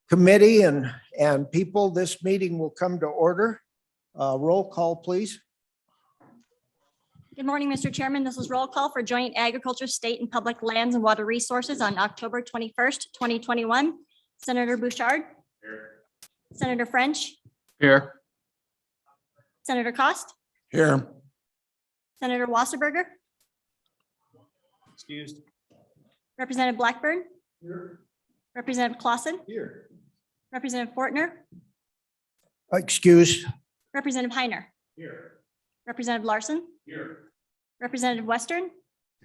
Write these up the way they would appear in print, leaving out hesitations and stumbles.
Committee and people, this meeting will come to order. Roll call, please. Good morning, Mr. Chairman. This is roll call for joint agriculture, state and public lands and water resources on October 21st, 2021. Senator Bouchard. Here. Senator French. Here. Senator Cost. Here. Senator Wasserberger. Excused. Representative Blackburn. Here. Representative Clausen. Here. Representative Fortner. Excused. Representative Heiner. Here. Representative Larson. Here. Representative Western.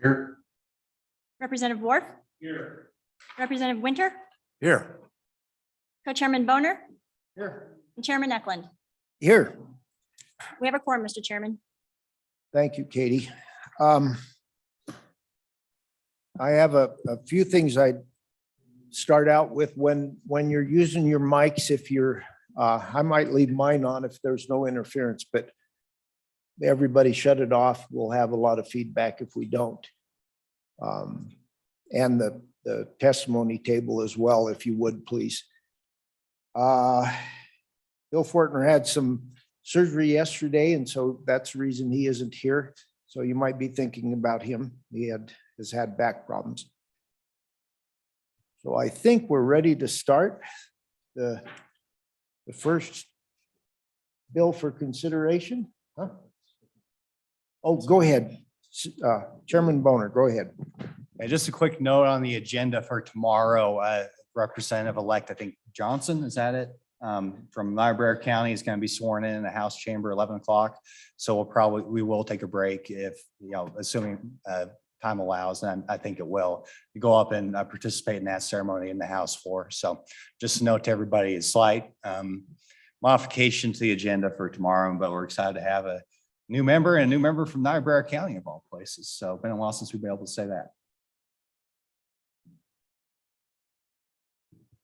Here. Representative Wharf. Here. Representative Winter. Here. Co-Chairman Boner. Here. And Chairman Eklund. Here. We have a quorum, Mr. Chairman. Thank you, Katie. I have a few things I'd start out with. When you're using your mics, if you're, I might leave mine on if there's no interference, but everybody shut it off. We'll have a lot of feedback if we don't. And the testimony table as well, if you would, please. Bill Fortner had some surgery yesterday, and so that's the reason he isn't here. So you might be thinking about him. He has had back problems. So I think we're ready to start the first bill for consideration. Huh? Oh, go ahead. Chairman Boner, go ahead. And just a quick note on the agenda for tomorrow, Representative-elect, I think Johnson, is that it? From Niobrara County is going to be sworn in the House chamber 11 o'clock. So we will take a break if, assuming time allows, and I think it will, to go up and participate in that ceremony in the House floor. So just a note to everybody, it's slight modification to the agenda for tomorrow, but we're excited to have a new member and a new member from Niobrara County of all places. So been a while since we've been able to say that.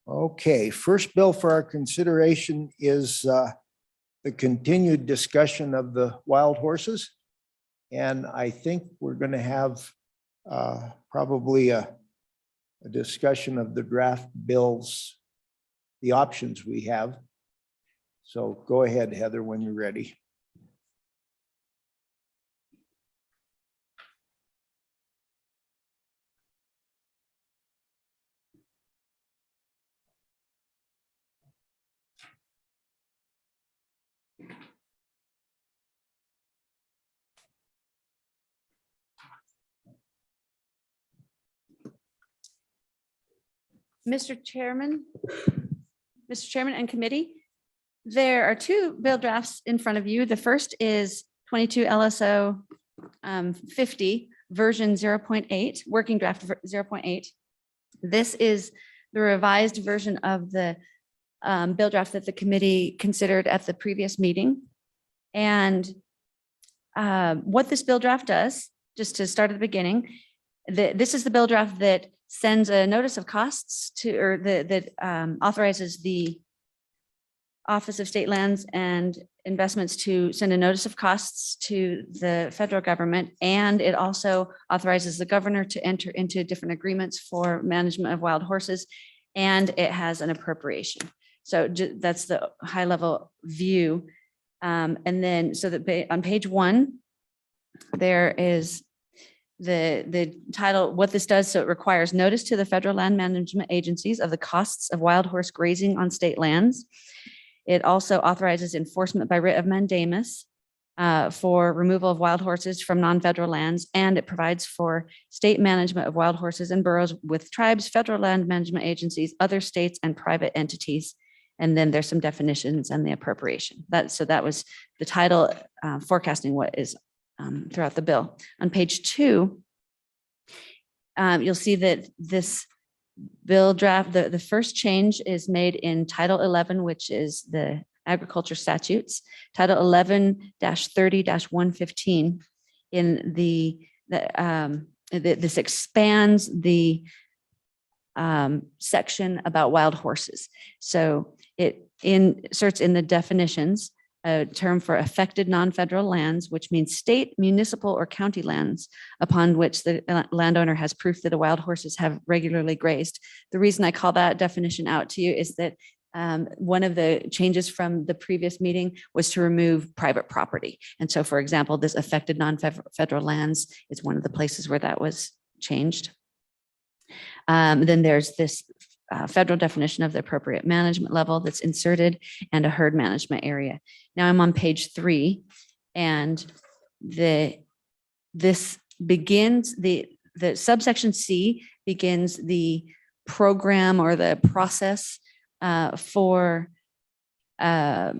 Okay, first bill for our consideration is the continued discussion of the wild horses. And I think we're going to have probably a discussion of the draft bills, the options we have. So go ahead, Heather, when you're ready. Mr. Chairman and committee, there are two bill drafts in front of you. The first is 22 LSO 50 version 0.8, working draft 0.8. This is the revised version of the bill draft that the committee considered at the previous meeting. And what this bill draft does, just to start at the beginning, this is the bill draft that sends a notice of costs to, or that authorizes the Office of State Lands and Investments to send a notice of costs to the federal government. And it also authorizes the governor to enter into different agreements for management of wild horses. And it has an appropriation. So that's the high level view. And then so that on page 1, there is the title, what this does. So it requires notice to the federal land management agencies of the costs of wild horse grazing on state lands. It also authorizes enforcement by writ of mandamus for removal of wild horses from non-federal lands. And it provides for state management of wild horses and burros with tribes, federal land management agencies, other states, and private entities. And then there's some definitions and the appropriation. So that was the title, forecasting what is throughout the bill. On page 2, you'll see that this bill draft, the first change is made in Title 11, which is the agriculture statutes. Title 11-30-115 in this expands the section about wild horses. So it inserts in the definitions a term for affected non-federal lands, which means state, municipal, or county lands upon which the landowner has proof that the wild horses have regularly grazed. The reason I call that definition out to you is that one of the changes from the previous meeting was to remove private property. And so, for example, this affected non-federal lands is one of the places where that was changed. Then there's this federal definition of the appropriate management level that's inserted and a herd management area. Now I'm on page 3, and this begins the subsection C begins the program or the process for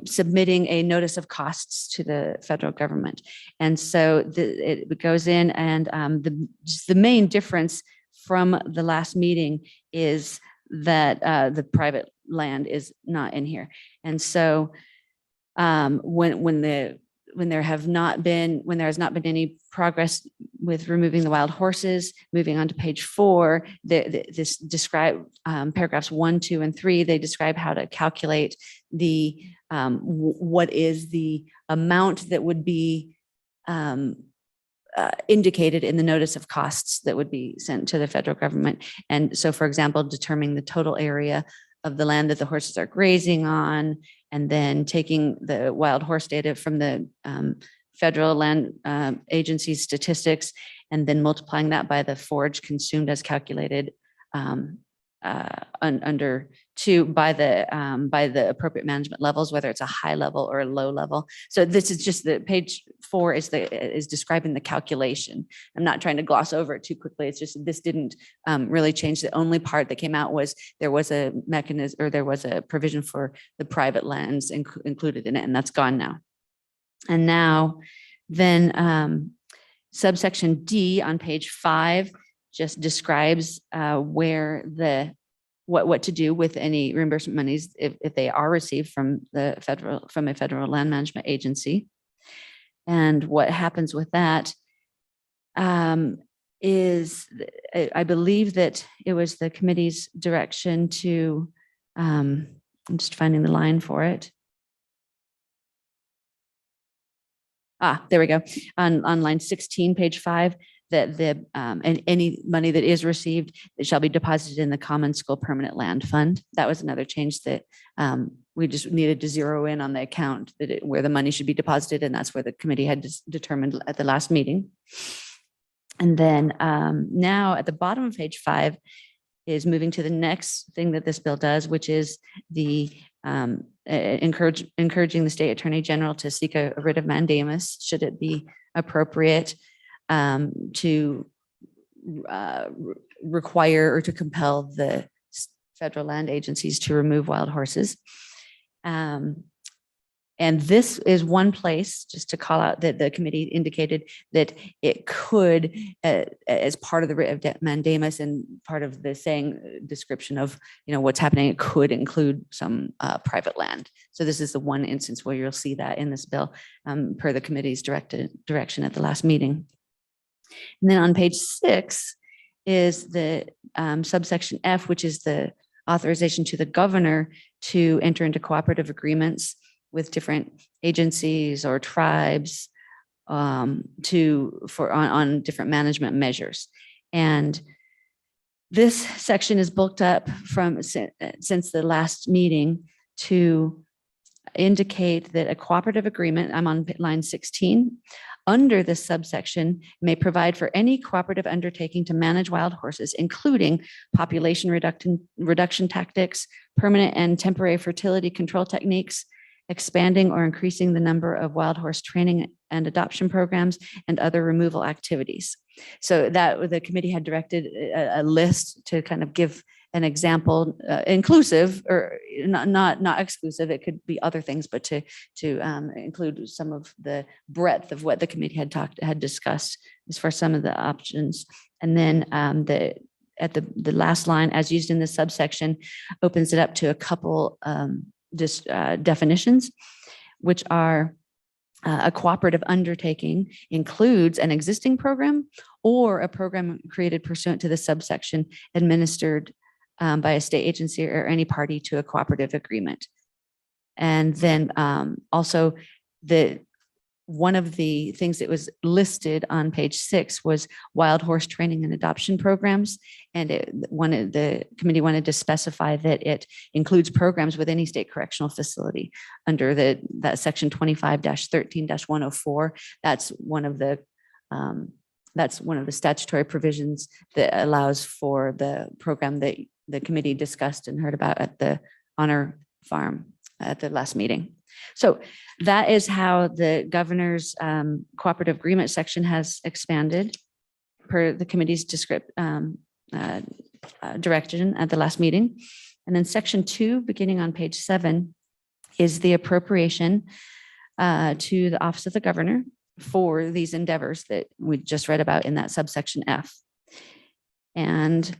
submitting a notice of costs to the federal government. And so it goes in, and the main difference from the last meeting is that the private land is not in here. And so when there has not been any progress with removing the wild horses, moving on to page 4, this describe paragraphs 1, 2, and 3, they describe how to calculate the what is the amount that would be indicated in the notice of costs that would be sent to the federal government. And so, for example, determining the total area of the land that the horses are grazing on, and then taking the wild horse data from the federal land agency statistics, and then multiplying that by the forage consumed as calculated under by the appropriate management levels, whether it's a high level or a low level. So this is just the page 4 is describing the calculation. I'm not trying to gloss over it too quickly. It's just this didn't really change. The only part that came out was there was a mechanism, or there was a provision for the private lands included in it, and that's gone now. And now then subsection D on page 5 just describes what to do with any reimbursement monies if they are received from a federal land management agency. And what happens with that is, I believe that it was the committee's direction to, I'm just finding the line for it. There we go. On line 16, page 5, that and any money that is received, it shall be deposited in the Common School Permanent Land Fund. That was another change that we just needed to zero in on the account where the money should be deposited, and that's where the committee had determined at the last meeting. And then now at the bottom of page 5 is moving to the next thing that this bill does, which is the encouraging the state attorney general to seek a writ of mandamus, should it be appropriate, to require or to compel the federal land agencies to remove wild horses. And this is one place, just to call out, that the committee indicated that it could, as part of the writ of mandamus and part of the description of what's happening, it could include some private land. So this is the one instance where you'll see that in this bill, per the committee's direction at the last meeting. And then on page 6 is the subsection F, which is the authorization to the governor to enter into cooperative agreements with different agencies or tribes on different management measures. And this section is bulked up since the last meeting to indicate that a cooperative agreement, I'm on line 16, under this subsection may provide for any cooperative undertaking to manage wild horses, including population reduction tactics, permanent and temporary fertility control techniques, expanding or increasing the number of wild horse training and adoption programs, and other removal activities. So that the committee had directed a list to kind of give an example, inclusive or not exclusive. It could be other things, but to include some of the breadth of what the committee had discussed as far as some of the options. And then at the last line, as used in this subsection, opens it up to a couple definitions, which are a cooperative undertaking includes an existing program or a program created pursuant to the subsection administered by a state agency or any party to a cooperative agreement. And then also one of the things that was listed on page 6 was wild horse training and adoption programs. And the committee wanted to specify that it includes programs with any state correctional facility under that section 25-13-104. That's one of the statutory provisions that allows for the program that the committee discussed and heard about at the Honor Farm at the last meeting. So that is how the governor's cooperative agreement section has expanded per the committee's direction at the last meeting. And then section 2, beginning on page 7, is the appropriation to the Office of the Governor for these endeavors that we just read about in that subsection F. And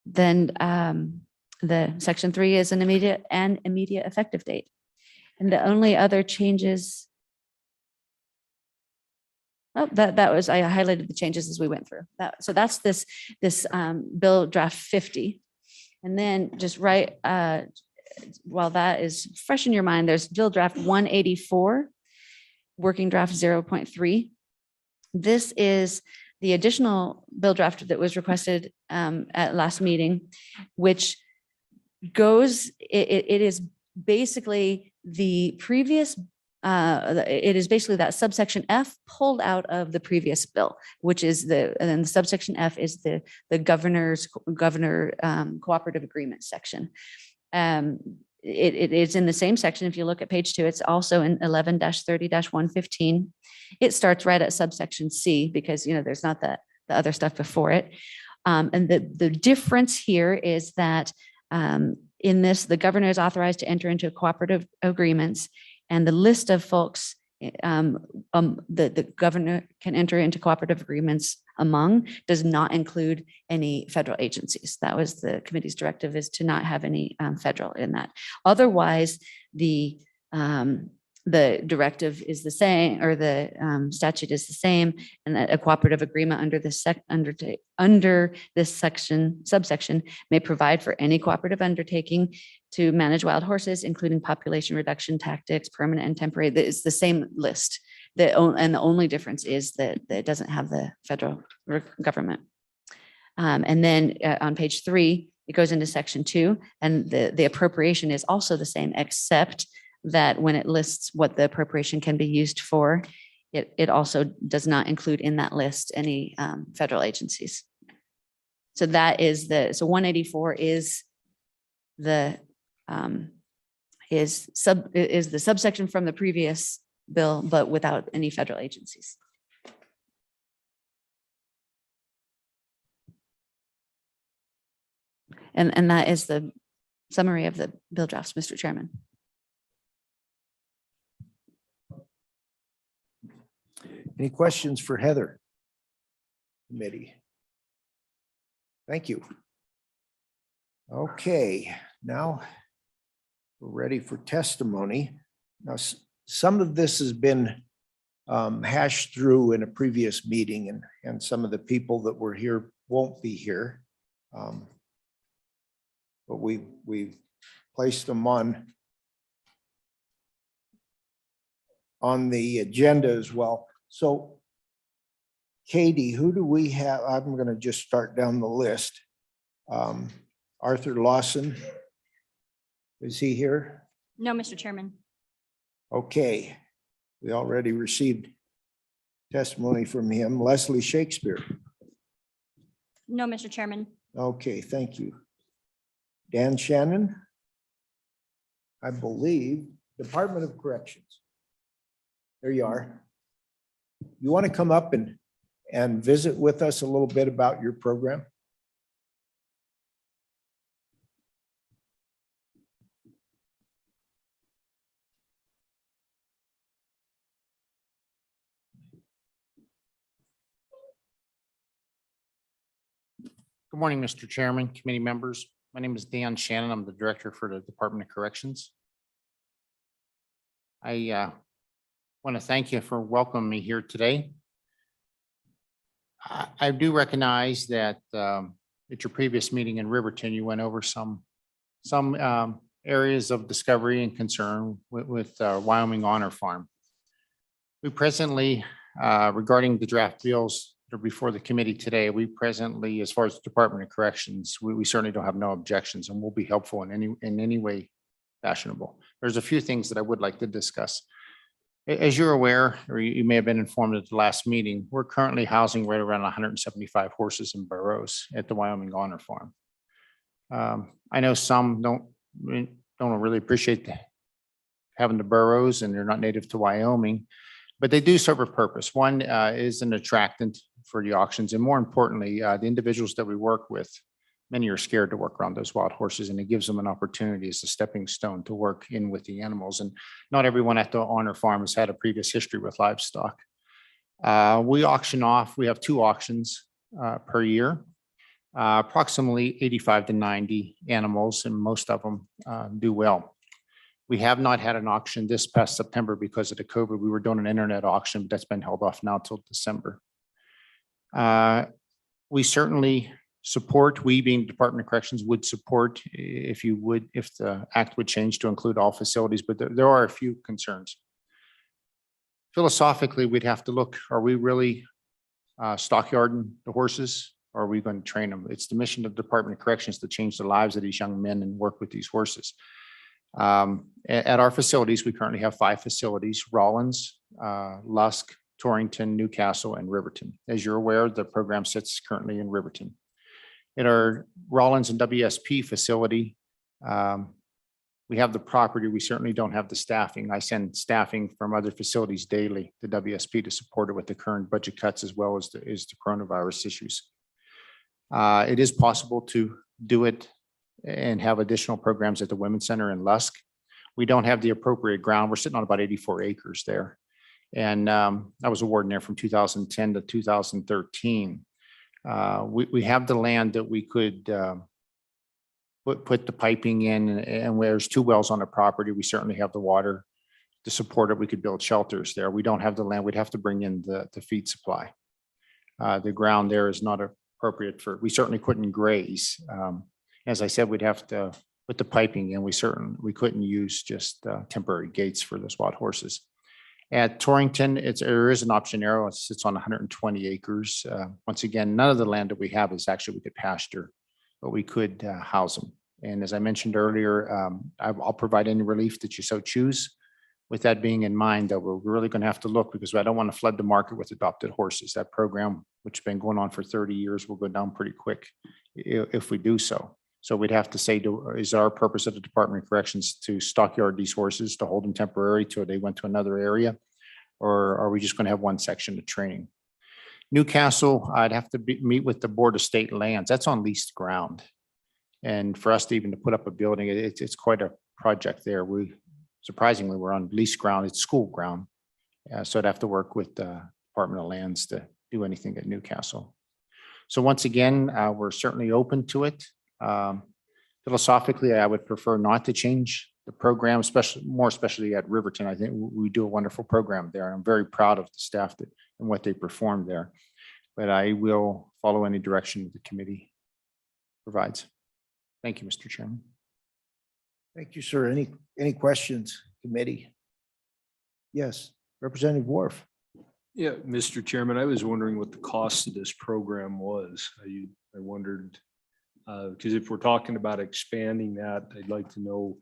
then the section 3 is an immediate effective date. And the only other changes, that was, I highlighted the changes as we went through that. So that's this bill draft 50. And then just while that is fresh in your mind, there's bill draft 184, working draft 0.3. This is the additional bill draft that was requested at last meeting, which it is basically the previous, it is basically that subsection F pulled out of the previous bill, which is and then the subsection F is the governor cooperative agreement section. It is in the same section. If you look at page 2, it's also in 11-30-115. It starts right at subsection C because, there's not the other stuff before it. And the difference here is that in this, the governor is authorized to enter into cooperative agreements, and the list of folks the governor can enter into cooperative agreements among does not include any federal agencies. That was the committee's directive, is to not have any federal in that. Otherwise, the directive is the same, or the statute is the same, and that a cooperative agreement under this subsection may provide for any cooperative undertaking to manage wild horses, including population reduction tactics, permanent and temporary. It's the same list. And the only difference is that it doesn't have the federal government. And then on page 3, it goes into section 2, and the appropriation is also the same, except that when it lists what the appropriation can be used for, it also does not include in that list any federal agencies. So that is so 184 is the subsection from the previous bill, but without any federal agencies. And that is the summary of the bill drafts, Mr. Chairman. Any questions for Heather? Committee. Thank you. Okay, now we're ready for testimony. Now, some of this has been hashed through in a previous meeting, and some of the people that were here won't be here. But we've placed them on the agenda as well. So Katie, who do we have? I'm going to just start down the list. Arthur Lawson, is he here? No, Mr. Chairman. Okay, we already received testimony from him. Leslie Shakespeare. No, Mr. Chairman. Okay, thank you. Dan Shannon, I believe, Department of Corrections. There you are. You want to come up and visit with us a little bit about your program? Good morning, Mr. Chairman, committee members. My name is Dan Shannon. I'm the director for the Department of Corrections. I want to thank you for welcoming me here today. I do recognize that at your previous meeting in Riverton, you went over some areas of discovery and concern with Wyoming Honor Farm. We presently, regarding the draft bills that are before the committee today, we presently, as far as the Department of Corrections, we certainly don't have no objections and will be helpful in any way fashionable. There's a few things that I would like to discuss. As you're aware, or you may have been informed at the last meeting, we're currently housing right around 175 horses and burros at the Wyoming Honor Farm. I know some don't really appreciate having the burros, and they're not native to Wyoming, but they do serve a purpose. One is an attractant for the auctions, and more importantly, the individuals that we work with, many are scared to work around those wild horses, and it gives them an opportunity as a stepping stone to work in with the animals. And not everyone at the Honor Farm has had a previous history with livestock. We auction off, we have 2 auctions per year, approximately 85 to 90 animals, and most of them do well. We have not had an auction this past September because of the COVID. We were doing an internet auction, but that's been held off now till December. We certainly support, we being Department of Corrections would support if the act would change to include all facilities, but there are a few concerns. Philosophically, we'd have to look, are we really stockyarding the horses? Or are we going to train them? It's the mission of the Department of Corrections to change the lives of these young men and work with these horses. At our facilities, we currently have 5 facilities: Rawlins, Lusk, Torrington, Newcastle, and Riverton. As you're aware, the program sits currently in Riverton. At our Rawlins and WSP facility, we have the property. We certainly don't have the staffing. I send staffing from other facilities daily to WSP to support it with the current budget cuts as well as the coronavirus issues. It is possible to do it and have additional programs at the Women's Center in Lusk. We don't have the appropriate ground. We're sitting on about 84 acres there. And I was a warden there from 2010 to 2013. We have the land that we could put the piping in, and where there's 2 wells on the property, we certainly have the water to support it. We could build shelters there. We don't have the land. We'd have to bring in the feed supply. The ground there is not appropriate for, we certainly couldn't graze. As I said, we'd have to put the piping in. We couldn't use just temporary gates for those wild horses. At Torrington, there is an option area. It sits on 120 acres. Once again, none of the land that we have is actually we could pasture, but we could house them. And as I mentioned earlier, I'll provide any relief that you so choose. With that being in mind, though, we're really going to have to look, because I don't want to flood the market with adopted horses. That program, which has been going on for 30 years, will go down pretty quick if we do so. So we'd have to say, is our purpose of the Department of Corrections to stockyard these horses, to hold them temporary till they went to another area? Or are we just going to have one section of training? Newcastle, I'd have to meet with the Board of State Lands. That's on leased ground. And for us to even to put up a building, it's quite a project there. Surprisingly, we're on leased ground. It's school ground. So I'd have to work with the Department of Lands to do anything at Newcastle. So once again, we're certainly open to it. Philosophically, I would prefer not to change the program, more especially at Riverton. I think we do a wonderful program there. I'm very proud of the staff and what they performed there. But I will follow any direction the committee provides. Thank you, Mr. Chairman. Thank you, sir. Any questions, committee? Yes, Representative Wharf. Yeah, Mr. Chairman, I was wondering what the cost of this program was. I wondered, because if we're talking about expanding that, I'd like to know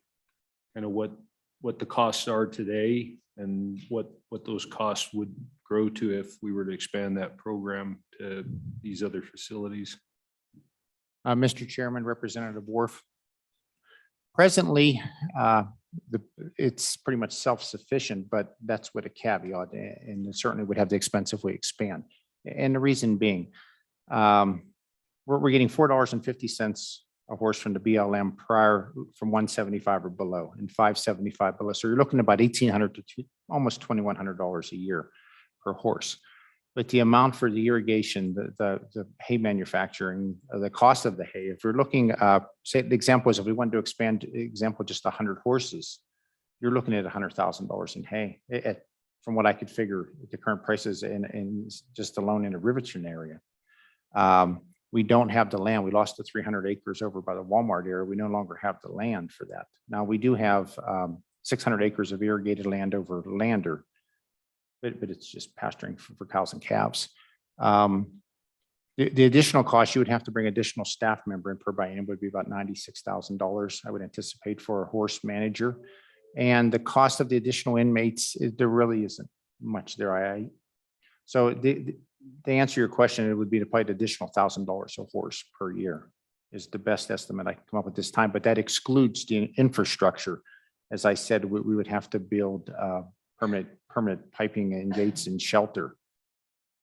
kind of what the costs are today and what those costs would grow to if we were to expand that program to these other facilities. Mr. Chairman, Representative Wharf. Presently, it's pretty much self-sufficient, but that's with a caveat, and it certainly would have the expense if we expand. And the reason being, we're getting $4.50 a horse from the BLM prior from 175 or below and 575 below. So you're looking at about $1,800 to almost $2,100 a year per horse. But the amount for the irrigation, the hay manufacturing, the cost of the hay, if you're looking, say the example is if we wanted to expand, just 100 horses, you're looking at $100,000 in hay from what I could figure at the current prices in just alone in the Riverton area. we don't have the land. We lost the 300 acres over by the Walmart area. We no longer have the land for that. Now, we do have 600 acres of irrigated land over Lander, but it's just pasturing for cows and calves. The additional cost, you would have to bring additional staff member in per biennium would be about $96,000, I would anticipate, for a horse manager. And the cost of the additional inmates, there really isn't much there. So to answer your question, it would be to pay an additional $1,000 a horse per year is the best estimate I can come up with this time, but that excludes the infrastructure. As I said, we would have to build permanent piping and gates and shelter,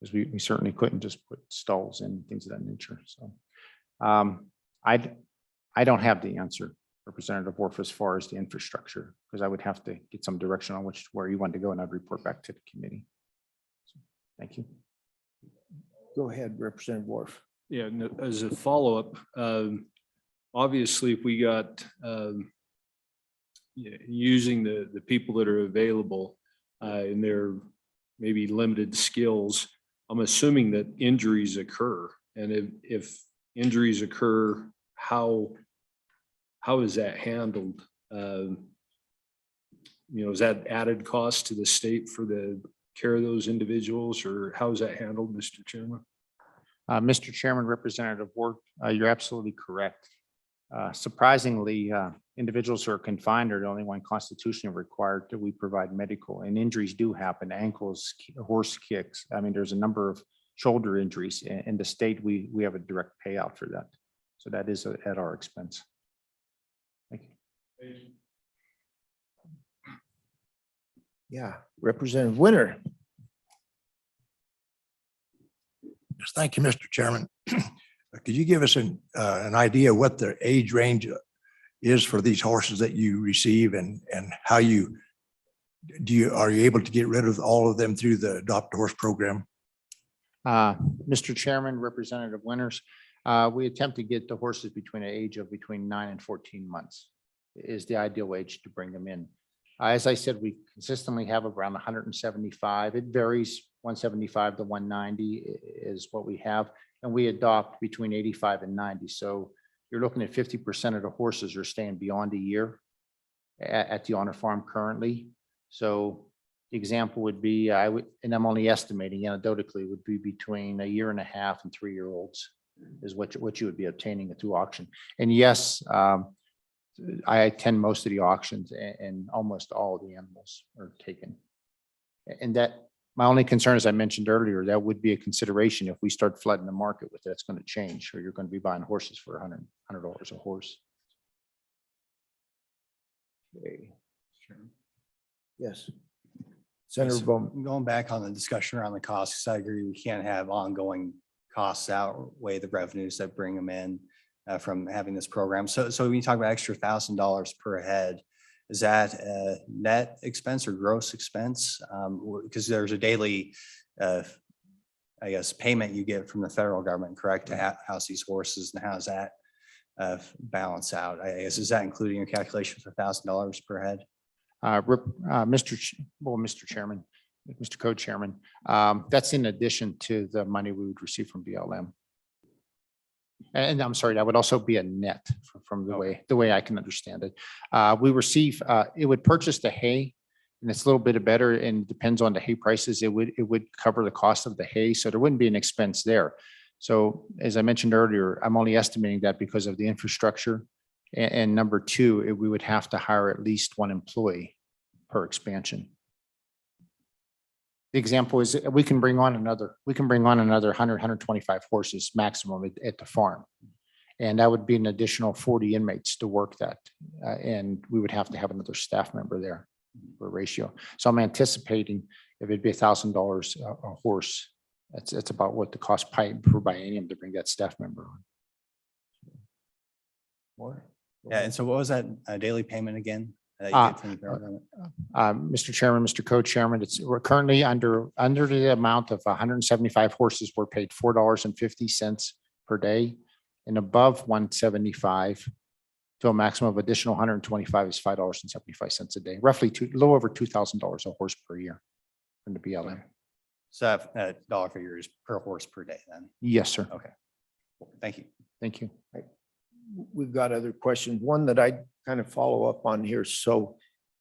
because we certainly couldn't just put stalls and things of that nature. So I don't have the answer, Representative Worf, as far as the infrastructure, because I would have to get some direction on where you want to go, and I'd report back to the committee. So, thank you. Go ahead, Representative Worf. Yeah, as a follow-up, obviously, if we got using the people that are available and their maybe limited skills, I'm assuming that injuries occur. And if injuries occur, how is that handled? Is that added cost to the state for the care of those individuals, or how is that handled, Mr. Chairman? Mr. Chairman, Representative Ward, you're absolutely correct. Surprisingly, individuals who are confined are the only one constitutionally required that we provide medical, and injuries do happen, ankles, horse kicks. I mean, there's a number of shoulder injuries. In the state, we have a direct payout for that. So that is at our expense. Thank you. Yeah, Representative Winter. Yes, thank you, Mr. Chairman. Could you give us an idea what the age range is for these horses that you receive, and how are you able to get rid of all of them through the Adopt a Horse program? Mr. Chairman, Representative Winters, we attempt to get the horses between an age of between 9 and 14 months is the ideal age to bring them in. As I said, we consistently have around 175. It varies. 175 to 190 is what we have, and we adopt between 85 and 90. So you're looking at 50% of the horses are staying beyond a year at the honor farm currently. So the example would be, and I'm only estimating anecdotally, would be between 1.5 years and 3-year-olds is what you would be obtaining through auction. And yes, I attend most of the auctions, and almost all of the animals are taken. And that, my only concern, as I mentioned earlier, that would be a consideration if we start flooding the market with it. It's going to change, or you're going to be buying horses for $100 a horse. Okay. Sure. Yes. Senator Bowman. Going back on the discussion around the costs, I agree, we can't have ongoing costs outweigh the revenues that bring them in from having this program. So when you talk about extra $1,000 per head, is that a net expense or gross expense? Because there's a daily, I guess, payment you get from the federal government, correct, to house these horses, and how does that balance out? I guess, is that including your calculation for $1,000 per head? Mr. Chairman, Mr. Co-Chairman, that's in addition to the money we would receive from BLM. And I'm sorry, that would also be a net from the way I can understand it. We receive, it would purchase the hay, and it's a little bit better, and depends on the hay prices. It would cover the cost of the hay, so there wouldn't be an expense there. So as I mentioned earlier, I'm only estimating that because of the infrastructure. And number two, we would have to hire at least one employee per expansion. The example is we can bring on another 100, 125 horses maximum at the farm. And that would be an additional 40 inmates to work that. And we would have to have another staff member there for ratio. So I'm anticipating if it'd be $1,000 a horse, that's about what the cost per biennium to bring that staff member on. More? Yeah, and so what was that daily payment again? That you get from the federal government? Mr. Chairman, Mr. Co-Chairman, we're currently under the amount of 175 horses. We're paid $4.50 per day, and above 175 to a maximum of additional 125 is $5.75 a day, roughly a little over $2,000 a horse per year from the BLM. So that dollar figure is per horse per day then? Yes, sir. Okay. Thank you. Thank you. We've got other questions. One that I kind of follow up on here. So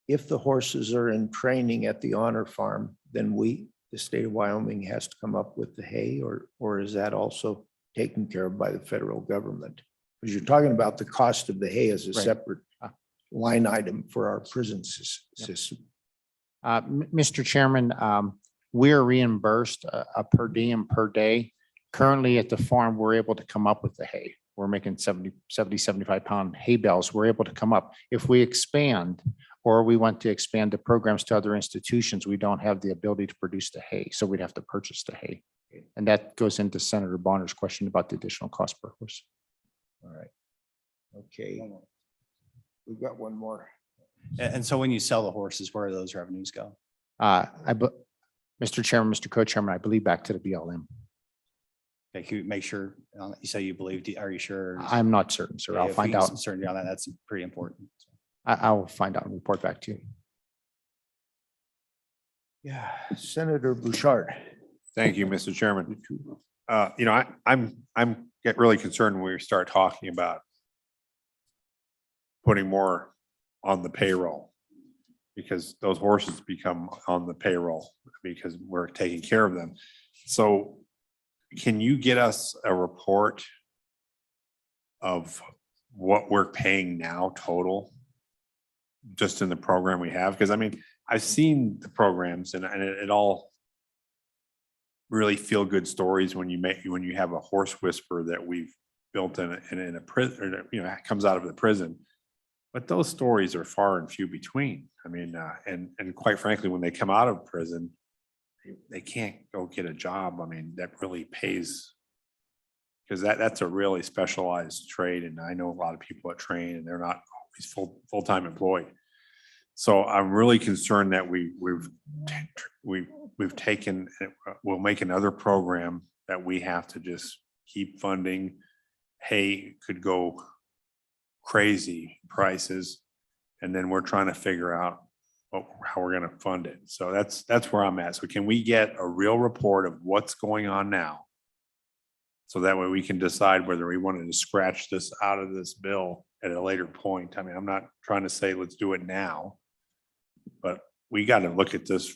if the horses are in training at the Honor Farm, then the state of Wyoming has to come up with the hay, or is that also taken care of by the federal government? Because you're talking about the cost of the hay as a Right. separate line item for our prison system. Mr. Chairman, we're reimbursed a per diem per day. Currently at the farm, we're able to come up with the hay. We're making 75 pound hay bales. We're able to come up. If we expand or we want to expand the programs to other institutions, we don't have the ability to produce the hay. So we'd have to purchase the hay. And that goes into Senator Bonner's question about the additional cost per horse. All right. Okay. We've got one more. And so when you sell the horses, where do those revenues go? Mr. Chairman, Mr. Co-Chairman, I believe back to the BLM. Okay, can you make sure, you say you believe, are you sure? I'm not certain, sir. I'll If we find get out. some certainty on that, that's pretty important. I will find out and report back to you. Yeah, Senator Bouchard. Thank you, Mr. Chairman. I'm get really concerned when we start talking about putting more on the payroll, because those horses become on the payroll because we're taking care of them. So can you get us a report of what we're paying now total just in the program we have? Because I mean, I've seen the programs and it all really feel good stories when you have a horse whisperer that we've built in a prison, or, comes out of the prison. But those stories are far and few between. I mean, and quite frankly, when they come out of prison, they can't go get a job. I mean, that really pays, because that's a really specialized trade. And I know a lot of people that train and they're not always full-time employed. So I'm really concerned that we've taken, we'll make another program that we have to just keep funding. Hay could go crazy prices, and then we're trying to figure out how we're going to fund it. So that's where I'm at. So can we get a real report of what's going on now, so that way we can decide whether we wanted to scratch this out of this bill at a later point? I mean, I'm not trying to say let's do it now, but we got to look at this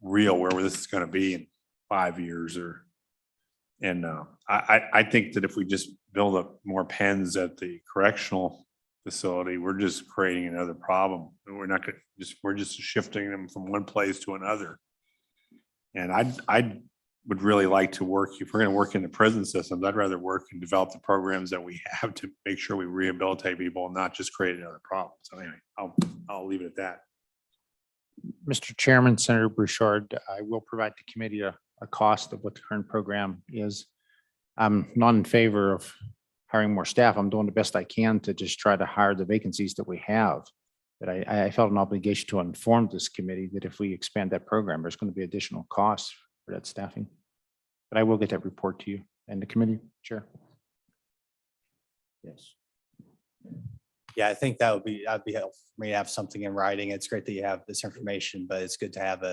real, where this is going to be in 5 years I think that if we just build up more pens at the correctional facility, we're just creating another problem. We're not going to we're just shifting them from one place to another. And I would really like to work, if we're going to work in the prison systems, I'd rather work and develop the programs that we have to make sure we rehabilitate people and not just create another problem. So anyway, I'll leave it at that. Mr. Chairman, Senator Bouchard, I will provide the committee a cost of what the current program is. I'm not in favor of hiring more staff. I'm doing the best I can to just try to hire the vacancies that we have. But I felt an obligation to inform this committee that if we expand that program, there's going to be additional costs for that staffing. But I will get that report to you and the committee chair. Yes. Yeah, I think that'd be helpful for me to have something in writing. It's great that you have this information, but it's good to have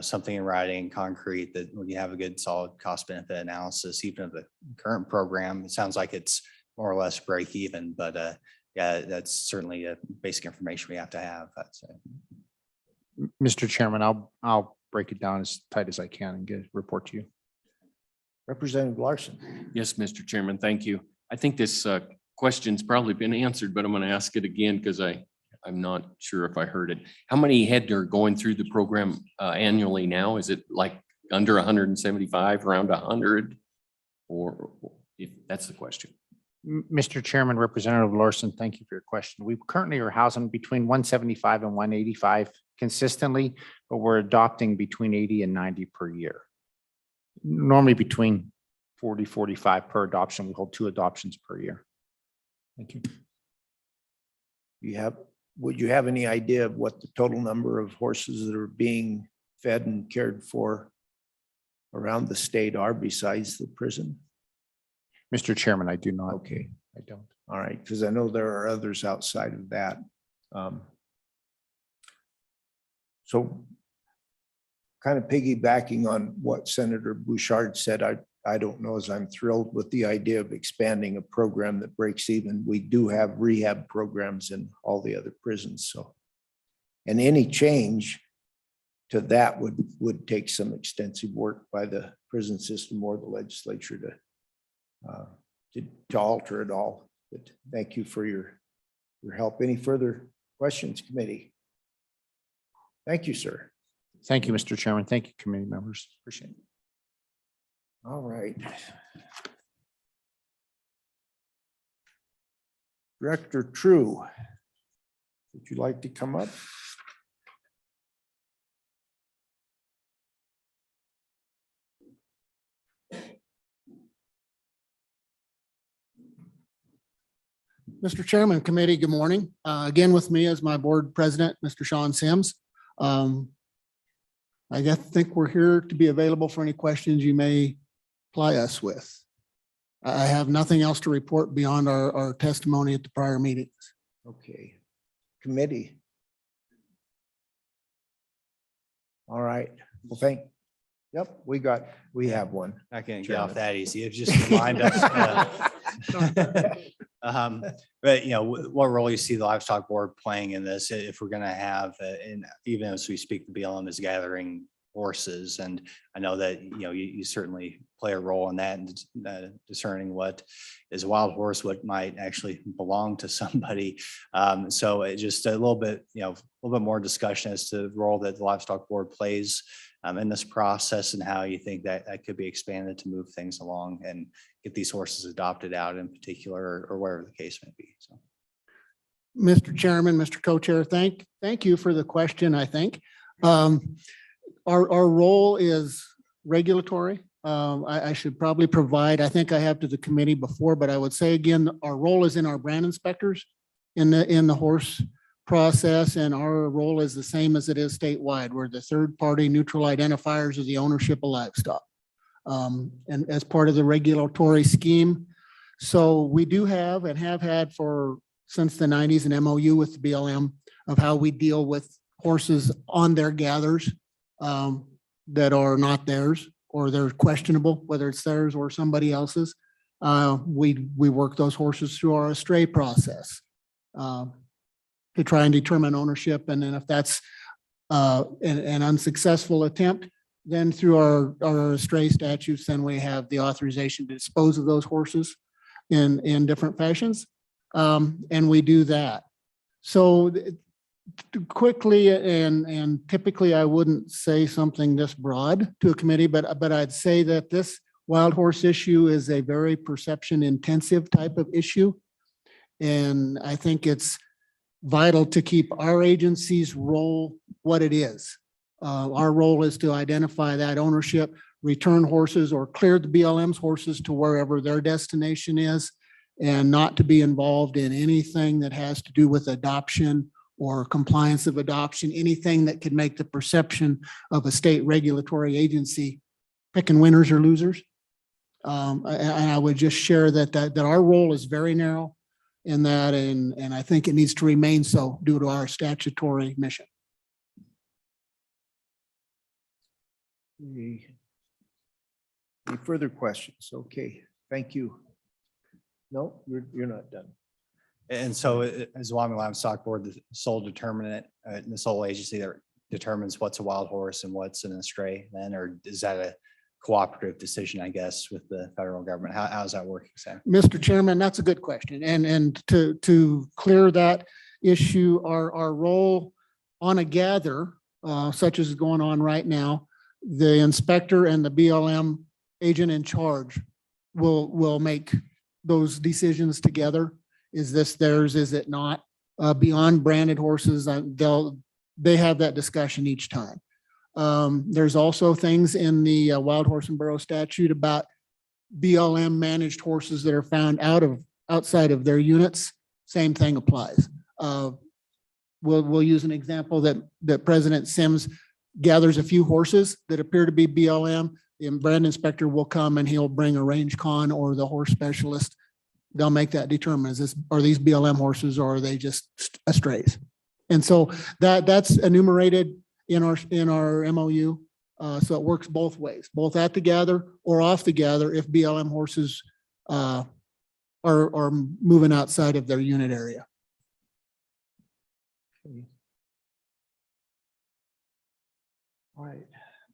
something in writing, concrete, that when you have a good solid cost benefit analysis, even of the current program. It sounds like it's more or less break even, but yeah, that's certainly a basic information we have to have. I'd say. Mr. Chairman, I'll break it down as tight as I can and get a report to you. Representative Larson. Yes, Mr. Chairman, thank you. I think this question's probably been answered, but I'm going to ask it again because I'm not sure if I heard it. How many head are going through the program annually now? Is it like under 175, around 100? Or if that's the question. Mr. Chairman, Representative Larson, thank you for your question. We currently are housing between 175 and 185 consistently, but we're adopting between 80 and 90 per year. Normally between 40, 45 per adoption. We hold 2 adoptions per year. Thank you. Would you have any idea of what the total number of horses that are being fed and cared for around the state are besides the prison? Mr. Chairman, I do not. Okay, I don't. all right, because I know there are others outside of that. So kind of piggybacking on what Senator Bouchard said, I don't know as I'm thrilled with the idea of expanding a program that breaks even. We do have rehab programs in all the other prisons, so. And any change to that would take some extensive work by the prison system or the legislature to alter it all. But thank you for your help. Any further questions, committee? Thank you, sir. Thank you, Mr. Chairman. Thank you, committee members. Appreciate it. All right. Director True, would you like to come up? Mr. Chairman, committee, good morning. Again, with me as my board president, Mr. Sean Sims. I think we're here to be available for any questions you may ply us with. I have nothing else to report beyond our testimony at the prior meetings. Okay. Committee. All right. Well, yep, we have one. Not gonna get Chairman. off that easy. It just remind us. But what role you see the livestock board playing in this, if we're gonna have, and even as we speak, the BLM is gathering horses. And I know that, you certainly play a role in that and discerning what is a wild horse, what might actually belong to somebody. So it just a little bit more discussion as to the role that the livestock board plays in this process and how you think that could be expanded to move things along and get these horses adopted out in particular, or whatever the case may be. So. Mr. Chairman, Mr. Co-Chair, thank you for the question, I think. Our role is regulatory. I should probably provide, I think I have to the committee before, but I would say again, our role is in our brand inspectors in the horse process, and our role is the same as it is statewide. We're the third-party neutral identifiers of the ownership of livestock. And as part of the regulatory scheme. So we do have and have had since the 90s an MOU with the BLM of how we deal with horses on their gathers that are not theirs, or they're questionable, whether it's theirs or somebody else's. We work those horses through our estray process to try and determine ownership. And then if that's an unsuccessful attempt, then through our estray statutes, then we have the authorization to dispose of those horses in different fashions. And we do that. So quickly, and typically I wouldn't say something this broad to a committee, but I'd say that this wild horse issue is a very perception intensive type of issue. And I think it's vital to keep our agency's role what it is. Our role is to identify that ownership, return horses or clear the BLM's horses to wherever their destination is, and not to be involved in anything that has to do with adoption or compliance of adoption, anything that could make the perception of a state regulatory agency picking winners or losers. And I would just share that our role is very narrow in that, and I think it needs to remain so due to our statutory mission. Any further questions? Okay, thank you. No, you're not done. And so as the Wyoming Livestock Board, the sole determinant, the sole agency that determines what's a wild horse and what's an estray then, or is that a cooperative decision, I guess, with the federal government? How's that working, Sam? Mr. Chairman, that's a good question. And to clear that issue, our role on a gather, such as is going on right now, the inspector and the BLM agent in charge will make those decisions together. Is this theirs? Is it not? Beyond branded horses, they have that discussion each time. There's also things in the Wild Horse and Burro statute about BLM managed horses that are found outside of their units. Same thing applies. We'll use an example that President Sims gathers a few horses that appear to be BLM. The brand inspector will come and he'll bring a range con or the horse specialist. They'll make that determination. Are these BLM horses or are they just estrays? And so that's enumerated in our MOU. So it works both ways, both at the gather or off the gather if BLM horses are moving outside of their unit area. All right.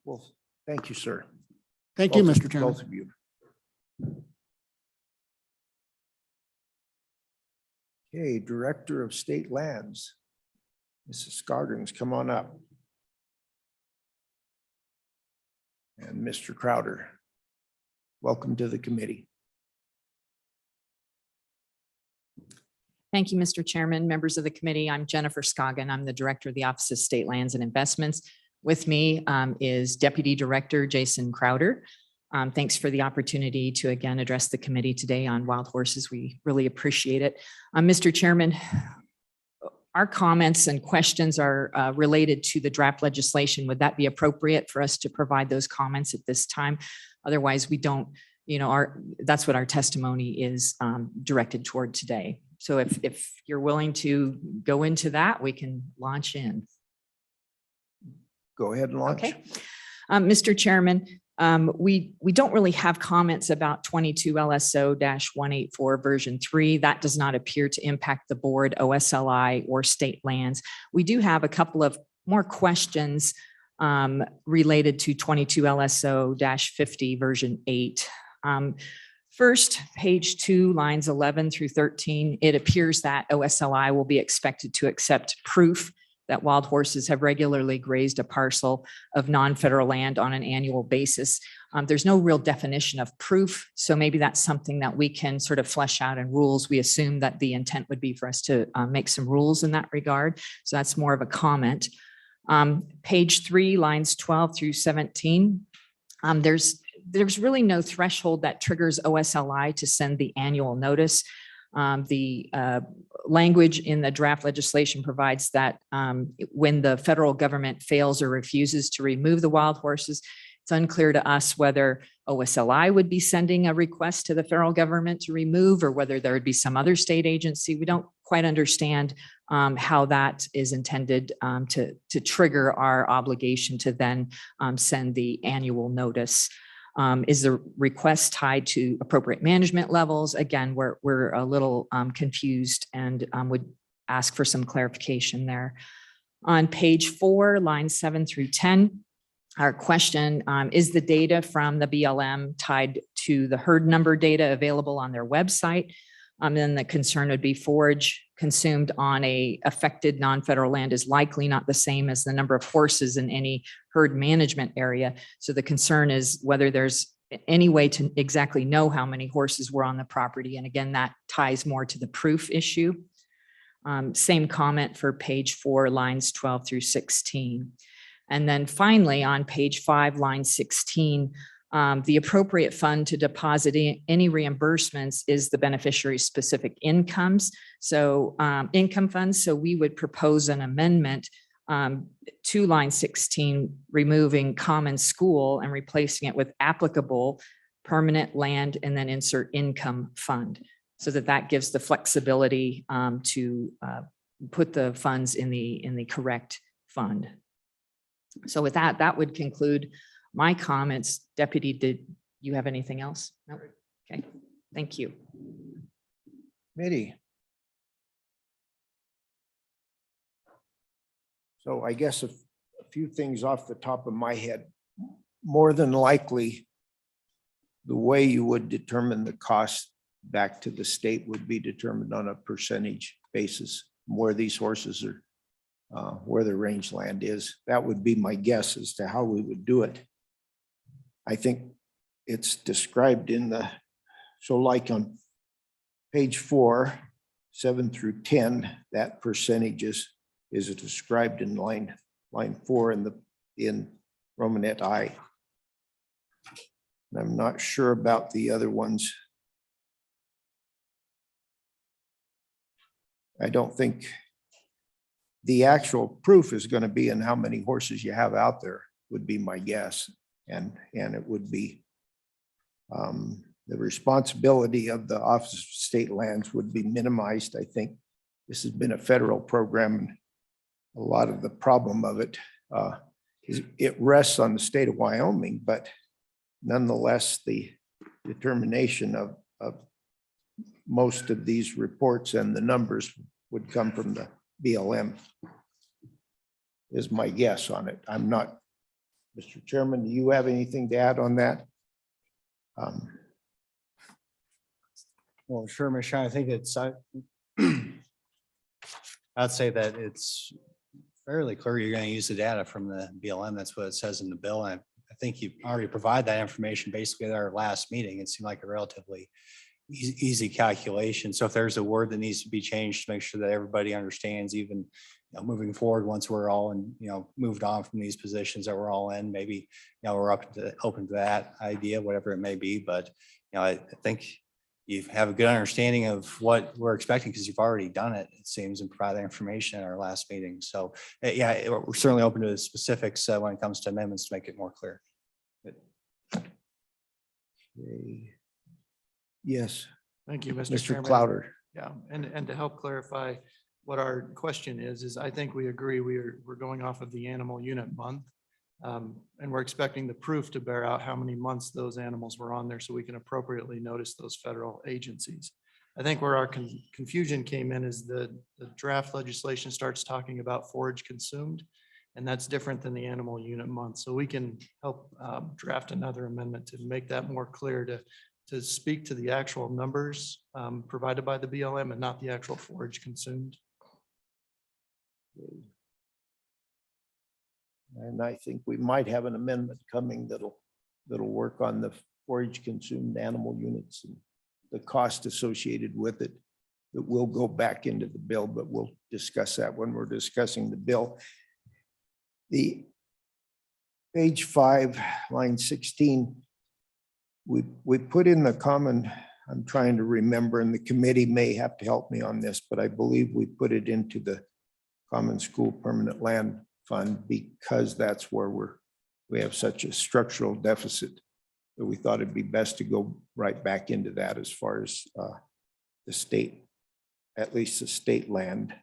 Well, thank you, sir. Thank you, Both of- Mr. Chairman. Both of you. Okay, Director of State Lands. Mrs. Scoggins, come on up. And Mr. Crowder, welcome to the committee. Thank you, Mr. Chairman, members of the committee. I'm Jennifer Scoggin. I'm the Director of the Office of State Lands and Investments. With me is Deputy Director Jason Crowder. Thanks for the opportunity to again address the committee today on wild horses. We really appreciate it. Mr. Chairman, our comments and questions are related to the draft legislation. Would that be appropriate for us to provide those comments at this time? Otherwise, we don't, that's what our testimony is directed toward today. So if you're willing to go into that, we can launch in. Go ahead and launch. Okay. Mr. Chairman, we don't really have comments about 22 LSO-184 version 3. That does not appear to impact the board, OSLI, or state lands. We do have a couple of more questions related to 22 LSO-50 version 8. First, page 2, lines 11 through 13, it appears that OSLI will be expected to accept proof that wild horses have regularly grazed a parcel of non-federal land on an annual basis. There's no real definition of proof, so maybe that's something that we can sort of flesh out in rules. We assume that the intent would be for us to make some rules in that regard. So that's more of a comment. Page 3, lines 12 through 17, there's really no threshold that triggers OSLI to send the annual notice. The language in the draft legislation provides that when the federal government fails or refuses to remove the wild horses, it's unclear to us whether OSLI would be sending a request to the federal government to remove or whether there would be some other state agency. We don't quite understand how that is intended to trigger our obligation to then send the annual notice. Is the request tied to appropriate management levels? Again, we're a little confused and would ask for some clarification there. On page 4, lines 7 through 10, our question is the data from the BLM tied to the herd number data available on their website? Then the concern would be forage consumed on a affected non-federal land is likely not the same as the number of horses in any herd management area. So the concern is whether there's any way to exactly know how many horses were on the property. And again, that ties more to the proof issue. Same comment for page 4, lines 12 through 16. And then finally on page 5, line 16, the appropriate fund to deposit any reimbursements is the beneficiary's specific incomes. So income funds. So we would propose an amendment to line 16, removing common school and replacing it with applicable permanent land and then insert income fund so that gives the flexibility to put the funds in the correct fund. So with that, that would conclude my comments. Deputy, did you have anything else? No? Okay, thank you. Committee. So I guess a few things off the top of my head. More than likely, the way you would determine the cost back to the state would be determined on a percentage basis, where these horses are, where the rangeland is. That would be my guess as to how we would do it. I think it's described in the, so like on page 4, 7 through 10, that percentage is described in line 4 in Romanet I. And I'm not sure about the other ones. I don't think the actual proof is going to be in how many horses you have out there, would be my guess. And it would be the responsibility of the Office of State Lands would be minimized. I think this has been a federal program, and a lot of the problem of it it rests on the state of Wyoming, but nonetheless, the determination of most of these reports and the numbers would come from the BLM is my guess on it. I'm not, Mr. Chairman, do you have anything to add on that? Well, sure, Ms. Shine, I think I'd say that it's fairly clear you're going to use the data from the BLM. That's what it says in the bill. And I think you already provide that information basically at our last meeting. It seemed like a relatively easy calculation. So if there's a word that needs to be changed to make sure that everybody understands, even moving forward, once we're all in, moved on from these positions that we're all in, maybe, we're open to that idea, whatever it may be. But, I think you have a good understanding of what we're expecting because you've already done it, it seems, and provided information at our last meeting. So yeah, we're certainly open to the specifics when it comes to amendments to make it more clear. Okay. Yes, Thank you, Mr. Mr. Chairman. Clouder. Yeah, and to help clarify what our question is I think we agree we're going off of the animal unit month. And we're expecting the proof to bear out how many months those animals were on there so we can appropriately notice those federal agencies. I think where our confusion came in is the draft legislation starts talking about forage consumed, and that's different than the animal unit month. So we can help draft another amendment to make that more clear to speak to the actual numbers provided by the BLM and not the actual forage consumed. And I think we might have an amendment coming that'll work on the forage consumed animal units and the cost associated with it. That will go back into the bill, but we'll discuss that when we're discussing the bill. The page 5, line 16, we put in the common, I'm trying to remember, and the committee may have to help me on this, but I believe we put it into the Common School Permanent Land Fund because that's where we have such a structural deficit that we thought it'd be best to go right back into that as far as the state, at least the state land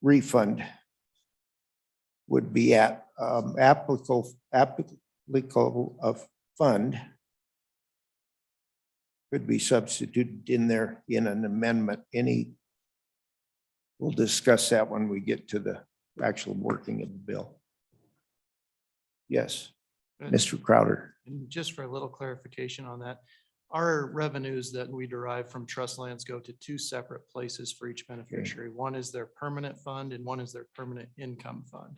refund would be at applicable of fund could be substituted in there in an amendment. We'll discuss that when we get to the actual working of the bill. Yes, Mr. Crowder. And just for a little clarification on that, our revenues that we derive from trust lands go to 2 separate places for each beneficiary. One is their permanent fund and one is their permanent income fund.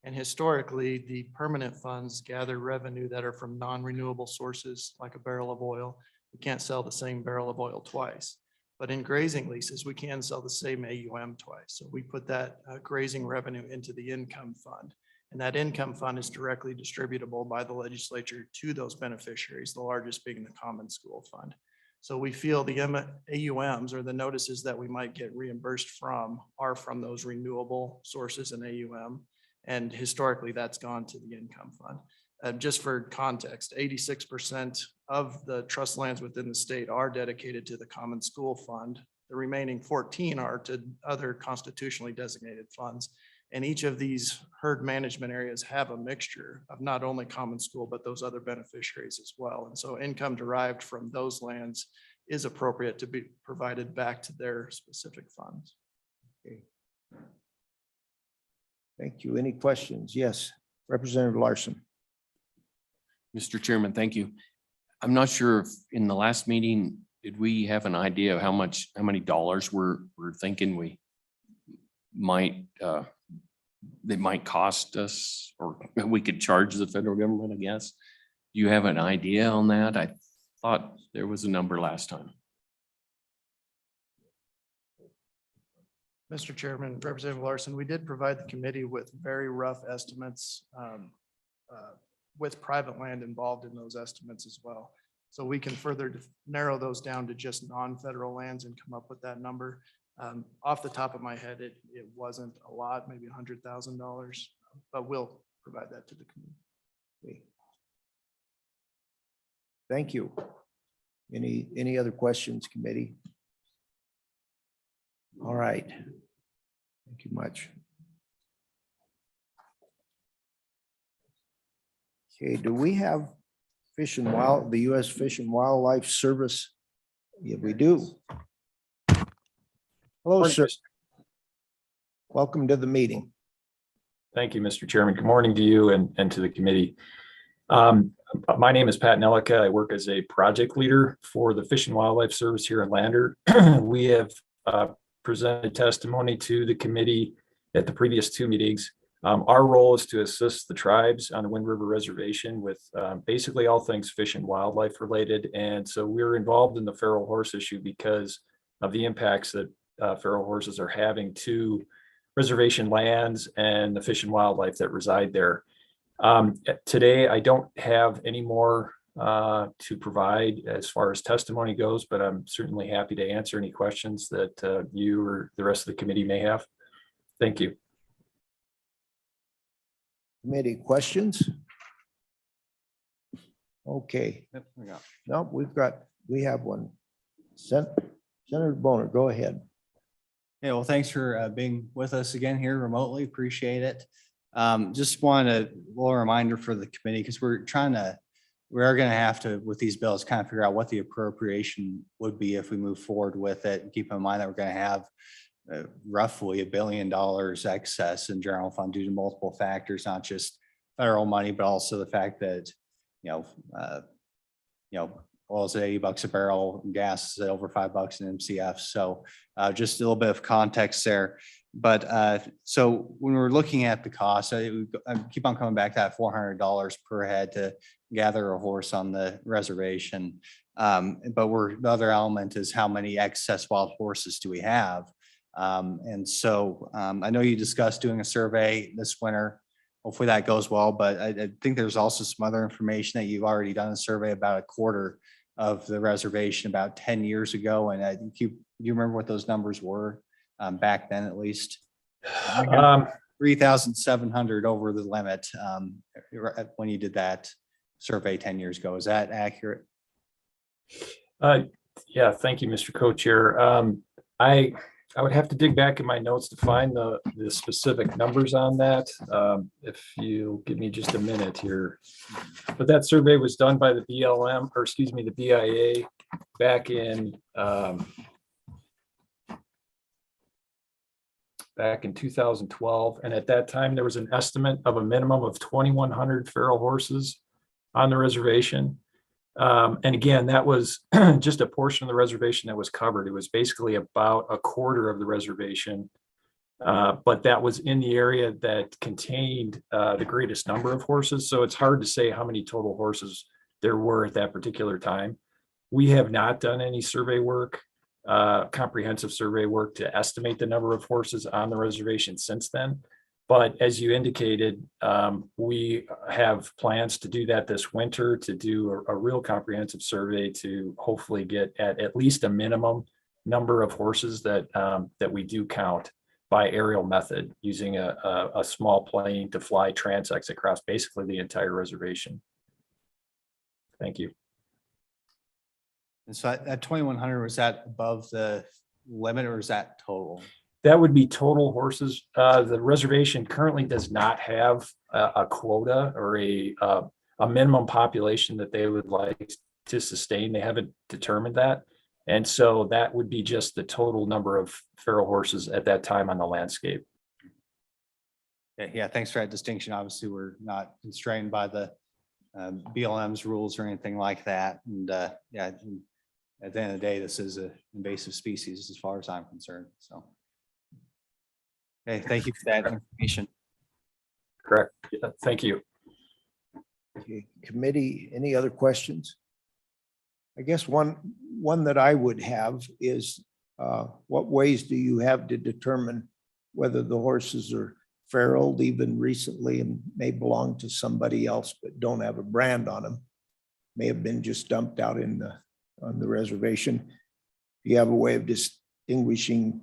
And historically, the permanent funds gather revenue that are from non-renewable sources, like a barrel of oil. We can't sell the same barrel of oil twice. But in grazing leases, we can sell the same AUM twice. So we put that grazing revenue into the income fund. And that income fund is directly distributable by the legislature to those beneficiaries, the largest being the Common School Fund. So we feel the AUMs, or the notices that we might get reimbursed from, are from those renewable sources in AUM. And historically, that's gone to the income fund. Just for context, 86% of the trust lands within the state are dedicated to the Common School Fund. The remaining 14 are to other constitutionally designated funds. And each of these herd management areas have a mixture of not only Common School, but those other beneficiaries as well. And so income derived from those lands is appropriate to be provided back to their specific funds. Okay. Thank you. Any questions? Yes, Representative Larson. Mr. Chairman, thank you. I'm not sure if in the last meeting, did we have an idea of how many dollars we're thinking we might, they might cost us, or we could charge the federal government, I guess? Do you have an idea on that? I thought there was a number last time. Mr. Chairman, Representative Larson, we did provide the committee with very rough estimates with private land involved in those estimates as well. So we can further narrow those down to just non-federal lands and come up with that number. Off the top of my head, it wasn't a lot, maybe $100,000, but we'll provide that to the committee. Thank you. Any other questions, committee? All right. Thank you much. Okay, do we have the U.S. Fish and Wildlife Service? Yeah, we do. Hello, sir. Welcome to the meeting. Thank you, Mr. Chairman. Good morning to you and to the committee. My name is Pat Nelika. I work as a project leader for the Fish and Wildlife Service here in Lander. We have presented testimony to the committee at the previous two meetings. Our role is to assist the tribes on the Wind River Reservation with basically all things fish and wildlife related. And so we're involved in the feral horse issue because of the impacts that feral horses are having to reservation lands and the fish and wildlife that reside there. Today, I don't have any more to provide as far as testimony goes, but I'm certainly happy to answer any questions that you or the rest of the committee may have. Thank you. Committee questions? Okay. Yep, we got- No, we have one. Senator Boner, go ahead. Yeah, well, thanks for being with us again here remotely. Appreciate it. Just want a little reminder for the committee, because we are going to have to, with these bills, kind of figure out what the appropriation would be if we move forward with it. And keep in mind that we're going to have roughly $1 billion excess in general fund due to multiple factors, not just federal money, but also the fact that, oil is at $80 a barrel, gas is at over $5 in MCF. So just a little bit of context there. But so when we're looking at the cost, I keep on coming back to that $400 per head to gather a horse on the reservation. But the other element is how many excess wild horses do we have? And so I know you discussed doing a survey this winter. Hopefully that goes well, but I think there's also some other information that you've already done a survey about a quarter of the reservation about 10 years ago. And I think you remember what those numbers were back then, at least? 3,700 over the limit when you did that survey 10 years ago. Is that accurate? Yeah, thank you, Mr. Co-Chair. I would have to dig back in my notes to find the specific numbers on that. If you give me just a minute here. But that survey was done by the BLM, or excuse me, the BIA back in 2012. And at that time, there was an estimate of a minimum of 2,100 feral horses on the reservation. And again, that was just a portion of the reservation that was covered. It was basically about a quarter of the reservation, but that was in the area that contained the greatest number of horses. So it's hard to say how many total horses there were at that particular time. We have not done any survey work, comprehensive survey work to estimate the number of horses on the reservation since then. But as you indicated, we have plans to do that this winter, to do a real comprehensive survey to hopefully get at least a minimum number of horses that we do count by aerial method, using a small plane to fly transects across basically the entire reservation. Thank you. And so at 2,100, was that above the limit, or is that total? That would be total horses. The reservation currently does not have a quota or a minimum population that they would like to sustain. They haven't determined that. And so that would be just the total number of feral horses at that time on the landscape. Yeah, thanks for that distinction. Obviously, we're not constrained by the BLM's rules or anything like that. And yeah, at the end of the day, this is an invasive species as far as I'm concerned. So. Okay, thank you for that information. Correct. Yeah, thank you. Okay, committee, any other questions? I guess one that I would have is what ways do you have to determine whether the horses are feral even recently and may belong to somebody else but don't have a brand on them? May have been just dumped out on the reservation. Do you have a way of distinguishing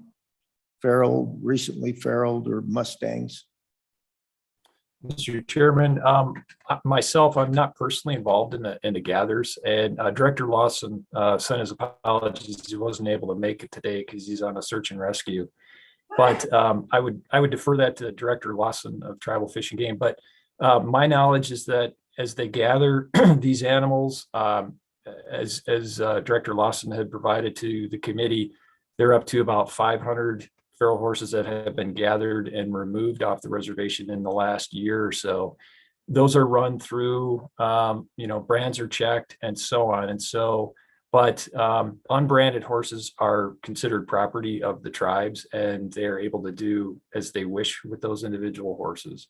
feral, recently feraled, or Mustangs? Mr. Chairman, myself, I'm not personally involved in the gathers, and Director Lawson sent his apologies. He wasn't able to make it today because he's on a search and rescue. But I would defer that to Director Lawson of Tribal Fish and Game. But my knowledge is that as they gather these animals, as Director Lawson had provided to the committee, they're up to about 500 feral horses that have been gathered and removed off the reservation in the last year or so. Those are run through, brands are checked and so on. And so, but unbranded horses are considered property of the tribes, and they're able to do as they wish with those individual horses.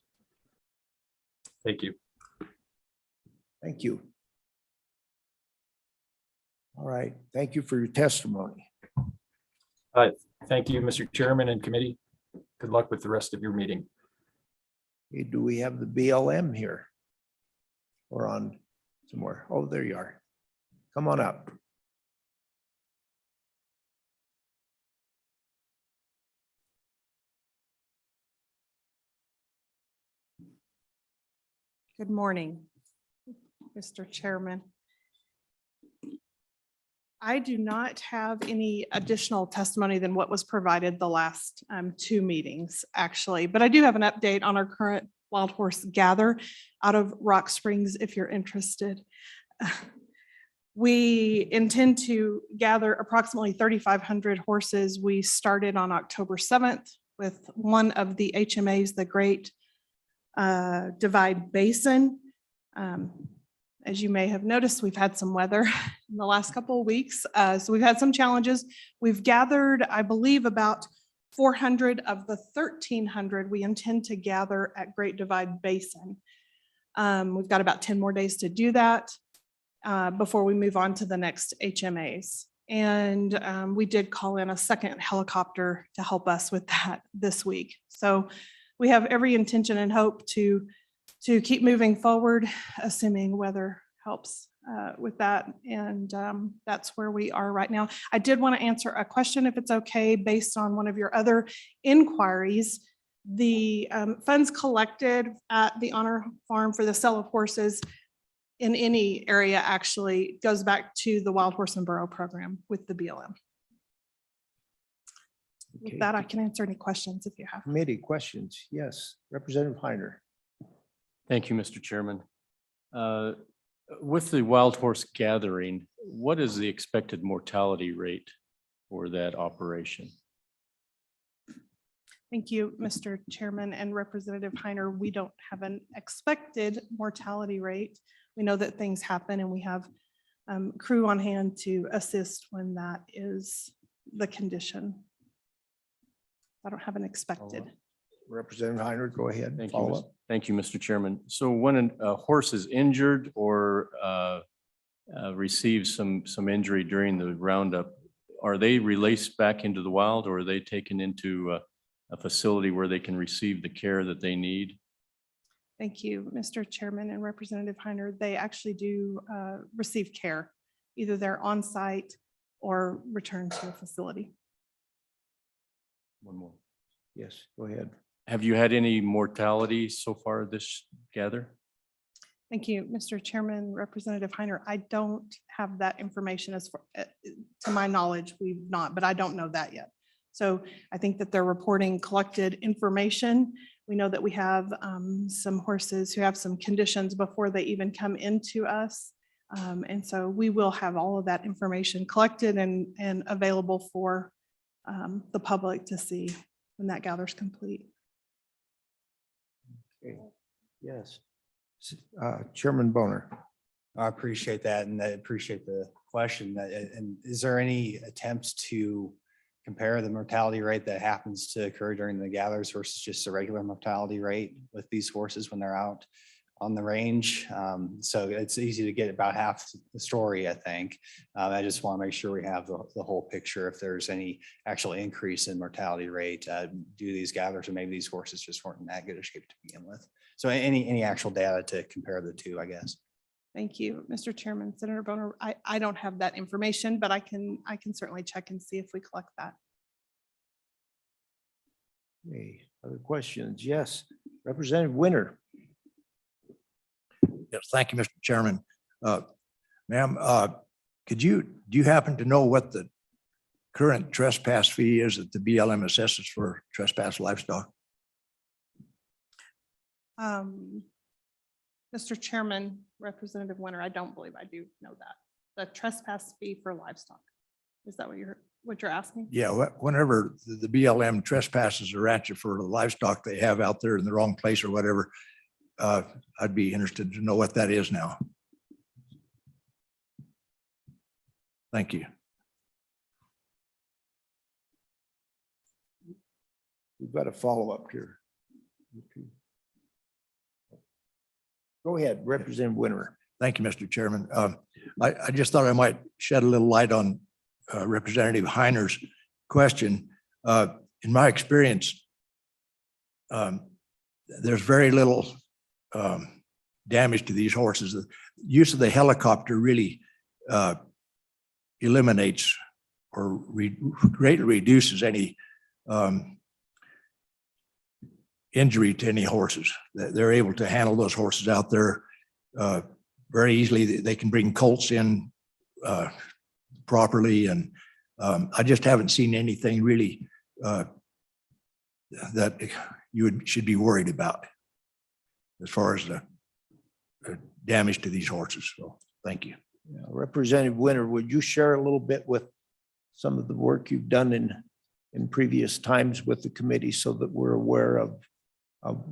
Thank you. Thank you. All right, thank you for your testimony. Thank you, Mr. Chairman and committee. Good luck with the rest of your meeting. Okay, do we have the BLM here? Or on somewhere? Oh, there you are. Come on up. Good morning, Mr. Chairman. I do not have any additional testimony than what was provided the last two meetings, actually, but I do have an update on our current wild horse gather out of Rock Springs, if you're interested. We intend to gather approximately 3,500 horses. We started on October 7th with one of the HMAs, the Great Divide Basin. As you may have noticed, we've had some weather in the last couple of weeks. So we've had some challenges. We've gathered, I believe, about 400 of the 1,300 we intend to gather at Great Divide Basin. We've got about 10 more days to do that before we move on to the next HMAs. And we did call in a second helicopter to help us with that this week. So we have every intention and hope to keep moving forward, assuming weather helps with that. And that's where we are right now. I did want to answer a question, if it's okay, based on one of your other inquiries. The funds collected at the Honor Farm for the sale of horses in any area actually goes back to the Wild Horse and Burro program with the BLM. With Okay. that, I can answer any questions if you have. Committee questions? Yes, Representative Heiner. Thank you, Mr. Chairman. With the wild horse gathering, what is the expected mortality rate for that operation? Thank you, Mr. Chairman and Representative Heiner. We don't have an expected mortality rate. We know that things happen and we have crew on hand to assist when that is the condition. I don't have an expected. Representative Heiner, go ahead. Thank Follow you. up. Thank you, Mr. Chairman. So when a horse is injured or receives some injury during the roundup, are they released back into the wild, or are they taken into a facility where they can receive the care that they need? Thank you, Mr. Chairman and Representative Heiner. They actually do receive care. Either they're on site or returned to a facility. One more. Yes, go ahead. Have you had any mortality so far this gather? Thank you, Mr. Chairman, Representative Heiner. I don't have that information as far, to my knowledge, we've not, but I don't know that yet. So I think that they're reporting collected information. We know that we have some horses who have some conditions before they even come into us. And so we will have all of that information collected and available for the public to see when that gather's complete. Okay. Yes. Chairman Boner. I appreciate that, and I appreciate the question. And is there any attempts to compare the mortality rate that happens to occur during the gathers versus just a regular mortality rate with these horses when they're out on the range? So it's easy to get about half the story, I think. I just want to make sure we have the whole picture. If there's any actual increase in mortality rate due to these gathers, or maybe these horses just weren't in that good a shape to begin with. So any actual data to compare the two, I guess. Thank you, Mr. Chairman. Senator Boner, I don't have that information, but I can certainly check and see if we collect that. Okay, other questions? Yes, Representative Winter. Yes, thank you, Mr. Chairman. Ma'am, do you happen to know what the current trespass fee is that the BLM assesses for trespass livestock? Mr. Chairman, Representative Winter, I don't believe I do know that. The trespass fee for livestock. Is that what you're asking? Yeah, whenever the BLM trespasses a rancher for the livestock they have out there in the wrong place or whatever, I'd be interested to know what that is now. Thank you. We've got a follow-up here. Go ahead, Representative Winter. Thank you, Mr. Chairman. I just thought I might shed a little light on Representative Heiner's question. In my experience, there's very little damage to these horses. The use of the helicopter really eliminates or greatly reduces any injury to any horses. They're able to handle those horses out there very easily. They can bring colts in properly, and I just haven't seen anything really that you should be worried about as far as the damage to these horses. So thank you. Yeah, Representative Winter, would you share a little bit with some of the work you've done in previous times with the committee so that we're aware of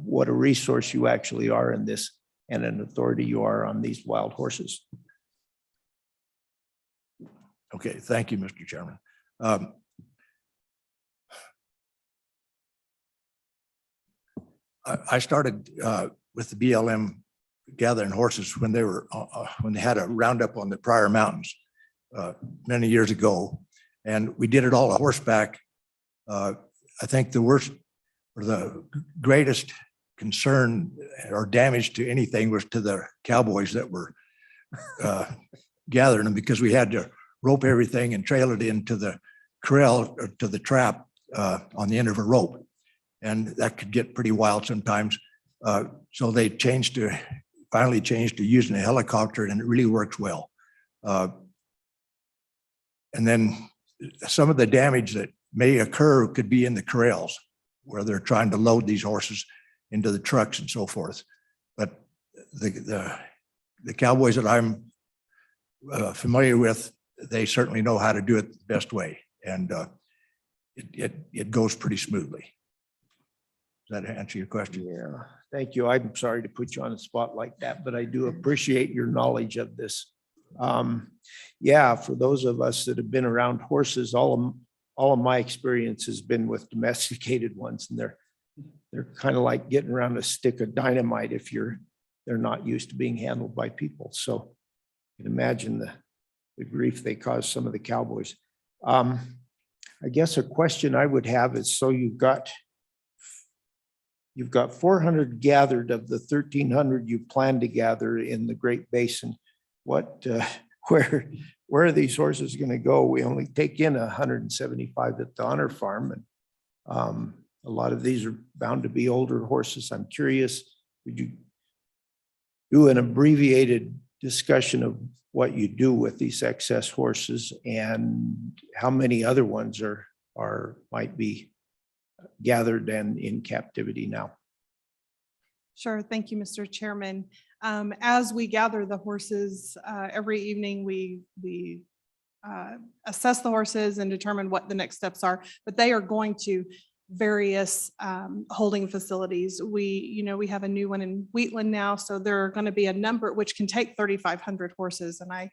what a resource you actually are in this and an authority you are on these wild horses? Okay, thank you, Mr. Chairman. I started with the BLM gathering horses when they were when they had a roundup on the Pryor Mountains many years ago, and we did it all on horseback. I think the worst or the greatest concern or damage to anything was to the cowboys that were gathering them, because we had to rope everything and trail it into the corral or to the trap on the end of a rope. And that could get pretty wild sometimes. So they finally changed to using a helicopter, and it really works well. And then some of the damage that may occur could be in the corrals where they're trying to load these horses into the trucks and so forth. But the cowboys that I'm familiar with, they certainly know how to do it the best way, and it goes pretty smoothly. Does that answer your question? Yeah, thank you. I'm sorry to put you on the spot like that, but I do appreciate your knowledge of this. Yeah, for those of us that have been around horses, all of my experience has been with domesticated ones, and they're kind of like getting around a stick of dynamite if they're not used to being handled by people. So you can imagine the grief they cause some of the cowboys. I guess a question I would have is, so you've got 400 gathered of the 1,300 you plan to gather in the Great Basin. What, where are these horses going to go? We only take in 175 at the Honor Farm, and a lot of these are bound to be older horses. I'm curious, would you do an abbreviated discussion of what you do with these excess horses and how many other ones might be gathered and in captivity now? Sure. Thank you, Mr. Chairman. As we gather the horses, every evening we assess the horses and determine what the next steps are, but they are going to various holding facilities. We have a new one in Wheatland now, so there are going to be a number which can take 3,500 horses, and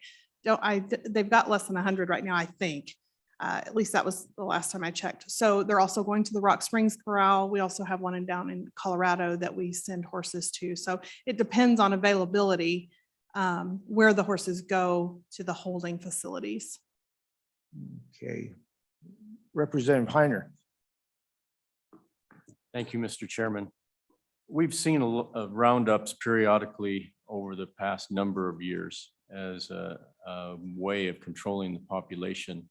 they've got less than 100 right now, I think. At least that was the last time I checked. So they're also going to the Rock Springs Corral. We also have one down in Colorado that we send horses to. So it depends on availability, where the horses go to the holding facilities. Okay. Representative Heiner. Thank you, Mr. Chairman. We've seen roundups periodically over the past number of years as a way of controlling the population.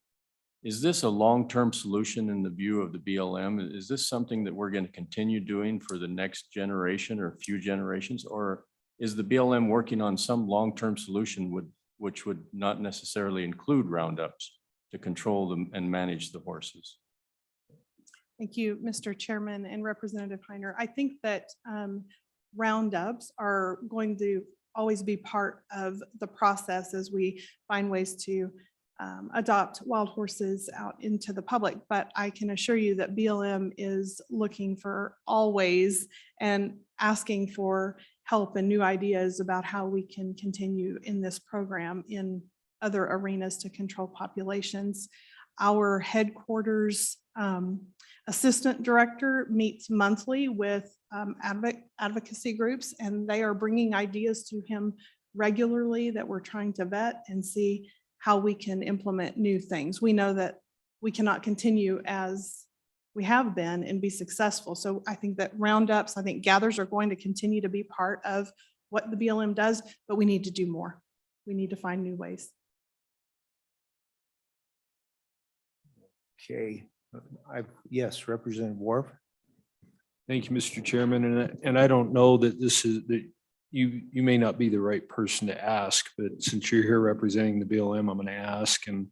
Is this a long-term solution in the view of the BLM? Is this something that we're going to continue doing for the next generation or few generations? Or is the BLM working on some long-term solution which would not necessarily include roundups to control them and manage the horses? Thank you, Mr. Chairman and Representative Heiner. I think that roundups are going to always be part of the process as we find ways to adopt wild horses out into the public. But I can assure you that BLM is looking for all ways and asking for help and new ideas about how we can continue in this program in other arenas to control populations. Our headquarters assistant director meets monthly with advocacy groups, and they are bringing ideas to him regularly that we're trying to vet and see how we can implement new things. We know that we cannot continue as we have been and be successful. So I think that roundups, I think gathers are going to continue to be part of what the BLM does, but we need to do more. We need to find new ways. Okay, yes, Representative Worf. Thank you, Mr. Chairman. And I don't know that this is, that you may not be the right person to ask, but since you're here representing the BLM, I'm going to ask. And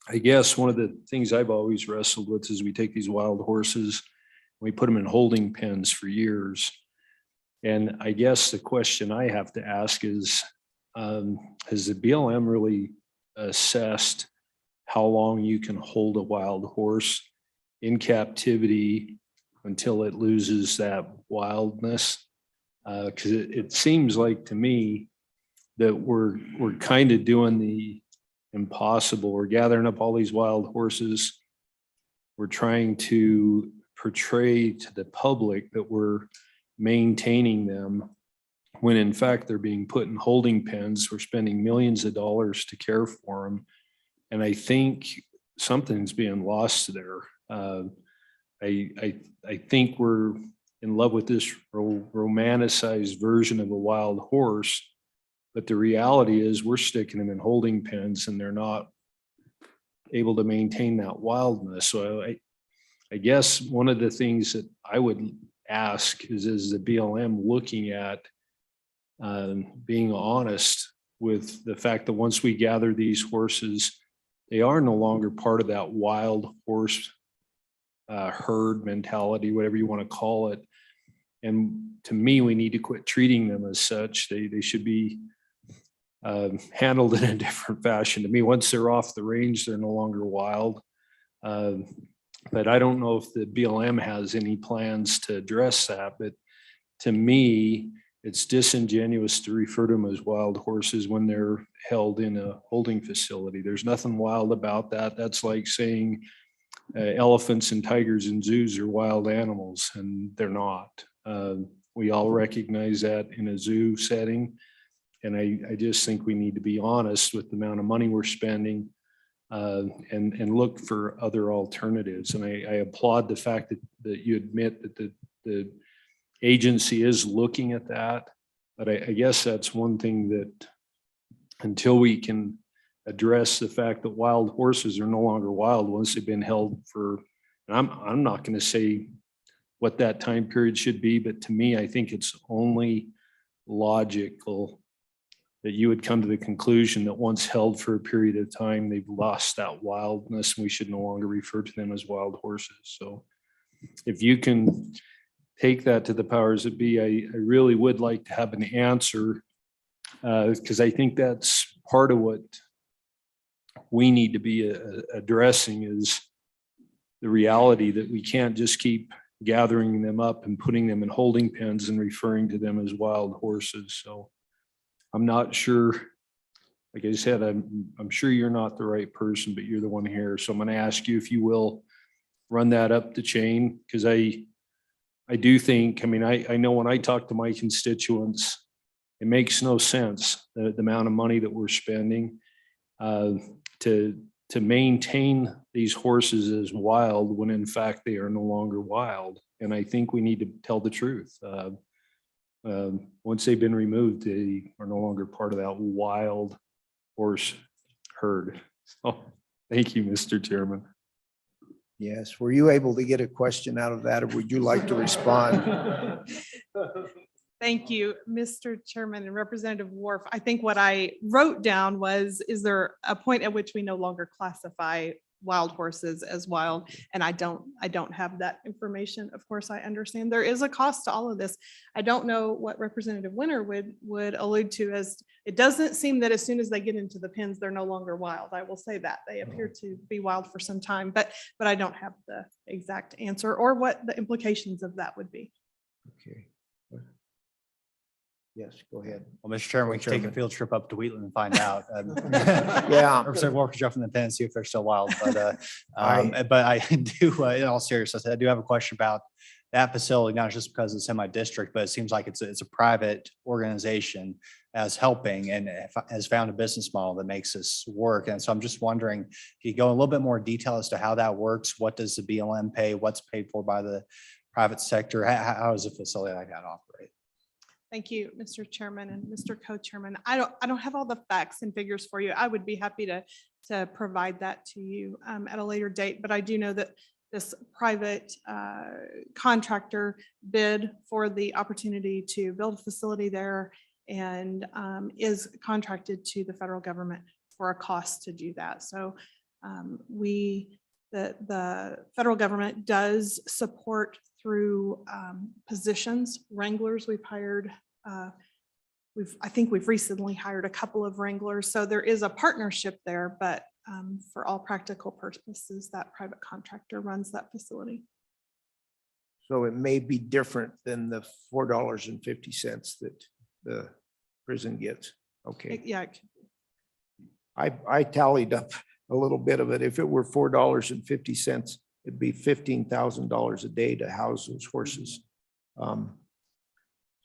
I guess one of the things I've always wrestled with is we take these wild horses, we put them in holding pens for years. And I guess the question I have to ask is, has the BLM really assessed how long you can hold a wild horse in captivity until it loses that wildness? Because it seems like to me that we're kind of doing the impossible. We're gathering up all these wild horses. We're trying to portray to the public that we're maintaining them when in fact they're being put in holding pens. We're spending millions of dollars to care for them. And I think something's being lost there. I think we're in love with this romanticized version of a wild horse, but the reality is we're sticking them in holding pens and they're not able to maintain that wildness. So I guess one of the things that I would ask is the BLM looking at being honest with the fact that once we gather these horses, they are no longer part of that wild horse herd mentality, whatever you want to call it. And to me, we need to quit treating them as such. They should be handled in a different fashion. To me, once they're off the range, they're no longer wild. But I don't know if the BLM has any plans to address that. But to me, it's disingenuous to refer to them as wild horses when they're held in a holding facility. There's nothing wild about that. That's like saying elephants and tigers in zoos are wild animals, and they're not. We all recognize that in a zoo setting. And I just think we need to be honest with the amount of money we're spending and look for other alternatives. And I applaud the fact that you admit that the agency is looking at that. But I guess that's one thing that until we can address the fact that wild horses are no longer wild once they've been held for, and I'm not going to say what that time period should be, but to me, I think it's only logical that you would come to the conclusion that once held for a period of time, they've lost that wildness and we should no longer refer to them as wild horses. So if you can take that to the powers that be, I really would like to have an answer because I think that's part of what we need to be addressing is the reality that we can't just keep gathering them up and putting them in holding pens and referring to them as wild horses. So I'm not sure, like I said, I'm sure you're not the right person, but you're the one here. So I'm going to ask you if you will run that up the chain, because I do think, I mean, I know when I talk to my constituents, it makes no sense the amount of money that we're spending to maintain these horses as wild when in fact they are no longer wild. And I think we need to tell the truth. Once they've been removed, they are no longer part of that wild horse herd. So thank you, Mr. Chairman. Yes, were you able to get a question out of that, or would you like to respond? Thank you, Mr. Chairman and Representative Worf. I think what I wrote down was, is there a point at which we no longer classify wild horses as wild. And I don't have that information. Of course, I understand there is a cost to all of this. I don't know what Representative Winter would allude to, as it doesn't seem that as soon as they get into the pens, they're no longer wild. I will say that they appear to be wild for some time, but I don't have the exact answer or what the implications of that would be. Okay. Yes, go ahead. Well, Mr. Chairman, we can take a field trip up to Wheatland and find out. Yeah. Representative Walker jump in the pen and see if they're still wild, but I- but I do, in all seriousness, I do have a question about that facility, not just because it's in my district, but it seems like it's a private organization as helping and has found a business model that makes this work. And so I'm just wondering if you go in a little bit more detail as to how that works. What does the BLM pay? What's paid for by the private sector? How does a facility like that operate? Thank you, Mr. Chairman and Mr. Co-Chairman. I don't have all the facts and figures for you. I would be happy to provide that to you at a later date, but I do know that this private contractor bid for the opportunity to build a facility there and is contracted to the federal government for a cost to do that. So the federal government does support through positions, wranglers. We've hired, I think we've recently hired a couple of wranglers. So there is a partnership there, but for all practical purposes, that private contractor runs that facility. So it may be different than the $4.50 that the prison gets. Okay. Yeah, I tallied up a little bit of it. If it were $4.50, it'd be $15,000 a day to house those horses.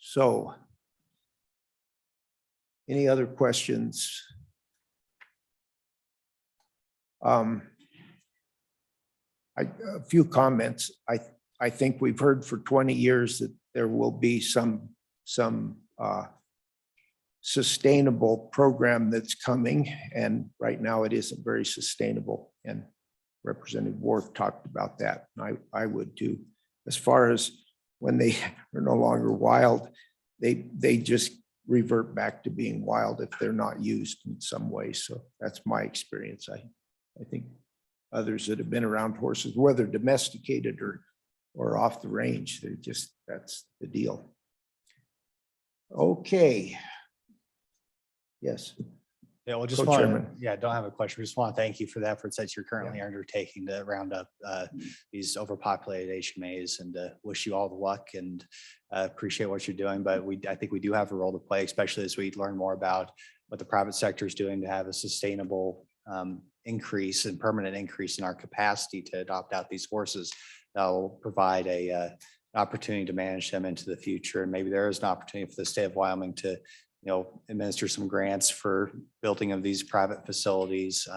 So any other questions? A few comments. I think we've heard for 20 years that there will be some sustainable program that's coming, and right now it isn't very sustainable. And Representative Wharf talked about that, and I would too. As far as when they are no longer wild, they just revert back to being wild if they're not used in some way. So that's my experience. I think others that have been around horses, whether domesticated or off the range, they're just, that's the deal. Okay. Yes. Yeah, well, just Co-Chairman. want to, don't have a question. We just want to thank you for the efforts that you're currently undertaking to round up these overpopulated HMAs, and wish you all the luck and appreciate what you're doing. But I think we do have a role to play, especially as we learn more about what the private sector is doing to have a sustainable increase and permanent increase in our capacity to adopt out these horses. That will provide an opportunity to manage them into the future. And maybe there is an opportunity for the state of Wyoming to administer some grants for building of these private facilities,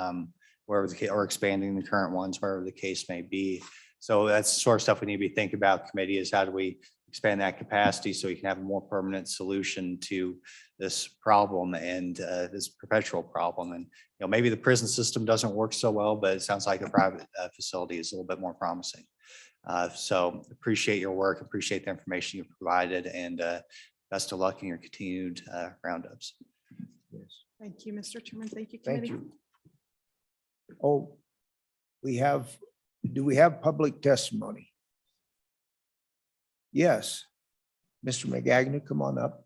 wherever the case, or expanding the current ones, wherever the case may be. So that's the sort of stuff we need to be thinking about, committee, is how do we expand that capacity so we can have a more permanent solution to this problem and this perpetual problem. And maybe the prison system doesn't work so well, but it sounds like a private facility is a little bit more promising. So appreciate your work, appreciate the information you provided, and best of luck in your continued roundups. Yes. thank you, Mr. Chairman. Thank you, Thank committee. you. Oh, do we have public testimony? Yes. Mr. McGagnon, come on up.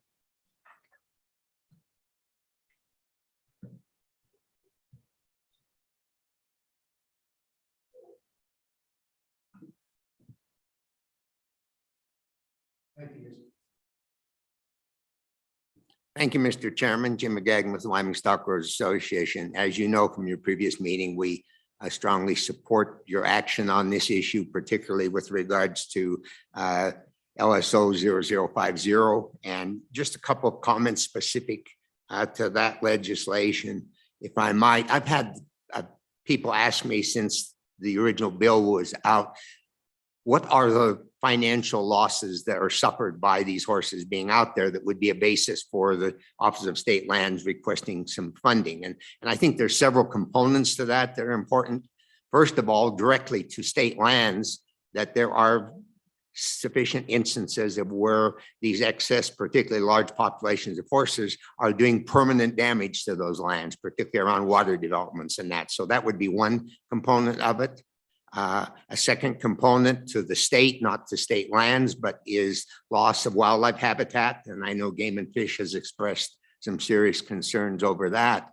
Thank you, Mr. Chairman. Jim McGagnon with the Wyoming Stock Growers Association. As you know from your previous meeting, we strongly support your action on this issue, particularly with regards to LSO 0050. And just a couple of comments specific to that legislation, if I might. I've had people ask me since the original bill was out, what are the financial losses that are suffered by these horses being out there that would be a basis for the Office of State Lands requesting some funding? And I think there's several components to that that are important. First of all, directly to state lands, that there are sufficient instances of where these excess, particularly large populations of horses, are doing permanent damage to those lands, particularly around water developments and that. So that would be one component of it. A second component to the state, not to state lands, but is loss of wildlife habitat. And I know Game and Fish has expressed some serious concerns over that.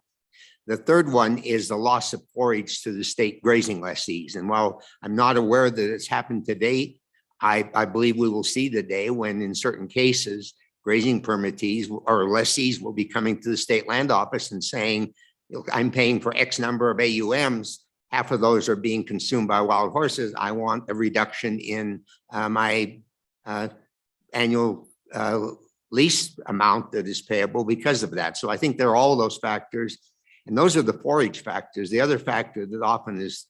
The third one is the loss of forage to the state grazing lessees. And while I'm not aware that it's happened to date, I believe we will see the day when in certain cases, grazing permittees or lessees will be coming to the state land office and saying, look, I'm paying for X number of AUMs. Half of those are being consumed by wild horses. I want a reduction in my annual lease amount that is payable because of that. So I think there are all those factors. And those are the forage factors. The other factor that often is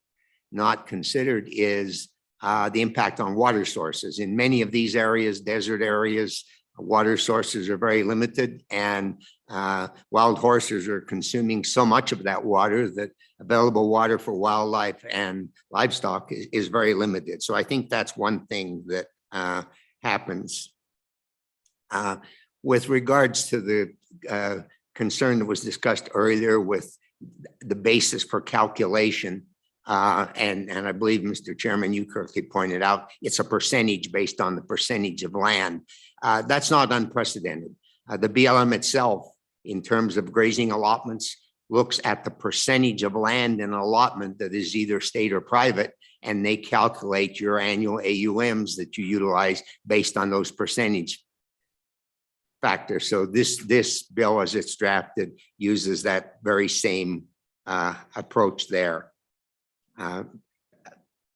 not considered is the impact on water sources. In many of these areas, desert areas, water sources are very limited, and wild horses are consuming so much of that water that available water for wildlife and livestock is very limited. So I think that's one thing that happens. With regards to the concern that was discussed earlier with the basis for calculation, and I believe, Mr. Chairman, you correctly pointed out, it's a percentage based on the percentage of land. That's not unprecedented. The BLM itself, in terms of grazing allotments, looks at the percentage of land in an allotment that is either state or private, and they calculate your annual AUMs that you utilize based on those percentage factors. So this bill, as it's drafted, uses that very same approach there.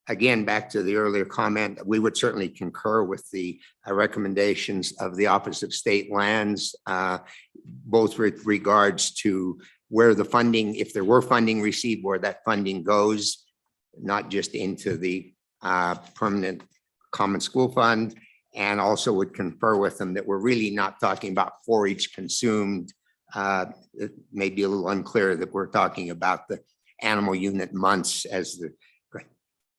Again, back to the earlier comment, we would certainly concur with the recommendations of the Office of State Lands, both with regards to where the funding, if there were funding received, where that funding goes, not just into the permanent common school fund, and also would confer with them that we're really not talking about forage consumed. It may be a little unclear that we're talking about the animal unit months as the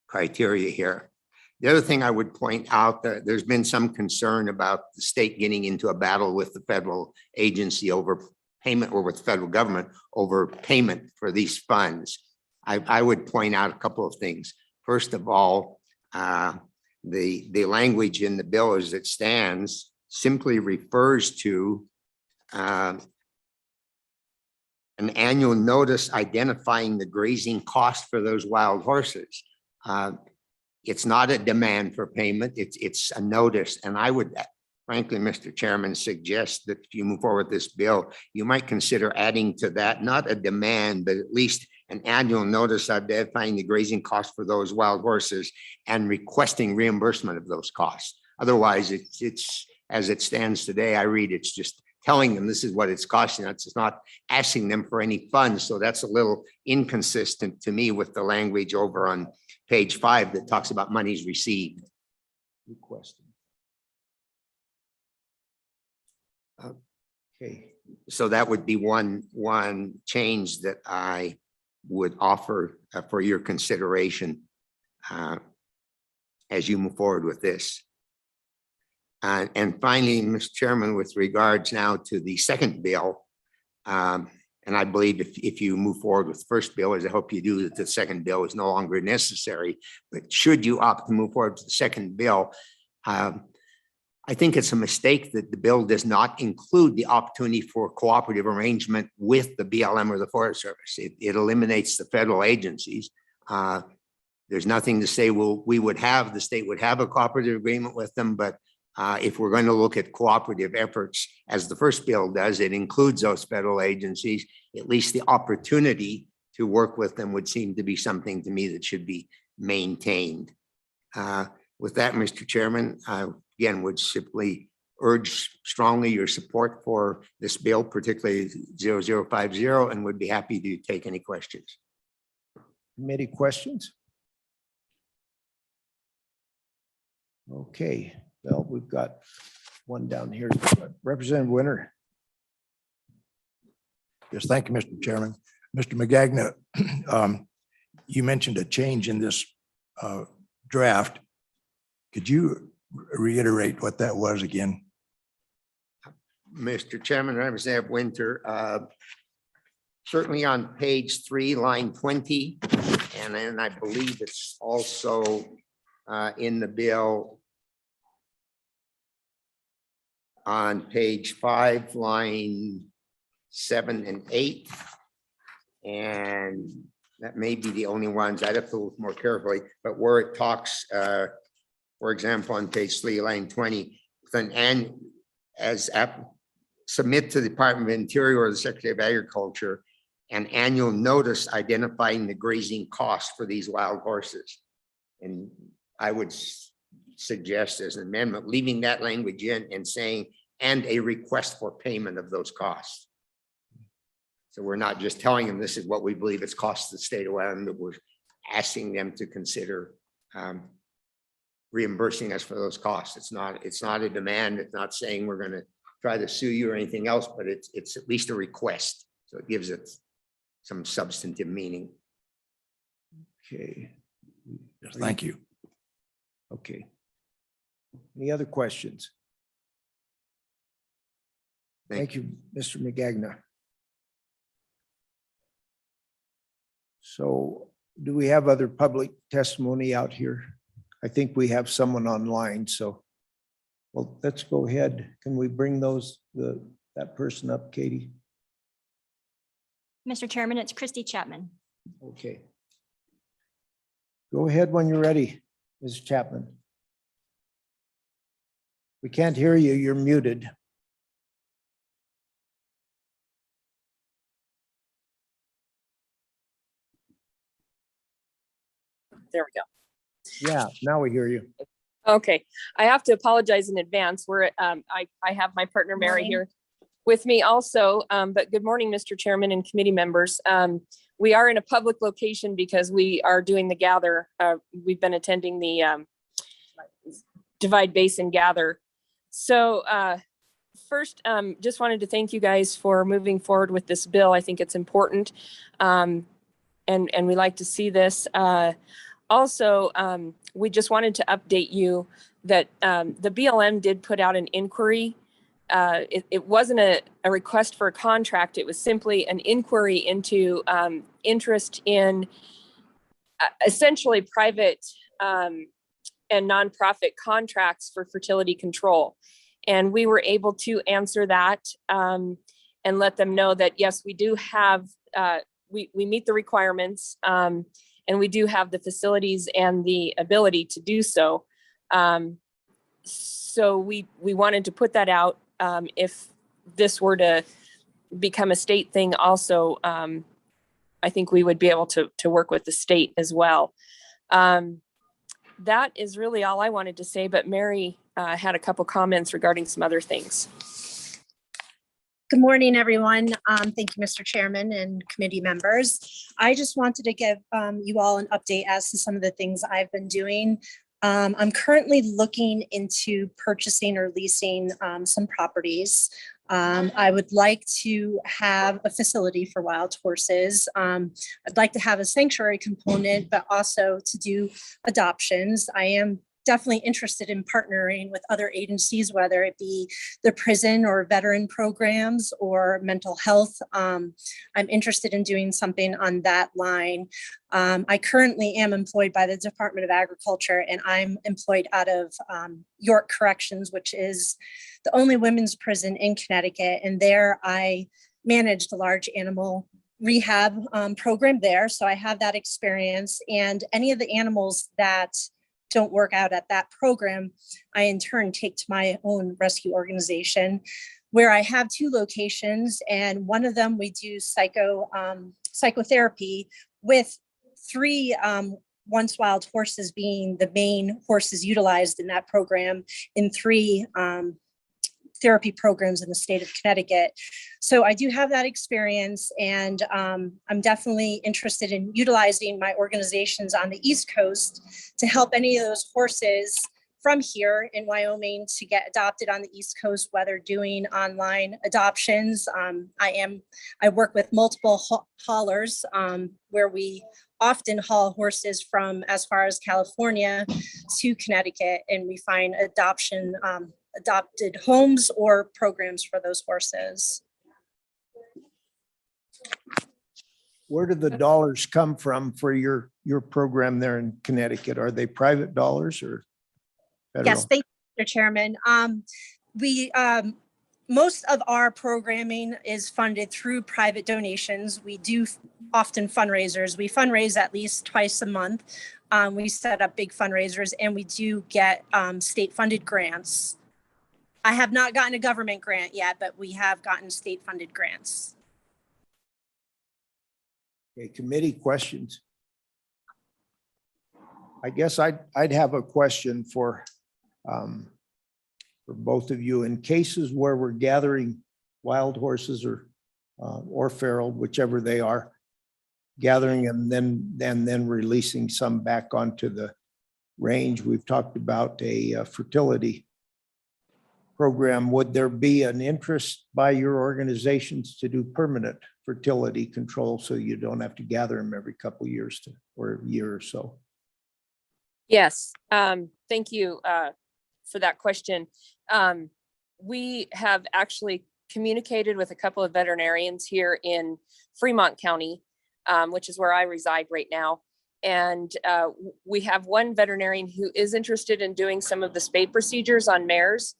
criteria here. The other thing I would point out, that there's been some concern about the state getting into a battle with the federal agency over payment, or with the federal government over payment for these funds. I would point out a couple of things. First of all, the language in the bill as it stands simply refers to an annual notice identifying the grazing cost for those wild horses. It's not a demand for payment, it's a notice. And I would, frankly, Mr. Chairman, suggest that if you move forward with this bill, you might consider adding to that, not a demand, but at least an annual notice identifying the grazing cost for those wild horses and requesting reimbursement of those costs. Otherwise, it's as it stands today, I read it's just telling them this is what it's costing us. It's not asking them for any funds. So that's a little inconsistent to me with the language over on page 5 that talks about monies received. Requested. Okay. So that would be one change that I would offer for your consideration as you move forward with this. And finally, Mr. Chairman, with regards now to the second bill, and I believe if you move forward with the first bill, as I hope you do, that the second bill is no longer necessary. But should you opt to move forward to the second bill, I think it's a mistake that the bill does not include the opportunity for cooperative arrangement with the BLM or the Forest Service. It eliminates the federal agencies. There's nothing to say, well, the state would have a cooperative agreement with them, but if we're going to look at cooperative efforts, as the first bill does, it includes those federal agencies. At least the opportunity to work with them would seem to be something to me that should be maintained. With that, Mr. Chairman, I again would simply urge strongly your support for this bill, particularly 0050, and would be happy to take any questions. Committee questions? Okay, well, we've got one down here. Representative Winter. Yes, thank you, Mr. Chairman. Mr. Magagna, you mentioned a change in this draft. Could you reiterate what that was again? Mr. Chairman, Representative Winter, certainly on page 3, line 20, and then I believe it's also in the bill on page 5, line 7 and 8. And that may be the only ones. I'd have to look more carefully, but where it talks, for example, on page 3, line 20, submit to the Department of Interior or the Secretary of Agriculture an annual notice identifying the grazing costs for these wild horses. And I would suggest as an amendment, leaving that language in and saying, and a request for payment of those costs. So we're not just telling them this is what we believe it's cost the state of Wyoming, but we're asking them to consider reimbursing us for those costs. It's not a demand. It's not saying we're going to try to sue you or anything else, but it's at least a request. So it gives it some substantive meaning. Okay. Yes, thank you. Okay. Any other questions? Thank you, Mr. McGagna. So do we have other public testimony out here? I think we have someone online, so well, let's go ahead. Can we bring that person up, Katie? Mr. Chairman, it's Christy Chapman. Okay. Go ahead when you're ready, Ms. Chapman. We can't hear you. You're muted. There we go. Yeah, now we hear you. Okay, I have to apologize in advance. I have my partner Mary here with me also, but good morning, Mr. Chairman and committee members. We are in a public location because we are doing the gather. We've been attending the Divide Basin gather. So first, just wanted to thank you guys for moving forward with this bill. I think it's important, and we like to see this. Also, we just wanted to update you that the BLM did put out an inquiry. It wasn't a request for a contract. It was simply an inquiry into interest in essentially private and nonprofit contracts for fertility control. And we were able to answer that and let them know that, yes, we do have, we meet the requirements. And we do have the facilities and the ability to do so. So we wanted to put that out. If this were to become a state thing also, I think we would be able to work with the state as well. That is really all I wanted to say, but Mary had a couple comments regarding some other things. Good morning, everyone. Thank you, Mr. Chairman and committee members. I just wanted to give you all an update as to some of the things I've been doing. I'm currently looking into purchasing or leasing some properties. I would like to have a facility for wild horses. I'd like to have a sanctuary component, but also to do adoptions. I am definitely interested in partnering with other agencies, whether it be the prison or veteran programs or mental health. I'm interested in doing something on that line. I currently am employed by the Department of Agriculture, and I'm employed out of York Corrections, which is the only women's prison in Connecticut. And there I manage the large animal rehab program there. So I have that experience, and any of the animals that don't work out at that program, I in turn take to my own rescue organization, where I have 2 locations, and one of them we do psychotherapy with 3 once wild horses being the main horses utilized in that program in 3 therapy programs in the state of Connecticut. So I do have that experience, and I'm definitely interested in utilizing my organizations on the East Coast to help any of those horses from here in Wyoming to get adopted on the East Coast, whether doing online adoptions. I work with multiple haulers where we often haul horses from as far as California to Connecticut, and we find adopted homes or programs for those horses. Where do the dollars come from for your program there in Connecticut? Are they private dollars or federal? Yes, thank you, Mr. Chairman. Most of our programming is funded through private donations. We do often fundraisers. We fundraise at least twice a month. We set up big fundraisers, and we do get state-funded grants. I have not gotten a government grant yet, but we have gotten state-funded grants. Okay, committee questions. I guess I'd have a question for both of you. In cases where we're gathering wild horses or feral, whichever they are, gathering them then releasing some back onto the range. We've talked about a fertility program. Would there be an interest by your organizations to do permanent fertility control so you don't have to gather them every couple of years or a year or so? Yes, thank you for that question. We have actually communicated with a couple of veterinarians here in Fremont County, which is where I reside right now. And we have one veterinarian who is interested in doing some of the spay procedures on mares.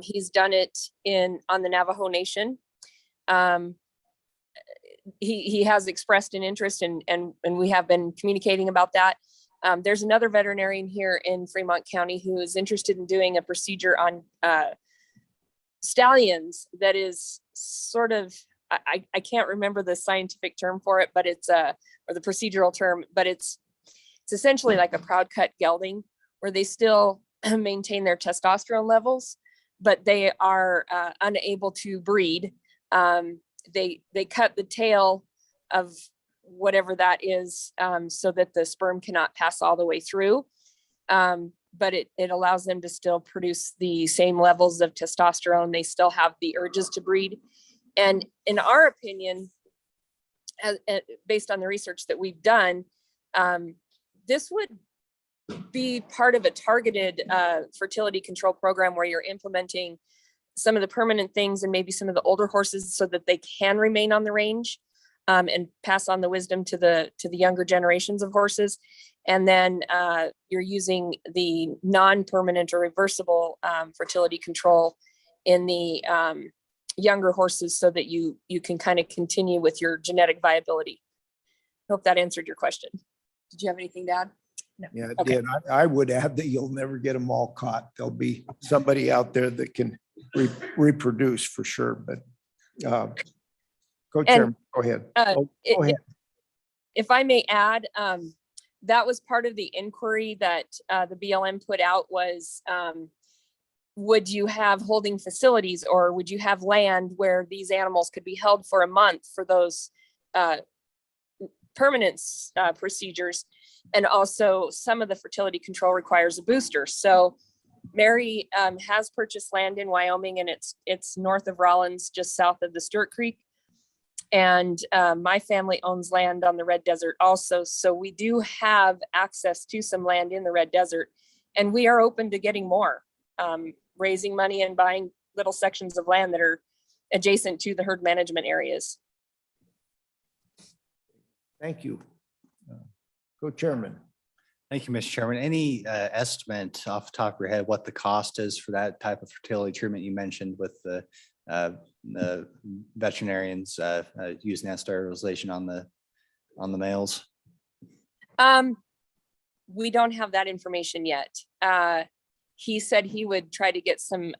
He's done it on the Navajo Nation. He has expressed an interest and we have been communicating about that. There's another veterinarian here in Fremont County who is interested in doing a procedure on stallions that is sort of, I can't remember the scientific term for it, but it's or the procedural term, but it's essentially like a proud cut gelding where they still maintain their testosterone levels, but they are unable to breed. They cut the tail of whatever that is so that the sperm cannot pass all the way through. But it allows them to still produce the same levels of testosterone. They still have the urges to breed. And in our opinion, based on the research that we've done, this would be part of a targeted fertility control program where you're implementing some of the permanent things and maybe some of the older horses so that they can remain on the range and pass on the wisdom to the younger generations of horses. And then you're using the non-permanent or reversible fertility control in the younger horses so that you can kind of continue with your genetic viability. Hope that answered your question. Did you have anything to add? No. Yeah, it Okay. did. I would add that you'll never get them all caught. There'll be somebody out there that can reproduce for sure, but Co-Chairman, go ahead. Go ahead. If I may add, that was part of the inquiry that the BLM put out was, would you have holding facilities or would you have land where these animals could be held for a month for those permanent procedures? And also some of the fertility control requires a booster. So Mary has purchased land in Wyoming and it's north of Rollins, just south of the Stewart Creek. And my family owns land on the Red Desert also. So we do have access to some land in the Red Desert and we are open to getting more, raising money and buying little sections of land that are adjacent to the herd management areas. Thank you. Co-Chairman. Thank you, Mr. Chairman. Any estimate off the top of your head what the cost is for that type of fertility treatment you mentioned with the veterinarians using that sterilization on the males? We don't have that information yet. He said he would try to get some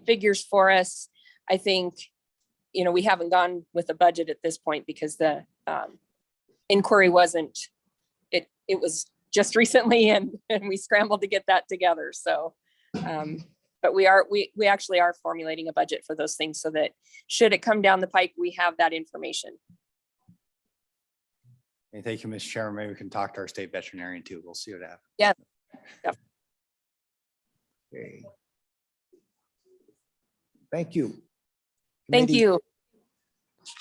figures for us. I think, we haven't gone with a budget at this point because the inquiry it was just recently and we scrambled to get that together. So, but we actually are formulating a budget for those things so that should it come down the pike, we have that information. Okay, thank you, Mr. Chairman. Maybe we can talk to our state veterinarian too. We'll see what happens. Yeah. Okay. Thank you. Thank Committee, you.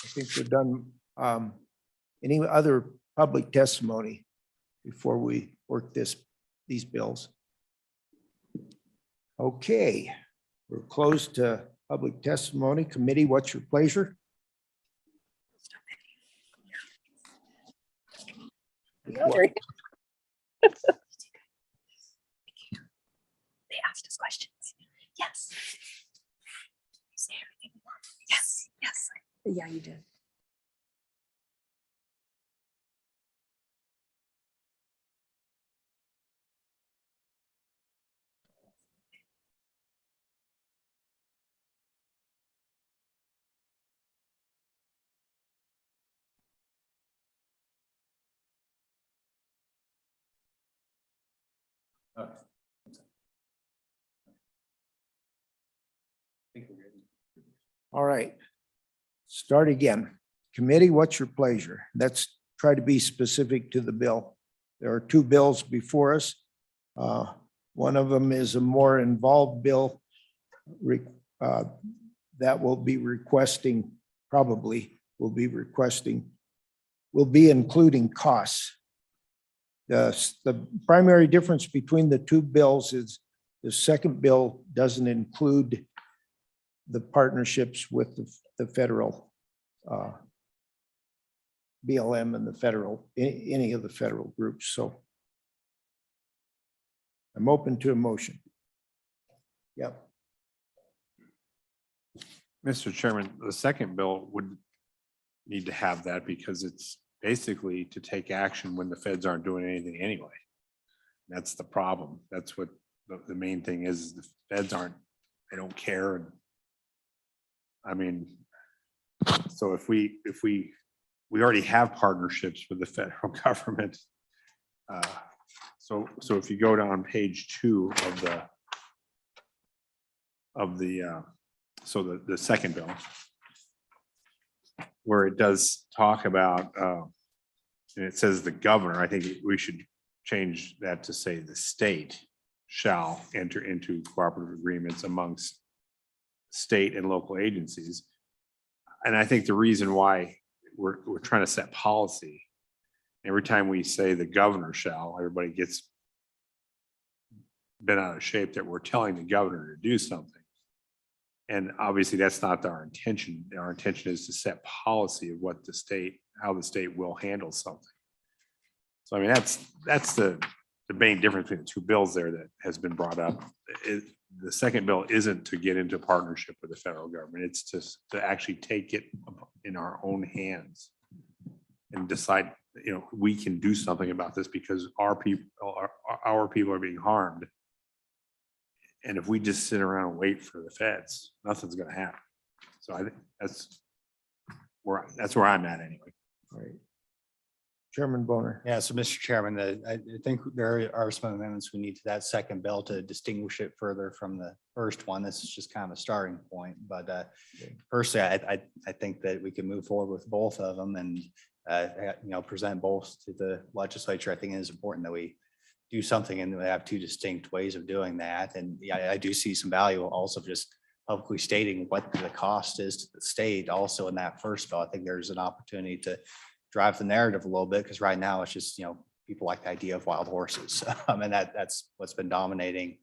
I think we're done. Any other public testimony before we work these bills? Okay, we're closed to public testimony. Committee, what's your pleasure? They asked us questions. Yes. Say everything. Yes, yes. Yeah, you did. All right. Start again. Committee, what's your pleasure? Let's try to be specific to the bill. There are two bills before us. One of them is a more involved bill that will be requesting, probably will be including costs. The primary difference between the two bills is the second bill doesn't include the partnerships with the federal BLM and the federal, any of the federal groups. So I'm open to a motion. Yep. Mr. Chairman, the second bill would need to have that because it's basically to take action when the feds aren't doing anything anyway. That's the problem. That's what the main thing is the feds aren't, they don't care. And I mean, so if we already have partnerships with the federal government. So if you go down page 2 of the second bill, where it does talk about, and it says the governor, I think we should change that to say the state shall enter into cooperative agreements amongst state and local agencies. And I think the reason why we're trying to set policy, every time we say the governor shall, everybody gets bent out of shape that we're telling the governor to do something. And obviously that's not our intention. Our intention is to set policy of what the state, how the state will handle something. So I mean, that's the main difference between the two bills there that has been brought up. The second bill isn't to get into partnership with the federal government. It's just to actually take it in our own hands and decide, you know, we can do something about this because our people are being harmed. And if we just sit around and wait for the feds, nothing's going to happen. So I think that's where I'm at anyway. All right. Chairman Boner. Yeah, so Mr. Chairman, I think there are some amendments we need to that second bill to distinguish it further from the first one. This is just kind of a starting point, but personally, I think that we can move forward with both of them and present both to the legislature. I think it is important that we do something and we have two distinct ways of doing that. And yeah, I do see some value also just publicly stating what the cost is to the state also in that first bill. I think there's an opportunity to drive the narrative a little bit because right now it's just, people like the idea of wild horses. And that's what's been dominating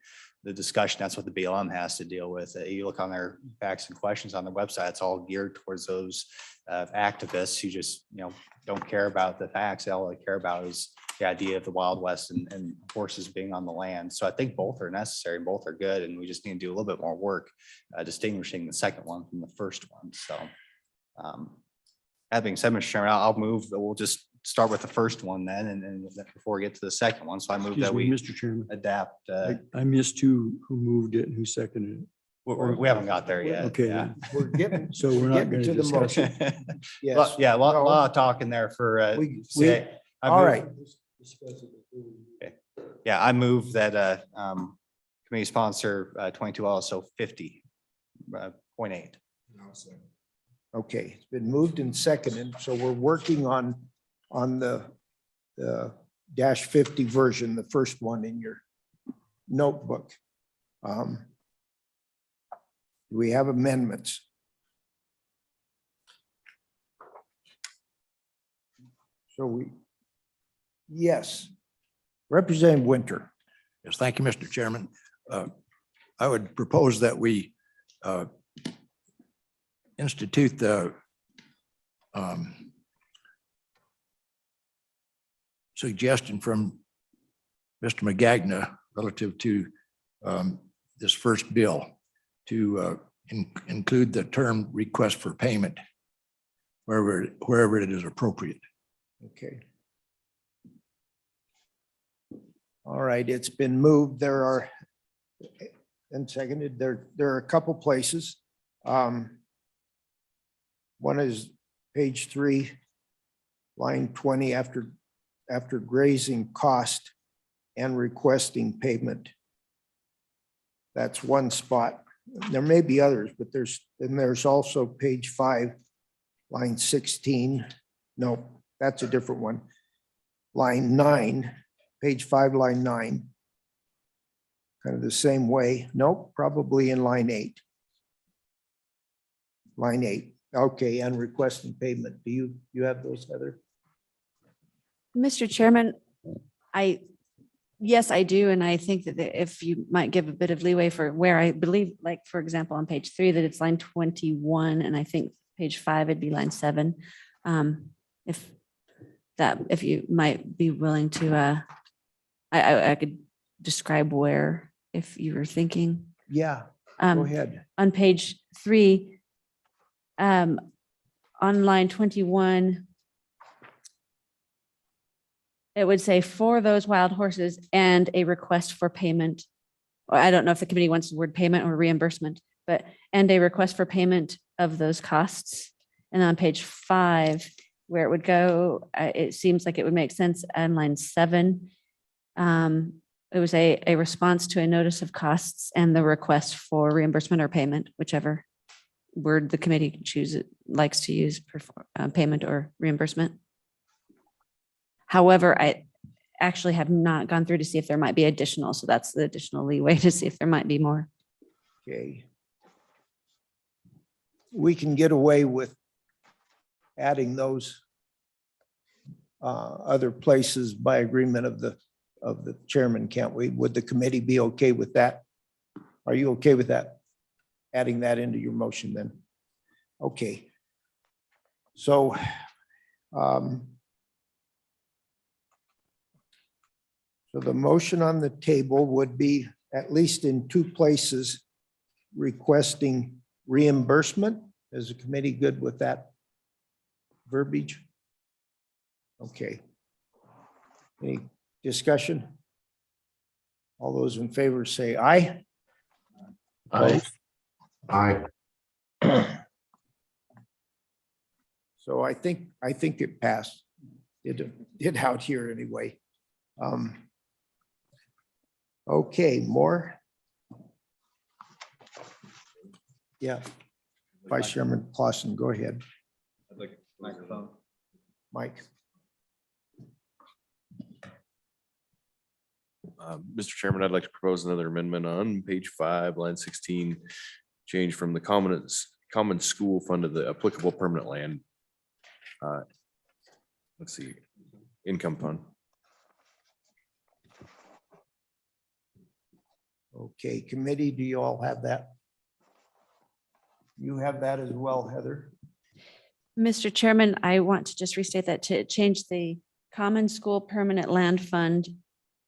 the discussion. That's what the BLM has to deal with. You look on their facts and questions on their website, it's all geared towards those activists who just, don't care about the facts. All they care about is the idea of the Wild West and horses being on the land. So I think both are necessary and both are good. And we just need to do a little bit more work distinguishing the second one from the first one. So that being said, Mr. Chairman, I'll move, we'll just start with the first one then, and before we get to the second one. So I move that we Mr. Chairman, adapt. I missed who moved it and who seconded it. We haven't got there yet. Okay, Yeah. then. We're getting, So we're not getting going to to the discuss motion. it. Yes. Yeah, a lot of talking there for. All right. Yeah, I move that committee sponsor 22 also 50.8. Okay, it's been moved and seconded, so we're working on the -50 version, the first one in your notebook. We have amendments. So Yes. Representative Winter. Yes, thank you, Mr. Chairman. I would propose that we institute the suggestion from Mr. Magagna relative to this first bill to include the term request for payment wherever it is appropriate. Okay. All right, it's been moved. There are, and seconded, there are a couple places. One is page 3, line 20, after grazing cost and requesting payment. That's one spot. There may be others, but there's also page 5, line 16. No, that's a different one. Line 9, page 5, line 9. Kind of the same way. Nope, probably in line 8. Line 8. Okay, and requesting payment. Do you have those, Heather? Mr. Chairman, yes, I do. And I think that if you might give a bit of leeway for where I believe, like, for example, on page 3, that it's line 21, and I think page 5, it'd be line 7. If you might be willing to, I could describe where, if you were thinking. Yeah, go ahead. On page 3, on line 21, it would say for those wild horses and a request for payment. Or I don't know if the committee wants the word payment or reimbursement, but and a request for payment of those costs. And on page 5, where it would go, it seems like it would make sense on line 7. It was a response to a notice of costs and the request for reimbursement or payment, whichever word the committee likes to use, payment or reimbursement. However, I actually have not gone through to see if there might be additional. So that's the additional leeway to see if there might be more. Okay. We can get away with adding those other places by agreement of the chairman, can't we? Would the committee be okay with that? Are you okay with that? Adding that into your motion then? Okay. So so the motion on the table would be, at least in 2 places, requesting reimbursement. Is the committee good with that verbiage? Okay. Any discussion? All those in favor say aye. Aye. Aye. So I think it passed. It did out here anyway. Okay, more? Yeah. Vice Chairman Clausen, go ahead. Mike. Mr. Chairman, I'd like to propose another amendment on page 5, line 16, change from the common school fund to the applicable permanent land. Let's see, income fund. Okay, committee, do you all have that? You have that as well, Heather? Mr. Chairman, I want to just restate that to change the common school permanent land fund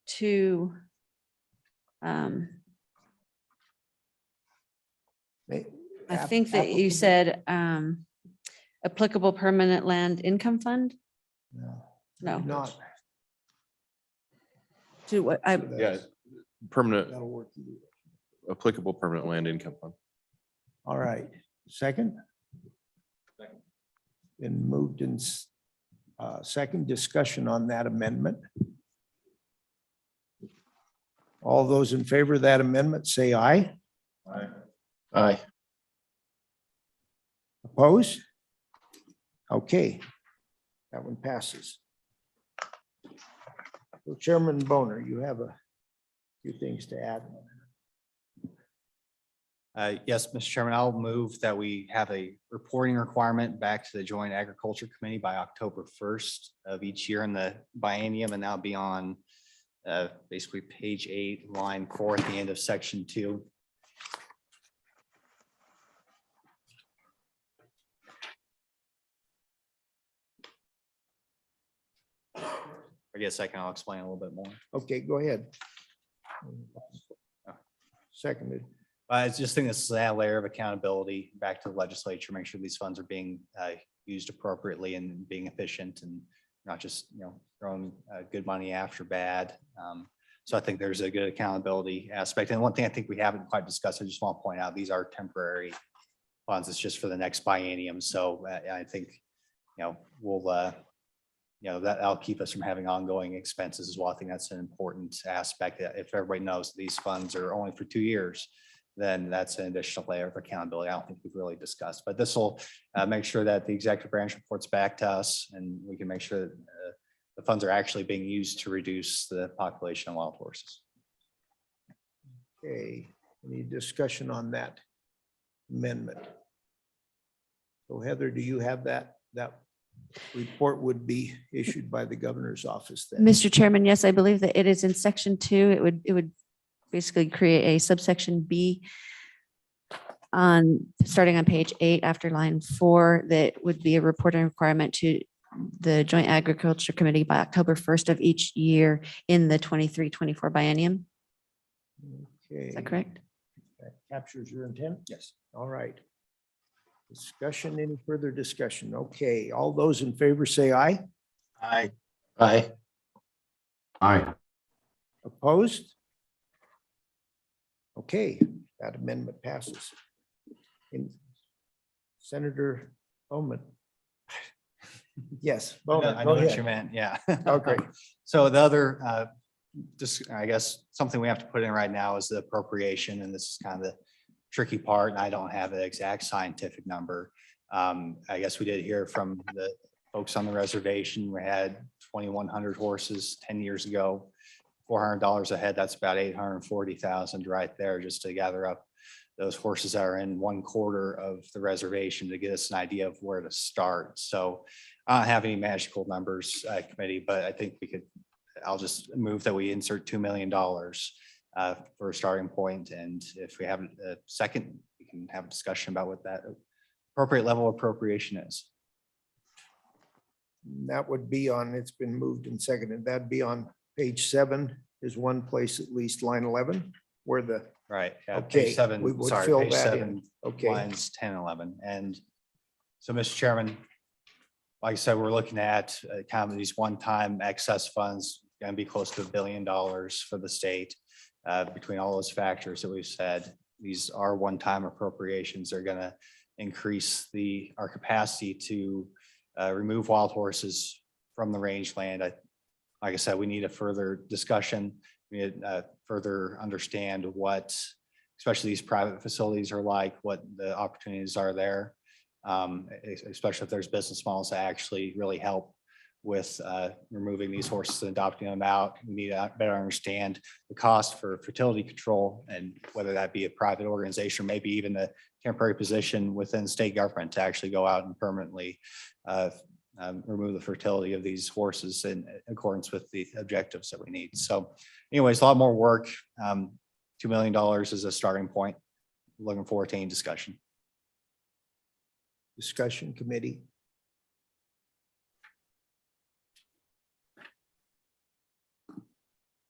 to I think that you said applicable permanent land income fund? No. Not. To what? Yeah, permanent, That'll work either way. applicable permanent land income fund. All right, second? Been moved in second. Discussion on that amendment. All those in favor of that amendment say aye. Aye. Aye. Opposed? Okay, that one passes. So Chairman Boner, you have a few things to add. Yes, Mr. Chairman, I'll move that we have a reporting requirement back to the Joint Agriculture Committee by October 1st of each year in the biennium, and that'll be on basically page 8, line 4 at the end of section 2. I guess I'll explain a little bit more. Okay, go ahead. Seconded. I just think this is that layer of accountability back to the legislature, make sure these funds are being used appropriately and being efficient and not just, throwing good money after bad. So I think there's a good accountability aspect. And one thing I think we haven't quite discussed, I just want to point out, these are temporary funds. It's just for the next biennium. So I think, we'll, that'll keep us from having ongoing expenses as well. I think that's an important aspect. If everybody knows these funds are only for 2 years, then that's an additional layer of accountability I don't think we've really discussed. But this will make sure that the executive branch reports back to us and we can make sure that the funds are actually being used to reduce the population of wild horses. Okay, any discussion on that amendment? So Heather, do you have that report would be issued by the governor's office then? Mr. Chairman, yes, I believe that it is in section 2. It would basically create a subsection B starting on page 8 after line 4, that would be a reporting requirement to the Joint Agriculture Committee by October 1st of each year in the 23-24 biennium. Okay. Is that correct? That captures your intent? Yes. All right. Discussion, any further discussion? Okay, all those in favor say aye. Aye. Aye. Aye. Opposed? Okay, that amendment passes. And Senator Bowman. Yes, Bowman, I go know what you ahead. meant, yeah. Okay. So the other, just, I guess, something we have to put in right now is the appropriation, and this is kind of the tricky part, and I don't have an exact scientific number. I guess we did hear from the folks on the reservation. We had 2,100 horses 10 years ago, $400 a head. That's about 840,000 right there, just to gather up those horses that are in 1/4 of the reservation to get us an idea of where to start. So I don't have any magical numbers, committee, but I think I'll just move that we insert $2 million for a starting point. And if we have a second, we can have a discussion about what that appropriate level of appropriation is. That would be on, it's been moved and seconded. That'd be on page 7 is one place, at least line 11, where the, Right. Yeah, Okay, page 7, we would sorry, fill page that 7, in. Okay. lines 10, 11. And so, Mr. Chairman, like I said, we're looking at kind of these one-time excess funds, going to be close to $1 billion for the state. Between all those factors that we've said, these are one-time appropriations. They're going to increase our capacity to remove wild horses from the rangeland. Like I said, we need a further discussion. We need further understand what, especially these private facilities are like, what the opportunities are there, especially if there's business models that actually really help with removing these horses and adopting them out. We need to better understand the cost for fertility control, and whether that be a private organization, or maybe even a temporary position within state government to actually go out and permanently remove the fertility of these horses in accordance with the objectives that we need. So anyways, a lot more work. $2 million is a starting point. Looking forward to any discussion. discussion committee.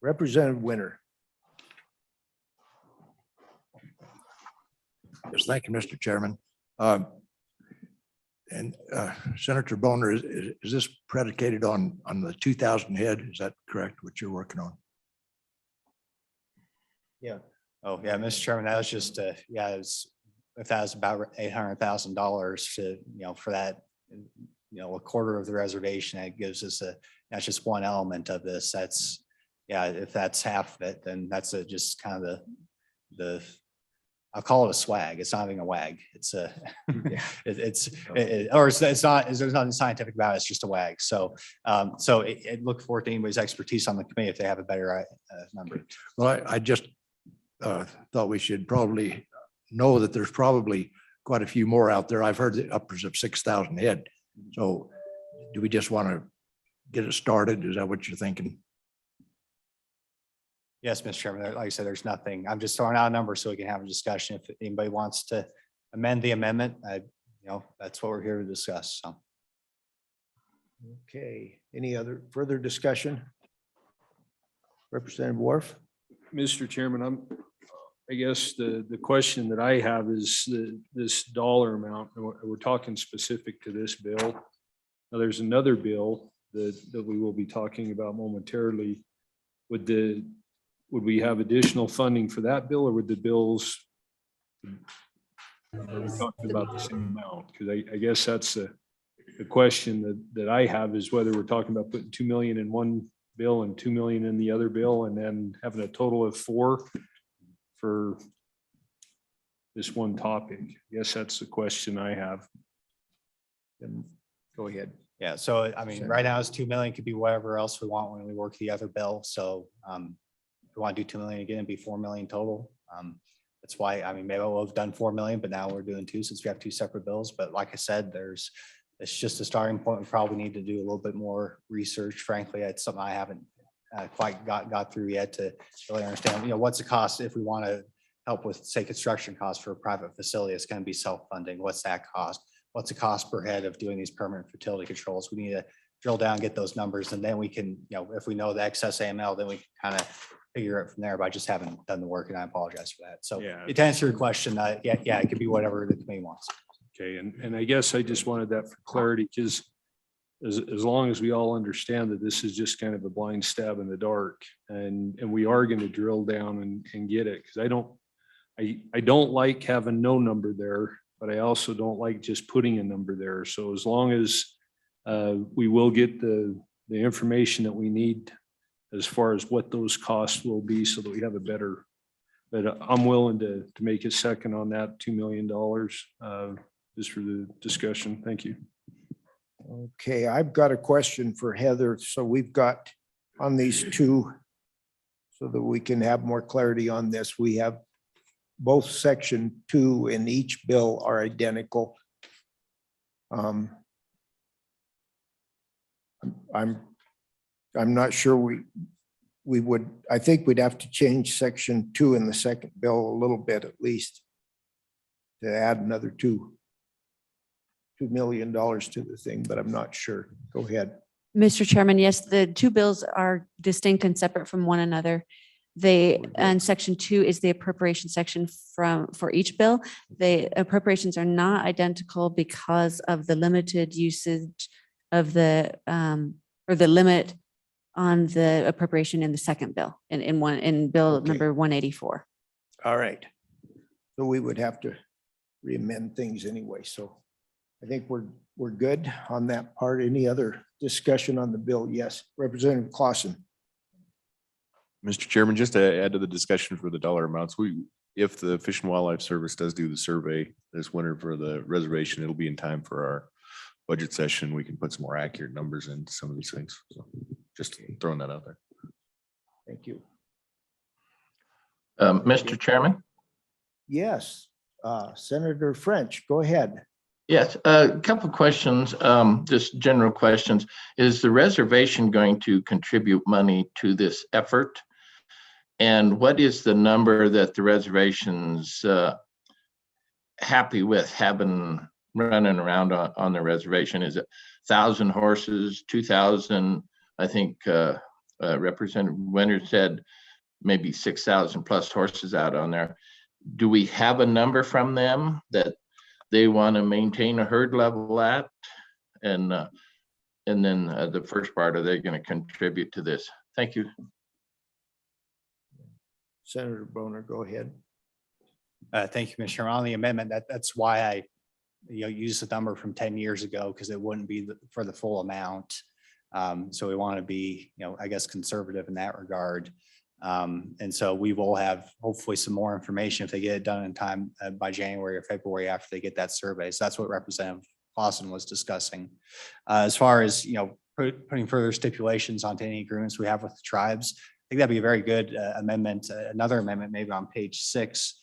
Representative Winter. Yes, thank you, Mr. Chairman. And Senator Boner, is this predicated on the 2,000 head? Is that correct, what you're working on? Yeah. Oh, yeah, Mr. Chairman, that was just, yeah, if that was about $800,000 to, for that, a quarter of the reservation, that gives us that's just one element of this. That's, yeah, if that's half of it, then that's just kind of the I'll call it a swag. It's not even a wag. It's a, it's not, there's nothing scientific about it. It's just a wag. So, look forward to anybody's expertise on the committee if they have a better number. Well, I just thought we should probably know that there's probably quite a few more out there. I've heard the upwards of 6,000 head. So do we just want to get it started? Is that what you're thinking? Yes, Mr. Chairman, like I said, there's nothing. I'm just throwing out a number so we can have a discussion. If anybody wants to amend the amendment, that's what we're here to discuss. So. Okay, any other further discussion? Representative Wharf? Mr. Chairman, I guess the question that I have is this dollar amount. And we're talking specific to this bill. Now, there's another bill that we will be talking about momentarily. Would we have additional funding for that bill, or would the bills are we talking about the same amount? Because I guess that's the question that I have, is whether we're talking about putting 2 million in one bill and 2 million in the other bill, and then having a total of 4 for this one topic. I guess that's the question I have. Then go ahead. Yeah, so I mean, right now it's 2 million, could be whatever else we want when we work the other bill. So if we want to do 2 million again, it'd be 4 million total. That's why, I mean, maybe we'll have done 4 million, but now we're doing 2 since we have 2 separate bills. But like I said, it's just a starting point. We probably need to do a little bit more research. Frankly, it's something I haven't quite got through yet to really understand, what's the cost if we want to help with, say, construction costs for a private facility. It's going to be self-funding. What's that cost? What's the cost per head of doing these permanent fertility controls? We need to drill down, get those numbers, and then we can, if we know the excess AML, then we can kind of figure it from there. But I just haven't done the work, and I apologize for that. So Yeah. to answer your question, yeah, it could be whatever the committee wants. Okay, and I guess I just wanted that for clarity, because as long as we all understand that this is just kind of a blind stab in the dark, and we are going to drill down and get it, because I don't like having no number there, but I also don't like just putting a number there. So as long as we will get the information that we need as far as what those costs will be, so that we have a better, but I'm willing to make a second on that $2 million just for the discussion. Thank you. Okay, I've got a question for Heather. So we've got on these two, so that we can have more clarity on this, we have both section 2 in each bill are identical. I'm not sure we would, I think we'd have to change section 2 in the second bill a little bit at least to add another $2 million to the thing, but I'm not sure. Go ahead. Mr. Chairman, yes, the 2 bills are distinct and separate from one another. And section 2 is the appropriation section for each bill. The appropriations are not identical because of the limited usage of or the limit on the appropriation in the second bill, in bill number 184. All right. So we would have to re-amend things anyway. So I think we're good on that part. Any other discussion on the bill? Yes, Representative Clausen. Mr. Chairman, just to add to the discussion for the dollar amounts, if the Fish and Wildlife Service does do the survey this winter for the reservation, it'll be in time for our budget session. We can put some more accurate numbers into some of these things. So just throwing that out there. Thank you. Mr. Chairman? Yes, Senator French, go ahead. Yes, a couple of questions, just general questions. Is the reservation going to contribute money to this effort? And what is the number that the reservation's happy with having running around on the reservation? Is it 1,000 horses, 2,000? I think Representative Winter said maybe 6,000 plus horses out on there. Do we have a number from them that they want to maintain a herd level at? And then the first part, are they going to contribute to this? Thank you. Senator Boner, go ahead. Thank you, Commissioner. On the amendment, that's why I used the number from 10 years ago, because it wouldn't be for the full amount. So we want to be, I guess, conservative in that regard. And so we will have hopefully some more information if they get it done in time by January or February after they get that survey. So that's what Representative Clausen was discussing. As far as, putting further stipulations onto any agreements we have with the tribes, I think that'd be a very good amendment, another amendment maybe on page 6,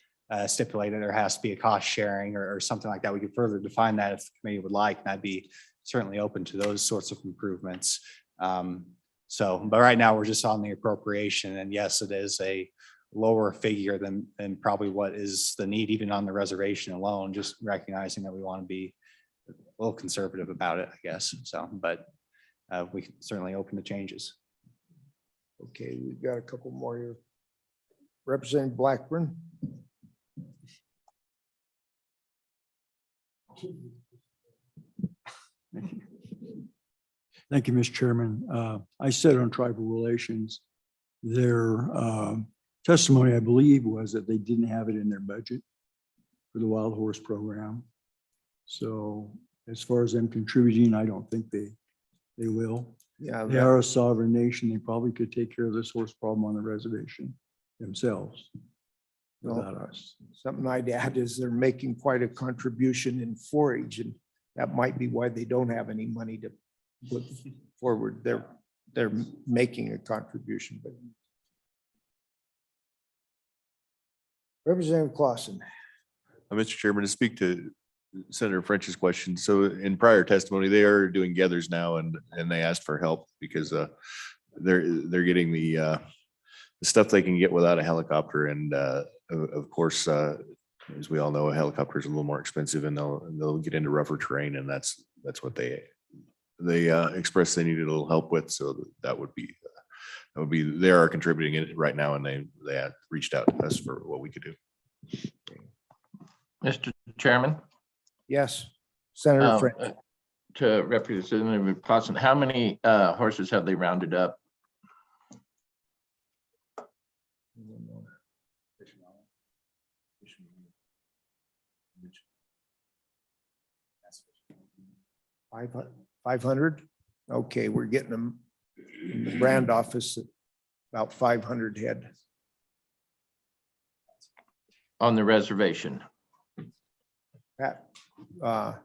stipulate that there has to be a cost sharing or something like that. We could further define that if the committee would like, and I'd be certainly open to those sorts of improvements. But right now we're just on the appropriation, and yes, it is a lower figure than probably what is the need even on the reservation alone, just recognizing that we want to be a little conservative about it, I guess. So, but we can certainly open to changes. Okay, we've got a couple more here. Representative Blackburn. Thank you, Mr. Chairman. I sit on tribal relations. Their testimony, I believe, was that they didn't have it in their budget for the wild horse program. So as far as them contributing, I don't think they will. Yeah, They are a sovereign nation. They probably could take care of this horse problem on the reservation themselves without us. Something I'd add is they're making quite a contribution in forage, and that might be why they don't have any money to put forward. They're making a contribution, but. Representative Clausen. Mr. Chairman, to speak to Senator French's question. So in prior testimony, they are doing gathers now and they asked for help because they're getting the stuff they can get without a helicopter. And of course, as we all know, a helicopter is a little more expensive and they'll get into rougher terrain. And that's what they expressed they needed a little help with. So that would be they are contributing it right now, and they had reached out to us for what we could do. Mr. Chairman? Yes, Senator French. To Representative Clausen, how many horses have they rounded up? Five 500. Okay, we're getting them in the brand office at about 500 head. On the reservation? Pat, are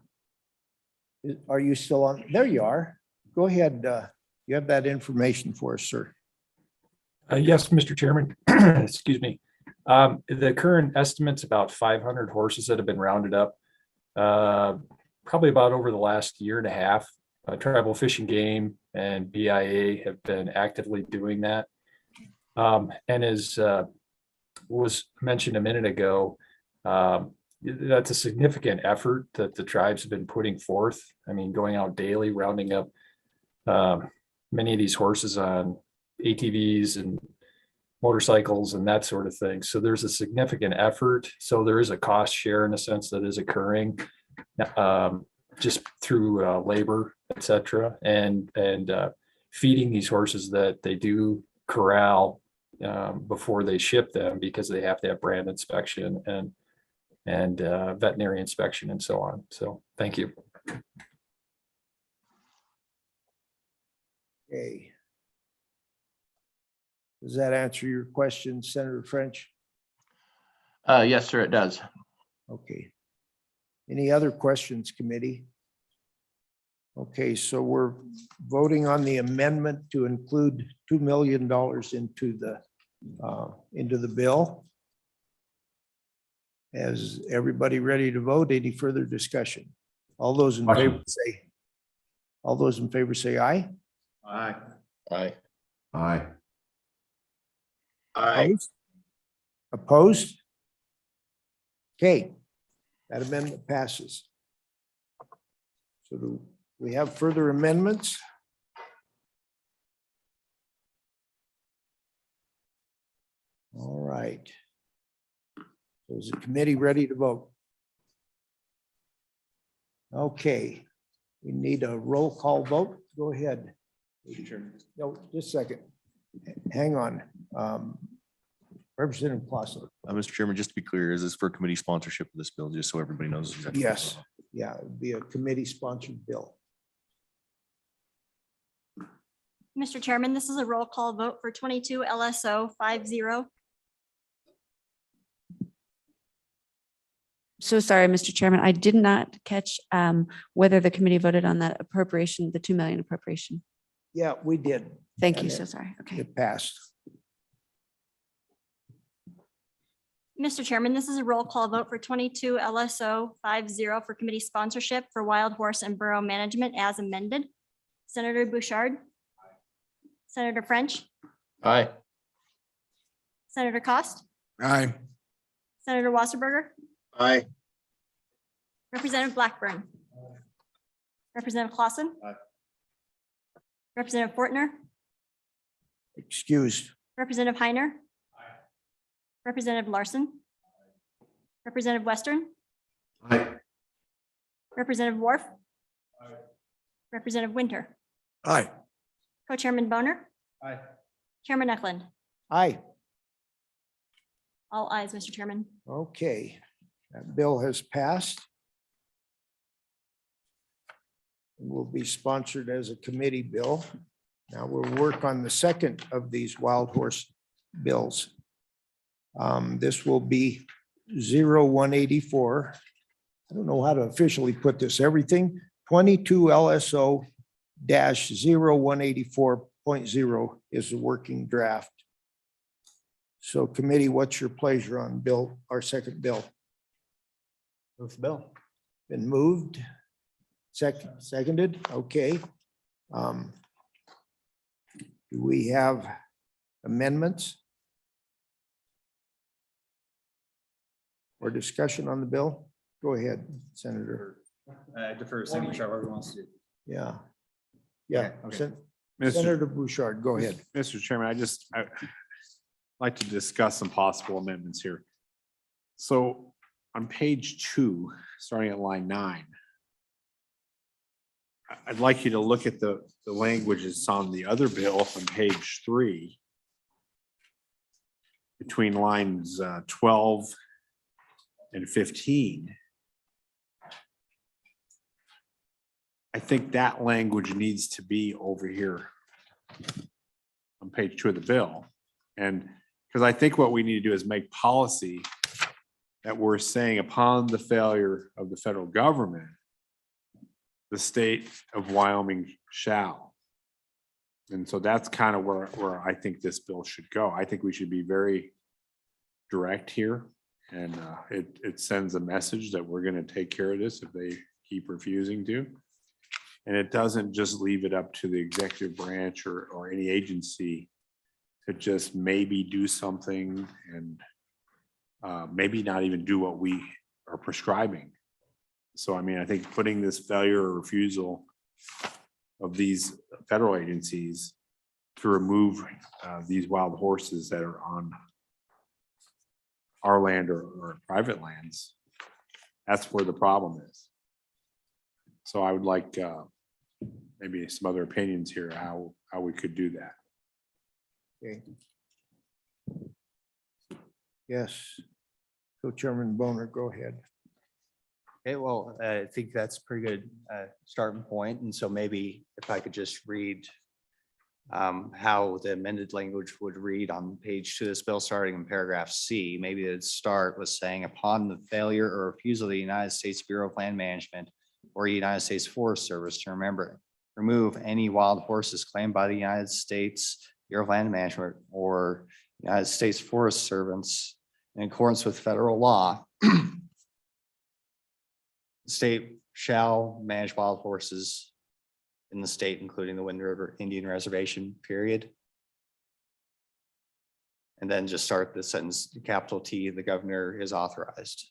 you still on? There you are. Go ahead. You have that information for us, sir. Yes, Mr. Chairman. Excuse me. The current estimate's about 500 horses that have been rounded up, probably about over the last year and a half. Tribal Fish and Game and BIA have been actively doing that. And as was mentioned a minute ago, that's a significant effort that the tribes have been putting forth. I mean, going out daily, rounding up many of these horses on ATVs and motorcycles and that sort of thing. So there's a significant effort. So there is a cost share in a sense that is occurring just through labor, et cetera, and feeding these horses that they do corral before they ship them, because they have to have brand inspection and veterinary inspection and so on. So thank you. Okay. Does that answer your question, Senator French? Yes, sir, it does. Okay. Any other questions, committee? Okay, so we're voting on the amendment to include $2 million into the bill. Is everybody ready to vote? Any further discussion? All those in favor say aye. Aye. Aye. Aye. Aye. Opposed? Okay, that amendment passes. So do we have further amendments? All right. So is the committee ready to vote? Okay, we need a roll call vote. Go ahead. No, just a second. Hang on. Representative Clausen. Mr. Chairman, just to be clear, is this for committee sponsorship of this bill, just so everybody knows? Exactly. Yes, yeah, it'd be a committee sponsored bill. Mr. Chairman, this is a roll call vote for 22 LSO 50. So sorry, Mr. Chairman, I did not catch whether the committee voted on that appropriation, the 2 million appropriation. Yeah, we did. Thank And you. So sorry. Okay. It passed. Mr. Chairman, this is a roll call vote for 22 LSO 50 for committee sponsorship for wild horse and burrow management as amended. Senator Bouchard. Senator French. Aye. Senator Cost. Aye. Senator Wasserberger. Aye. Representative Blackburn. Representative Clausen. Representative Fortner. Excused. Representative Heiner. Representative Larson. Representative Western. Representative Worf. Representative Winter. Aye. Co-chairman Boner. Aye. Chairman Eklund. Aye. All ayes, Mr. Chairman. Okay, that bill has passed. It will be sponsored as a committee bill. Now we'll work on the second of these wild horse bills. This will be 0184. I don't know how to officially put this. Everything 22 LSO dash 0184.0 is the working draft. So committee, what's your pleasure on bill, our second bill? Move the bill. Been moved. Seconded, okay. Do we have amendments? Or discussion on the bill? Go ahead, Senator. Defer signature, whoever wants to. Yeah. Yeah. Okay. Senator Bouchard, go ahead. Mr. Chairman, I'd like to discuss some possible amendments here. So on page 2, starting at line 9, I'd like you to look at the language that's on the other bill on page 3, between lines 12 and 15. I think that language needs to be over here on page 2 of the bill. And because I think what we need to do is make policy that we're saying upon the failure of the federal government, the state of Wyoming shall. And so that's kind of where I think this bill should go. I think we should be very direct here. And it sends a message that we're going to take care of this if they keep refusing to. And it doesn't just leave it up to the executive branch or any agency to just maybe do something and maybe not even do what we are prescribing. So, I mean, I think putting this failure or refusal of these federal agencies to remove these wild horses that are on our land or private lands, that's where the problem is. So I would like maybe some other opinions here, how we could do that. Okay. Yes. Co-chairman Boner, go ahead. Okay, well, I think that's a pretty good starting point. And so maybe if I could just read how the amended language would read on page 2 of this bill, starting in paragraph C, maybe it'd start with saying, upon the failure or refusal of the United States Bureau of Land Management or United States Forest Service to remove any wild horses claimed by the United States Bureau of Land Management or United States Forest Service in accordance with federal law, the state shall manage wild horses in the state, including the Wind River Indian Reservation, period. And then just start the sentence, capital T, the governor is authorized.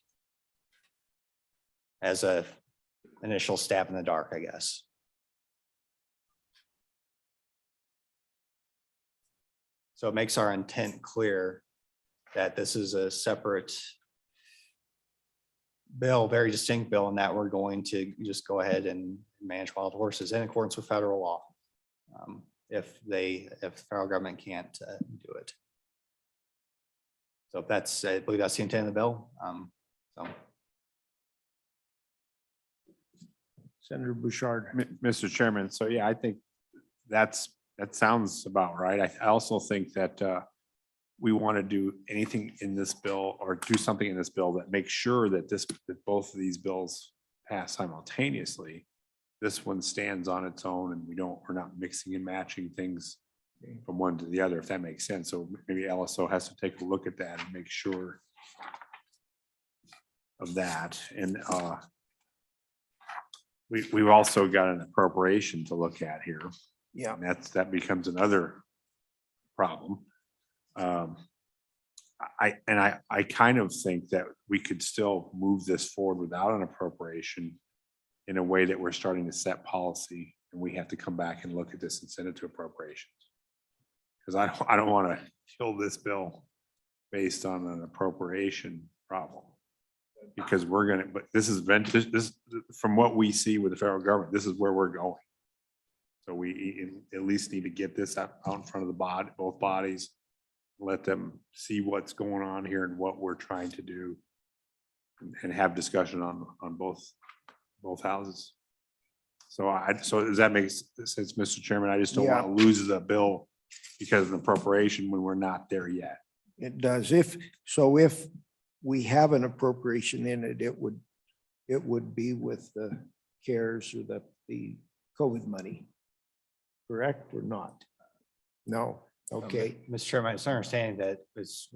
As a initial stab in the dark, I guess. So it makes our intent clear that this is a separate bill, very distinct bill, and that we're going to just go ahead and manage wild horses in accordance with federal law. If the federal government can't do it. So that's, I believe that's the intent of the bill. So. Senator Bouchard. Mr. Chairman, so yeah, I think that sounds about right. I also think that we want to do anything in this bill or do something in this bill that makes sure that that both of these bills pass simultaneously. This one stands on its own and we're not mixing and matching things from one to the other, if that makes sense. So maybe LSO has to take a look at that and make sure of that. And we've also got an appropriation to look at here. Yeah. And that becomes another problem. I kind of think that we could still move this forward without an appropriation in a way that we're starting to set policy, and we have to come back and look at this and send it to appropriations. Because I don't want to kill this bill based on an appropriation problem. Because we're gonna, but this is this from what we see with the federal government, this is where we're going. So we at least need to get this out in front of the body, both bodies, let them see what's going on here and what we're trying to do, and have discussion on both houses. So so does that make sense, Mr. Chairman? I just don't want to lose the bill because of an appropriation when we're not there yet. It does. If we have an appropriation in it, it would be with the CARES or the COVID money. Correct or not? No. Okay. Mr. Chairman, it's understanding that it's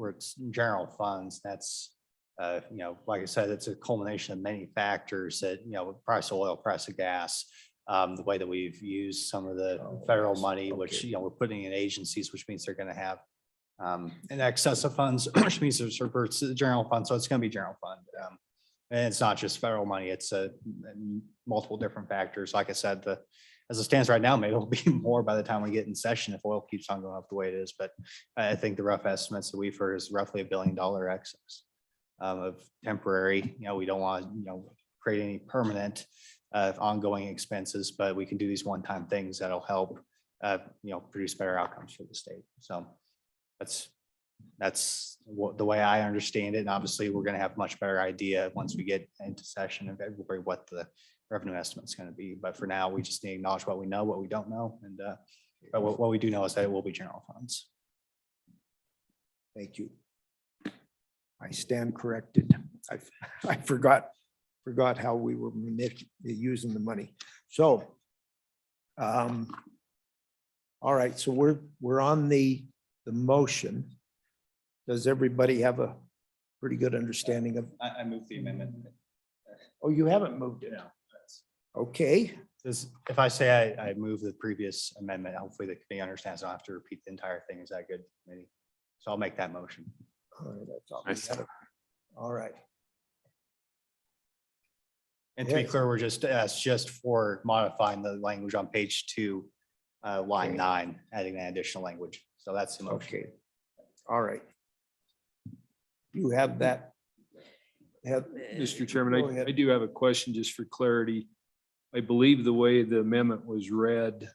general funds. That's, like I said, it's a culmination of many factors that, price of oil, price of gas, the way that we've used some of the federal money, which, we're putting in agencies, which means they're going to have an excess of funds, which means there's the general fund. So it's going to be general fund. And it's not just federal money. It's multiple different factors. Like I said, as it stands right now, maybe it'll be more by the time we get in session if oil keeps on going up the way it is. But I think the rough estimates that we've heard is roughly $1 billion excess of temporary. We don't want to, create any permanent ongoing expenses, but we can do these one-time things that'll help, produce better outcomes for the state. So that's the way I understand it. And obviously, we're going to have much better idea once we get into session of what the revenue estimate is going to be. But for now, we just need to acknowledge what we know, what we don't know. And but what we do know is that it will be general funds. Thank you. I stand corrected. I forgot how we were using the money. So, all right, so we're on the motion. Does everybody have a pretty good understanding of? I moved the amendment. Oh, you haven't moved it. No. Okay. If I say I move the previous amendment, hopefully the committee understands. I don't have to repeat the entire thing. Is that good, committee? So I'll make that motion. All right, that's all. All right. And to be clear, we're just for modifying the language on page 2, line 9, adding that additional language. So that's the motion. Okay. All right. You have that. Mr. Chairman, Go ahead. I do have a question just for clarity. I believe the way the amendment was read,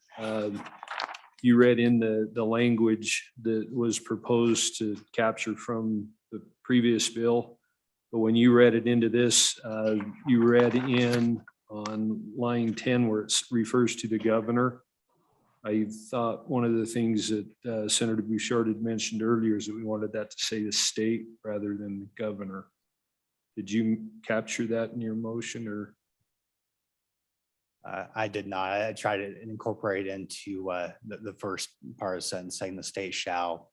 you read in the language that was proposed to capture from the previous bill. But when you read it into this, you read in on line 10 where it refers to the governor. I thought one of the things that Senator Bouchard had mentioned earlier is that we wanted that to say the state rather than the governor. Did you capture that in your motion or? I did not. I tried to incorporate into the first part of the sentence saying the state shall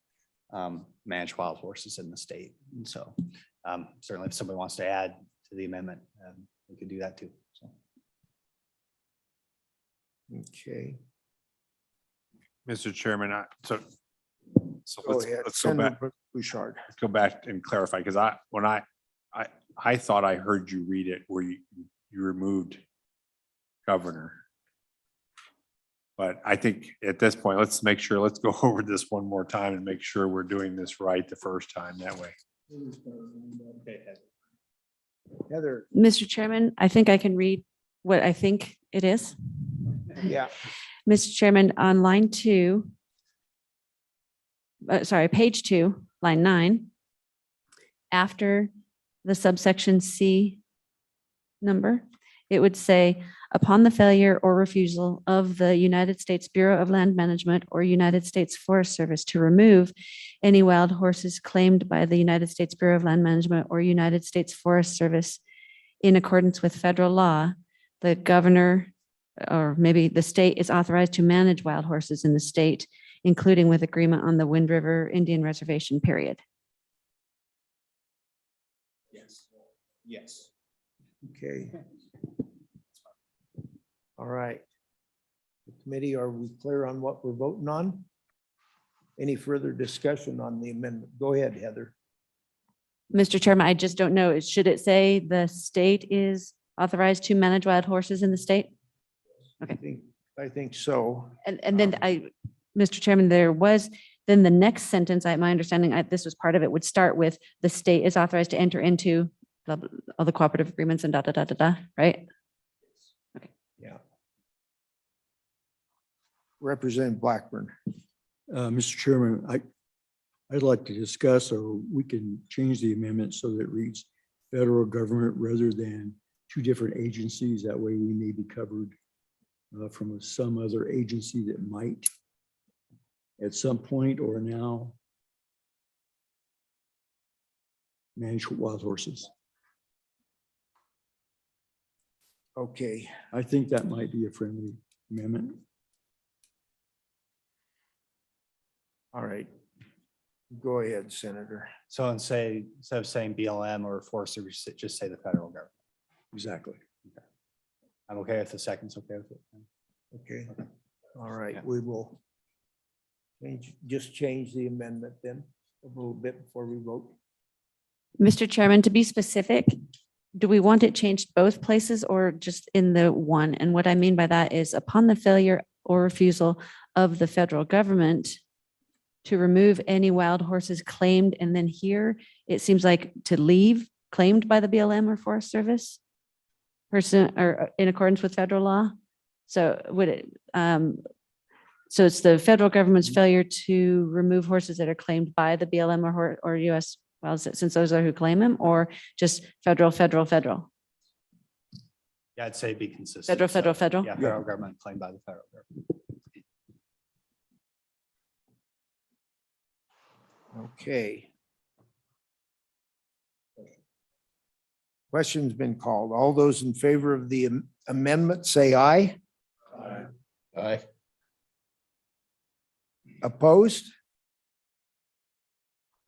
manage wild horses in the state. And so certainly if somebody wants to add to the amendment, we could do that too. So. Okay. Mr. Chairman, so Go ahead. let's go back. Bouchard. Let's go back and clarify, because I thought I heard you read it where you removed governor. But I think at this point, let's go over this one more time and make sure we're doing this right the first time that way. Heather. Mr. Chairman, I think I can read what I think it is. Yeah. Mr. Chairman, on line 2, page 2, line 9, after the subsection C number, it would say, upon the failure or refusal of the United States Bureau of Land Management or United States Forest Service to remove any wild horses claimed by the United States Bureau of Land Management or United States Forest Service in accordance with federal law, the governor or maybe the state is authorized to manage wild horses in the state, including with agreement on the Wind River Indian Reservation, period. Yes. Okay. All right. The committee, are we clear on what we're voting on? Any further discussion on the amendment? Go ahead, Heather. Mr. Chairman, I just don't know. Should it say the state is authorized to manage wild horses in the state? I think so. And then Mr. Chairman, then the next sentence, my understanding, this was part of it, would start with the state is authorized to enter into all the cooperative agreements and right? Yeah. Representative Blackburn. Mr. Chairman, I'd like to discuss, or we can change the amendment so that it reads federal government rather than two different agencies. That way we may be covered from some other agency that might at some point or now manage wild horses. Okay. I think that might be a friendly amendment. All right. Go ahead, Senator. So instead of saying BLM or Forest Service, just say the federal government. Exactly. I'm okay if the second's okay with it. Okay. All right, we will change the amendment then a little bit before we vote. Mr. Chairman, to be specific, do we want it changed both places or just in the one? And what I mean by that is upon the failure or refusal of the federal government to remove any wild horses claimed, and then here it seems like to leave claimed by the BLM or Forest Service person or in accordance with federal law. So would it, so it's the federal government's failure to remove horses that are claimed by the BLM or US, well, since those are who claim them, or just federal. Yeah, I'd say be consistent. Federal. Yeah, federal government claimed by the federal government. Okay. Question's been called. All those in favor of the amendment, say aye. Aye. Opposed?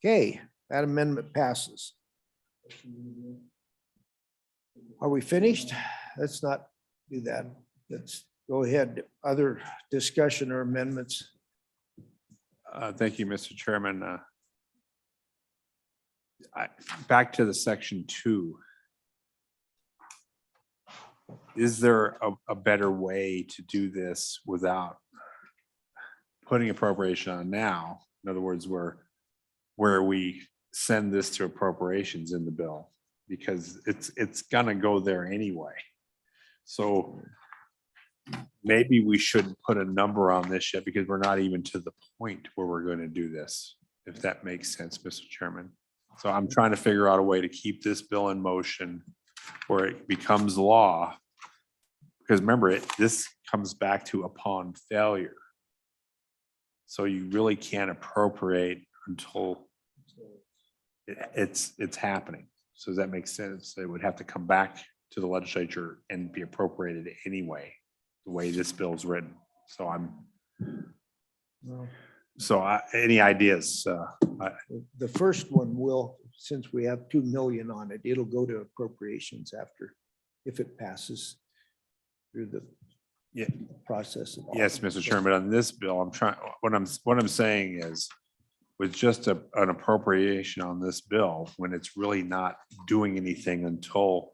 Okay, that amendment passes. Are we finished? Let's not do that. Let's go ahead. Other discussion or amendments? Thank you, Mr. Chairman. Back to the section 2. Is there a better way to do this without putting appropriation on now? In other words, where we send this to appropriations in the bill, because it's gonna go there anyway. So maybe we shouldn't put a number on this yet, because we're not even to the point where we're going to do this, if that makes sense, Mr. Chairman. So I'm trying to figure out a way to keep this bill in motion where it becomes law. Because remember, this comes back to upon failure. So you really can't appropriate until it's happening. So does that make sense? It would have to come back to the legislature and be appropriated anyway, the way this bill is written. So any ideas? The first one will, since we have 2 million on it, it'll go to appropriations after, if it passes through the process. Yes, Mr. Chairman, on this bill, what I'm saying is, with just an appropriation on this bill, when it's really not doing anything until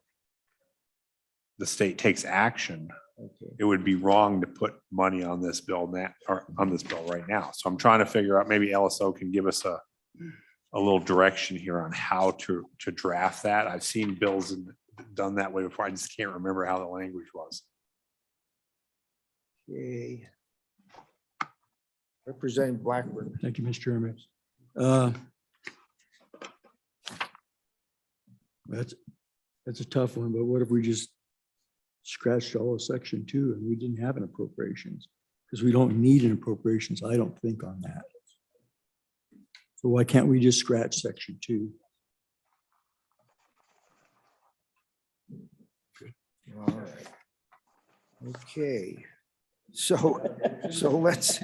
the state takes action, it would be wrong to put money on this bill right now. So I'm trying to figure out, maybe LSO can give us a little direction here on how to draft that. I've seen bills done that way before. I just can't remember how the language was. Okay. Representative Blackburn. Thank you, Mr. Chairman. That's a tough one, but what if we just scratched all of section 2 and we didn't have an appropriations? Because we don't need an appropriations, I don't think, on that. So why can't we just scratch section 2? All right. Okay. So let's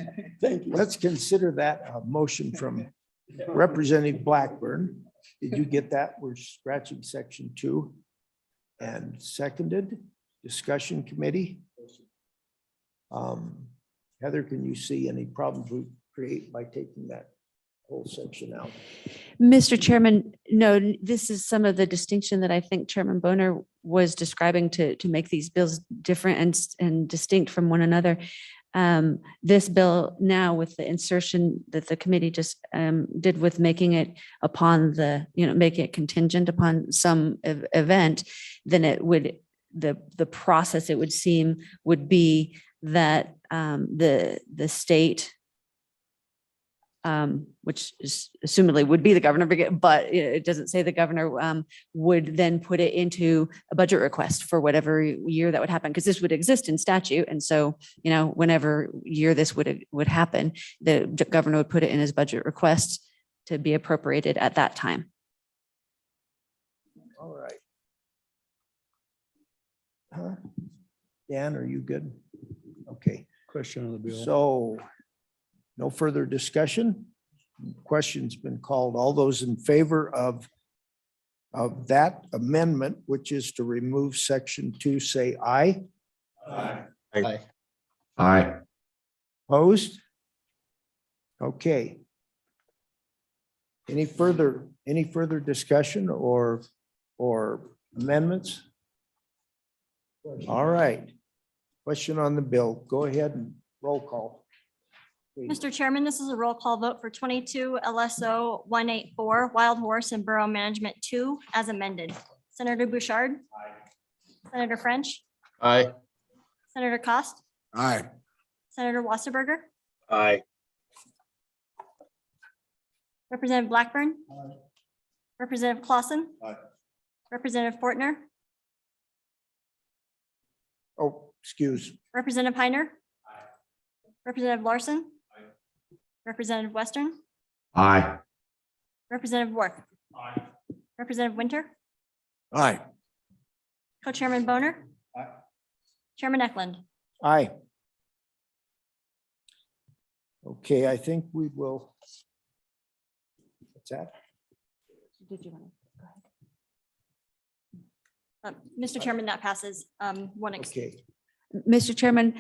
consider that a motion from Representative Blackburn. Did you get that? We're scratching section 2. and seconded. Discussion committee. Heather, can you see any problems we create by taking that whole section out? Mr. Chairman, no, this is some of the distinction that I think Chairman Boner was describing to make these bills different and distinct from one another. This bill now with the insertion that the committee just did with making it upon the, making it contingent upon some event, then it would, the process it would seem would be that the state, which is assumedly would be the governor, but it doesn't say the governor, would then put it into a budget request for whatever year that would happen, because this would exist in statute. And so, whenever year this would happen, the governor would put it in his budget request to be appropriated at that time. All right. Huh? Dan, are you good? Okay. Question on the bill. So no further discussion. Question's been called. All those in favor of that amendment, which is to remove section 2, say aye. Aye. Aye. Aye. Opposed? Okay. Any further discussion or amendments? All right. Question on the bill. Go ahead and roll call. Please. Mr. Chairman, this is a roll call vote for 22 LSO 184 Wild Horse and Borough Management 2 as amended. Senator Bouchard. Senator French. Aye. Senator Cost. Aye. Senator Wasserberger. Aye. Representative Blackburn. Representative Clausen. Aye. Representative Fortner. Oh, excuse. Representative Heiner. Representative Larson. Representative Western. Aye. Representative Work. Representative Winter. Aye. Co-Chairman Boner. Chairman Eklund. Aye. Okay, I think we will. What's that? Did you want to go ahead? Mr. Chairman, that passes. One. Okay. Mr. Chairman,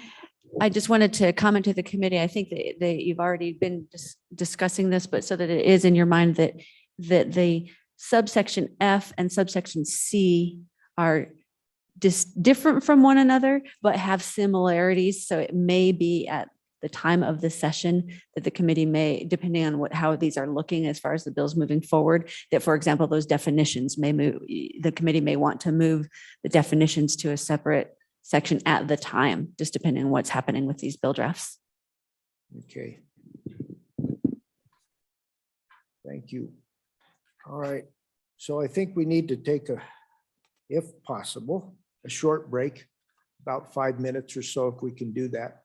I just wanted to comment to the committee. I think that you've already been discussing this, but so that it is in your mind that the subsection F and subsection C are different from one another, but have similarities. So it may be at the time of the session that the committee may, depending on how these are looking as far as the bills moving forward, that, for example, those definitions may move, the committee may want to move the definitions to a separate section at the time, just depending on what's happening with these bill drafts. Okay. Thank you. All right. So I think we need to take if possible, a short break, about 5 minutes or so, if we can do that.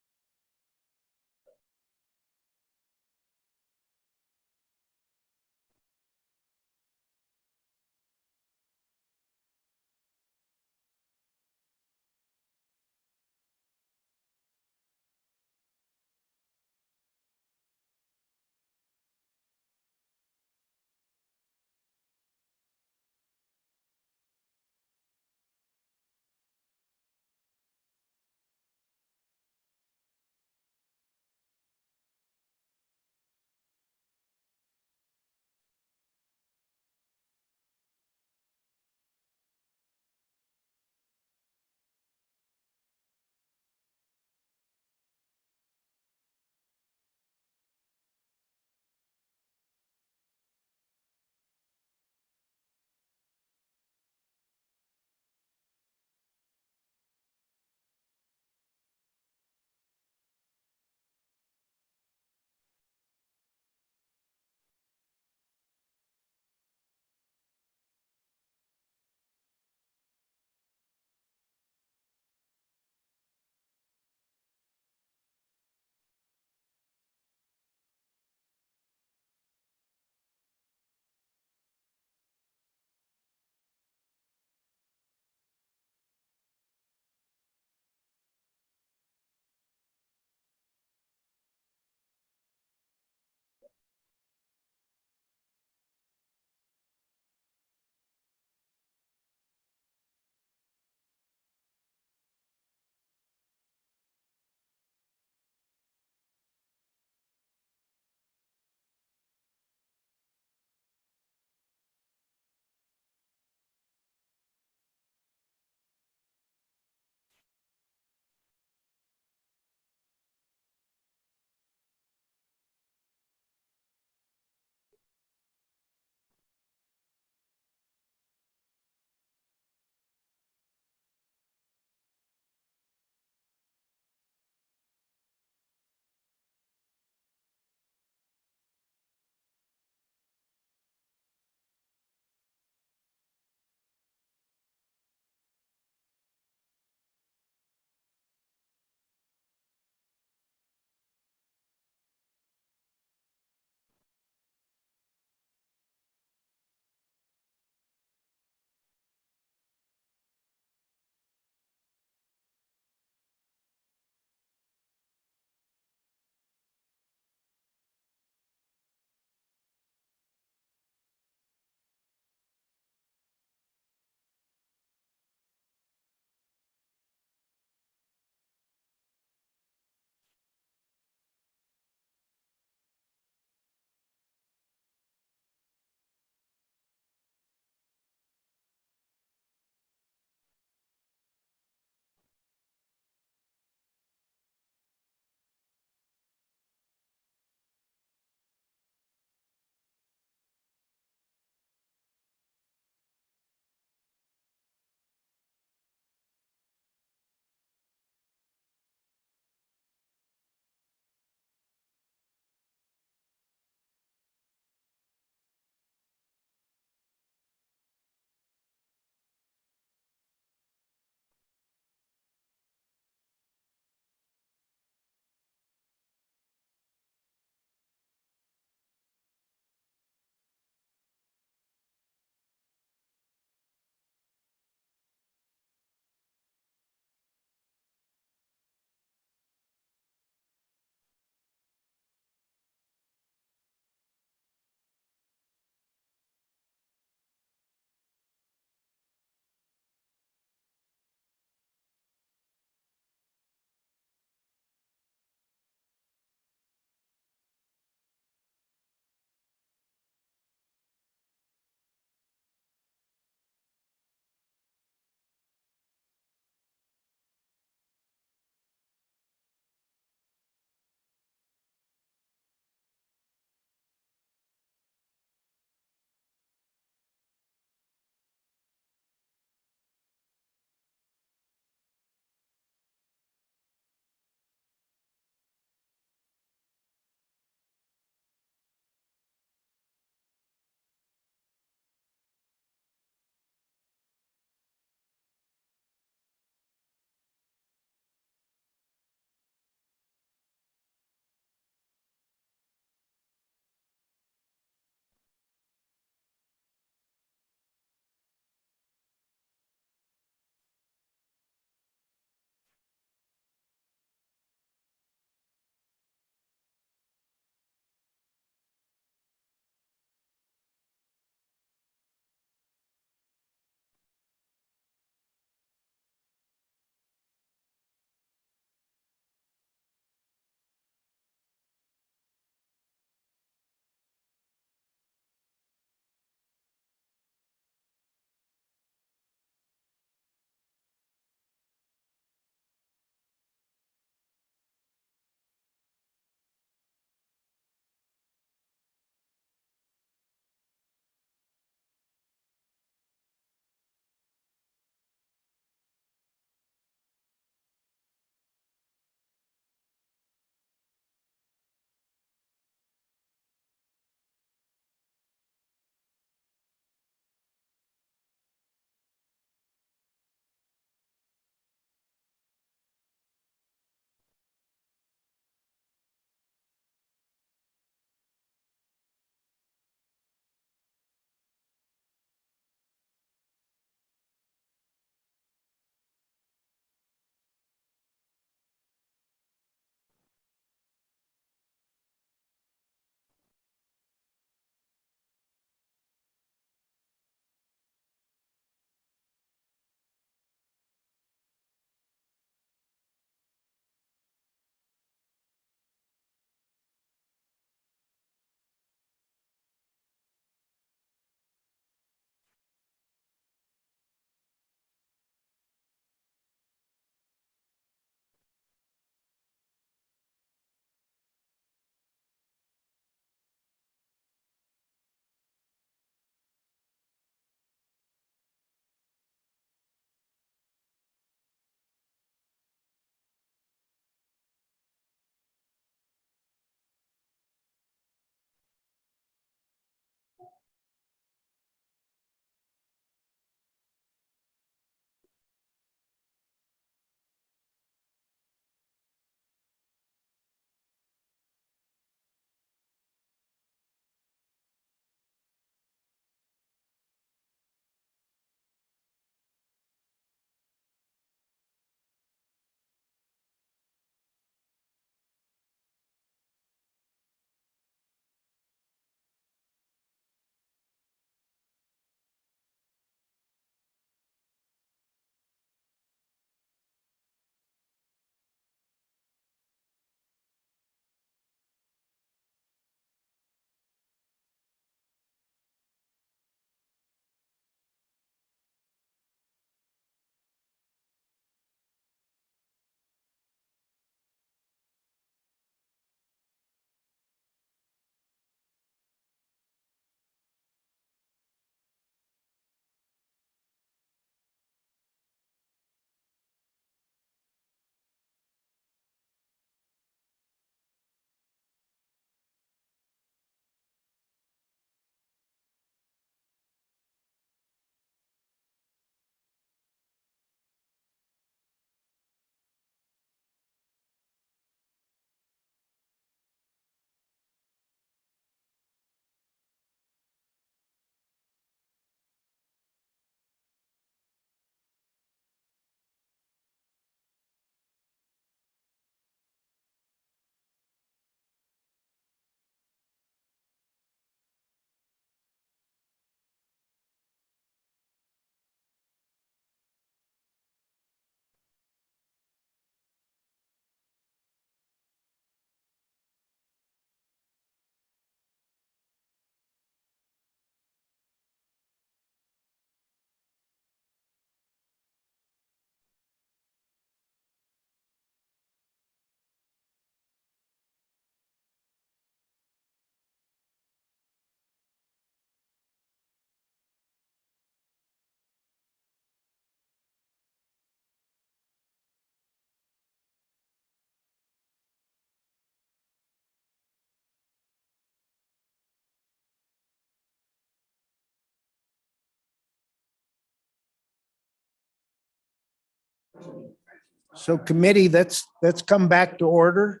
So committee, let's come back to order.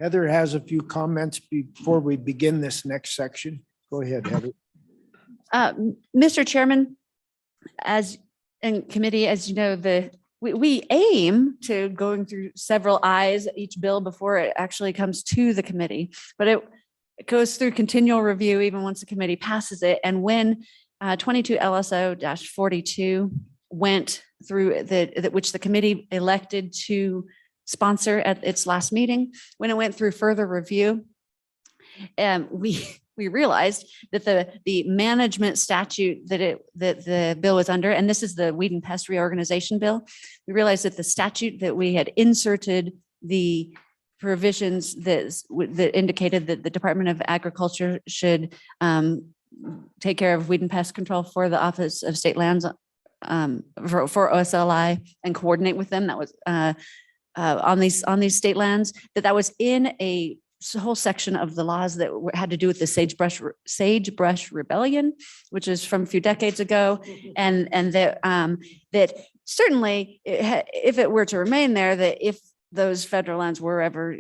Heather has a few comments before we begin this next section. Go ahead, Heather. Mr. Chairman, as in committee, as you know, we aim to going through several eyes each bill before it actually comes to the committee, but it goes through continual review even once the committee passes it. And when 22 LSO-42 went through which the committee elected to sponsor at its last meeting, when it went through further review, we realized that the management statute that the bill was under, and this is the Weed and Pest Reorganization Bill, we realized that the statute that we had inserted the provisions that indicated that the Department of Agriculture should take care of weed and pest control for the Office of State Lands for OSLI and coordinate with them. That was on these state lands, that was in a whole section of the laws that had to do with the sagebrush rebellion, which is from a few decades ago, and that certainly if it were to remain there, that if those federal lands were ever,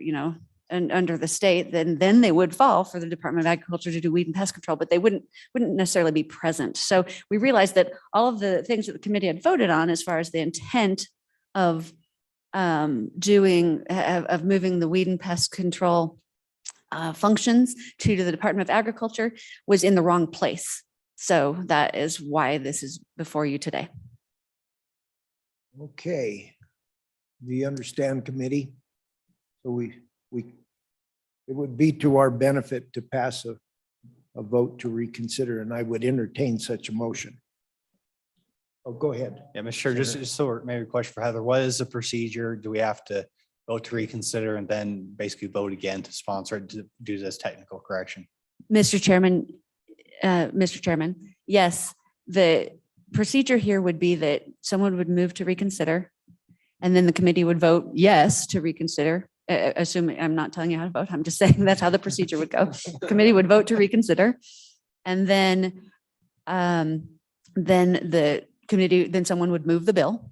and under the state, then they would fall for the Department of Agriculture to do weed and pest control, but they wouldn't necessarily be present. So we realized that all of the things that the committee had voted on as far as the intent of moving the weed and pest control functions to the Department of Agriculture was in the wrong place. So that is why this is before you today. Okay. Do you understand, committee? So it would be to our benefit to pass a vote to reconsider, and I would entertain such a motion. Oh, go ahead. Yeah, Mr. Chair, just so maybe a question for Heather, what is the procedure? Do we have to vote to reconsider and then basically vote again to sponsor it to do this technical correction? Mr. Chairman, yes, the procedure here would be that someone would move to reconsider, and then the committee would vote yes to reconsider. Assuming, I'm not telling you how to vote, I'm just saying that's how the procedure would go. Committee would vote to reconsider, and then the committee, then someone would move the bill,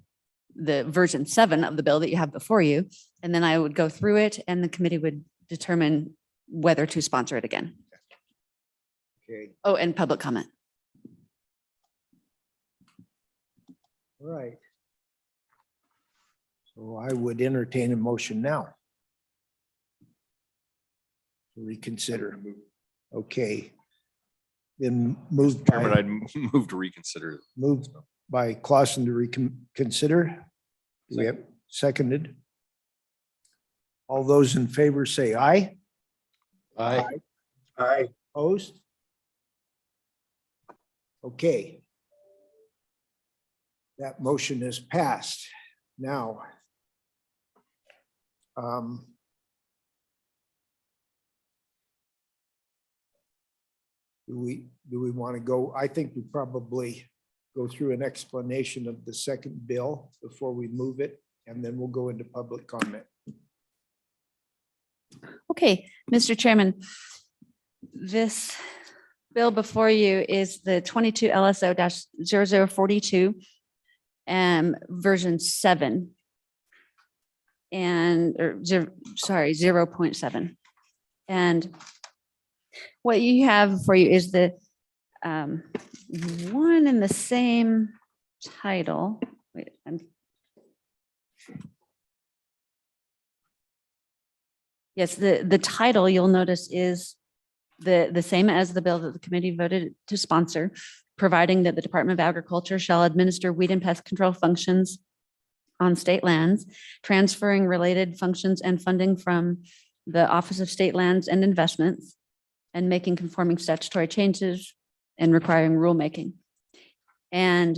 the version 7 of the bill that you have before you, and then I would go through it, and the committee would determine whether to sponsor it again. Okay. Oh, and public comment. All right. So I would entertain a motion now to reconsider. Okay. Then moved Chairman, by, I'd move to reconsider. moved by Clausen to reconsider. Do we have seconded? All those in favor say aye. Aye. Aye. Opposed? Okay. That motion is passed. Now, do we want to go? I think we probably go through an explanation of the second bill before we move it, and then we'll go into public comment. Okay, Mr. Chairman, this bill before you is the 22 LSO-0042 version 7 and, sorry, 0.7. And what you have for you is the one in the same title. Wait, yes, the title you'll notice is the same as the bill that the committee voted to sponsor, providing that the Department of Agriculture shall administer weed and pest control functions on state lands, transferring related functions and funding from the Office of State Lands and Investments, and making conforming statutory changes and requiring rulemaking. And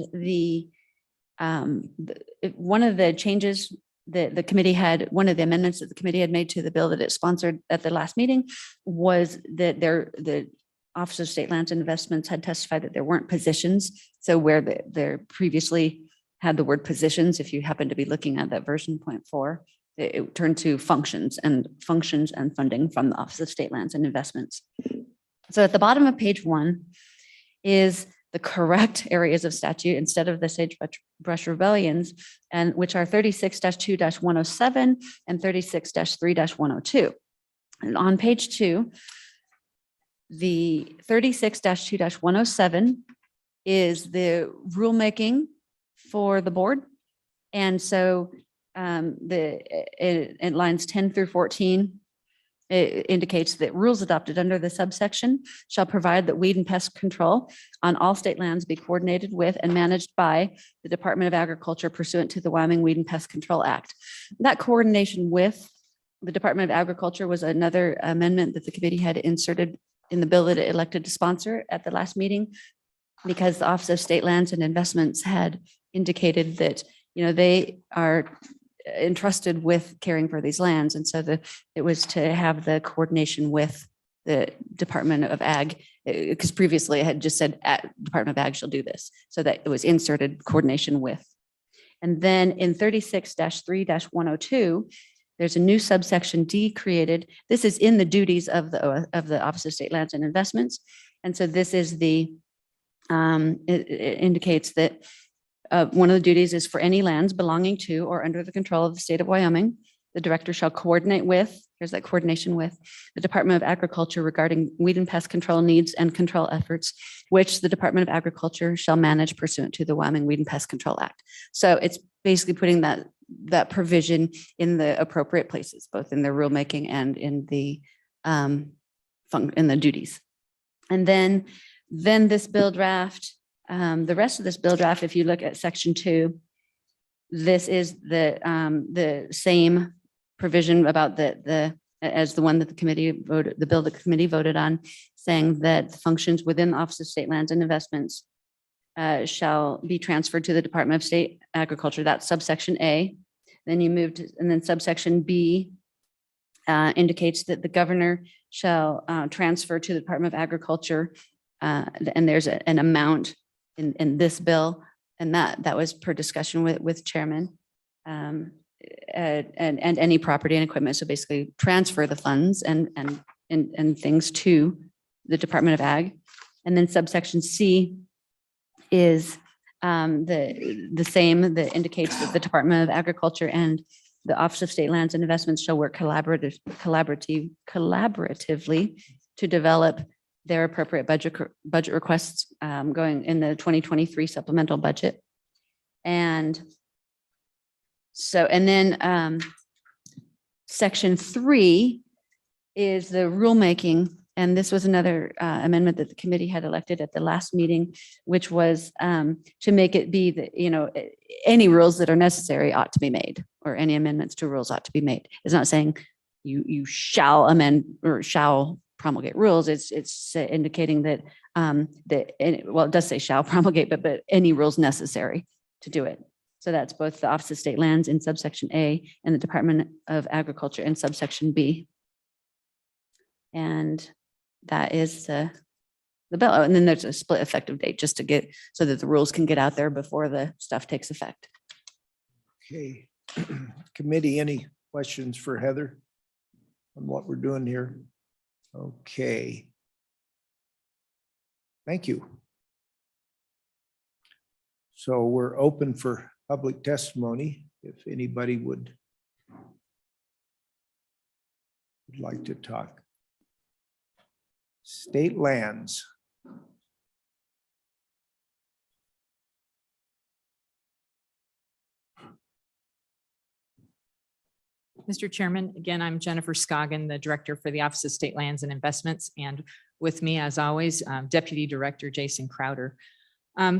one of the changes that the committee had, one of the amendments that the committee had made to the bill that it sponsored at the last meeting was that the Office of State Lands and Investments had testified that there weren't positions. So where there previously had the word positions, if you happen to be looking at that version 0.4, it turned to functions and funding from the Office of State Lands and Investments. So at the bottom of page 1 is the correct areas of statute instead of the sagebrush rebellions, and which are 36-2-107 and 36-3-102. And on page 2, the 36-2-107 is the rulemaking for the board. And so in lines 10 through 14, it indicates that rules adopted under the subsection shall provide that weed and pest control on all state lands be coordinated with and managed by the Department of Agriculture pursuant to the Wyoming Weed and Pest Control Act. That coordination with the Department of Agriculture was another amendment that the committee had inserted in the bill that it elected to sponsor at the last meeting, because the Office of State Lands and Investments had indicated that, they are entrusted with caring for these lands. And so it was to have the coordination with the Department of Ag, because previously it had just said Department of Ag shall do this. So that it was inserted coordination with. And then in 36-3-102, there's a new subsection D created. This is in the duties of the Office of State Lands and Investments. And so this is it indicates that one of the duties is for any lands belonging to or under the control of the state of Wyoming, the director shall coordinate with, here's that coordination with, the Department of Agriculture regarding weed and pest control needs and control efforts, which the Department of Agriculture shall manage pursuant to the Wyoming Weed and Pest Control Act. So it's basically putting that provision in the appropriate places, both in the rulemaking and in the duties. And then this bill draft, the rest of this bill draft, if you look at section 2, this is the same provision about as the one that the committee voted, the bill the committee voted on, saying that the functions within the Office of State Lands and Investments shall be transferred to the Department of State Agriculture. That's subsection A. Then you moved, and then subsection B indicates that the governor shall transfer to the Department of Agriculture, and there's an amount in this bill, and that was per discussion with chairman, and any property and equipment. So basically transfer the funds and things to the Department of Ag. And then subsection C is the same, that indicates that the Department of Agriculture and the Office of State Lands and Investments shall work collaboratively to develop their appropriate budget requests going in the 2023 supplemental budget. And so, and then section 3 is the rulemaking. And this was another amendment that the committee had elected at the last meeting, which was to make it be that, any rules that are necessary ought to be made, or any amendments to rules ought to be made. It's not saying you shall amend or shall promulgate rules. It's indicating that it does say shall promulgate, but any rules necessary to do it. So that's both the Office of State Lands in subsection A and the Department of Agriculture in subsection B. And that is the bill. Oh, and then there's a split effective date just to get, so that the rules can get out there before the stuff takes effect. Okay. Committee, any questions for Heather on what we're doing here? Okay. Thank you. So we're open for public testimony. If anybody would like to talk. State lands. Mr. Chairman, again, I'm Jennifer Scoggin, the Director for the Office of State Lands and Investments, and with me, as always, Deputy Director Jason Crowder. I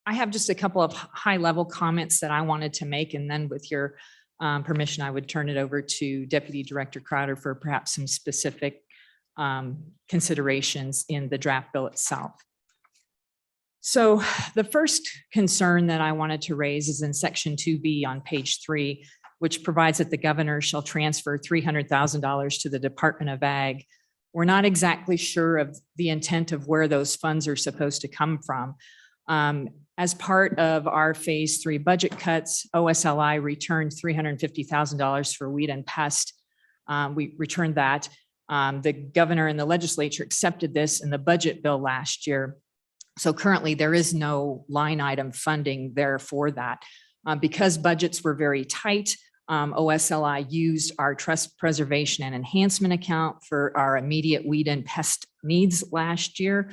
have just a couple of high-level comments that I wanted to make, and then with your permission, I would turn it over to Deputy Director Crowder for perhaps some specific considerations in the draft bill itself. So the first concern that I wanted to raise is in section 2B on page 3, which provides that the governor shall transfer $300,000 to the Department of Ag. We're not exactly sure of the intent of where those funds are supposed to come from. As part of our phase 3 budget cuts, OSLI returned $350,000 for weed and pest. We returned that. The governor and the legislature accepted this in the budget bill last year. So currently, there is no line item funding there for that. Because budgets were very tight, OSLI used our trust preservation and enhancement account for our immediate weed and pest needs last year.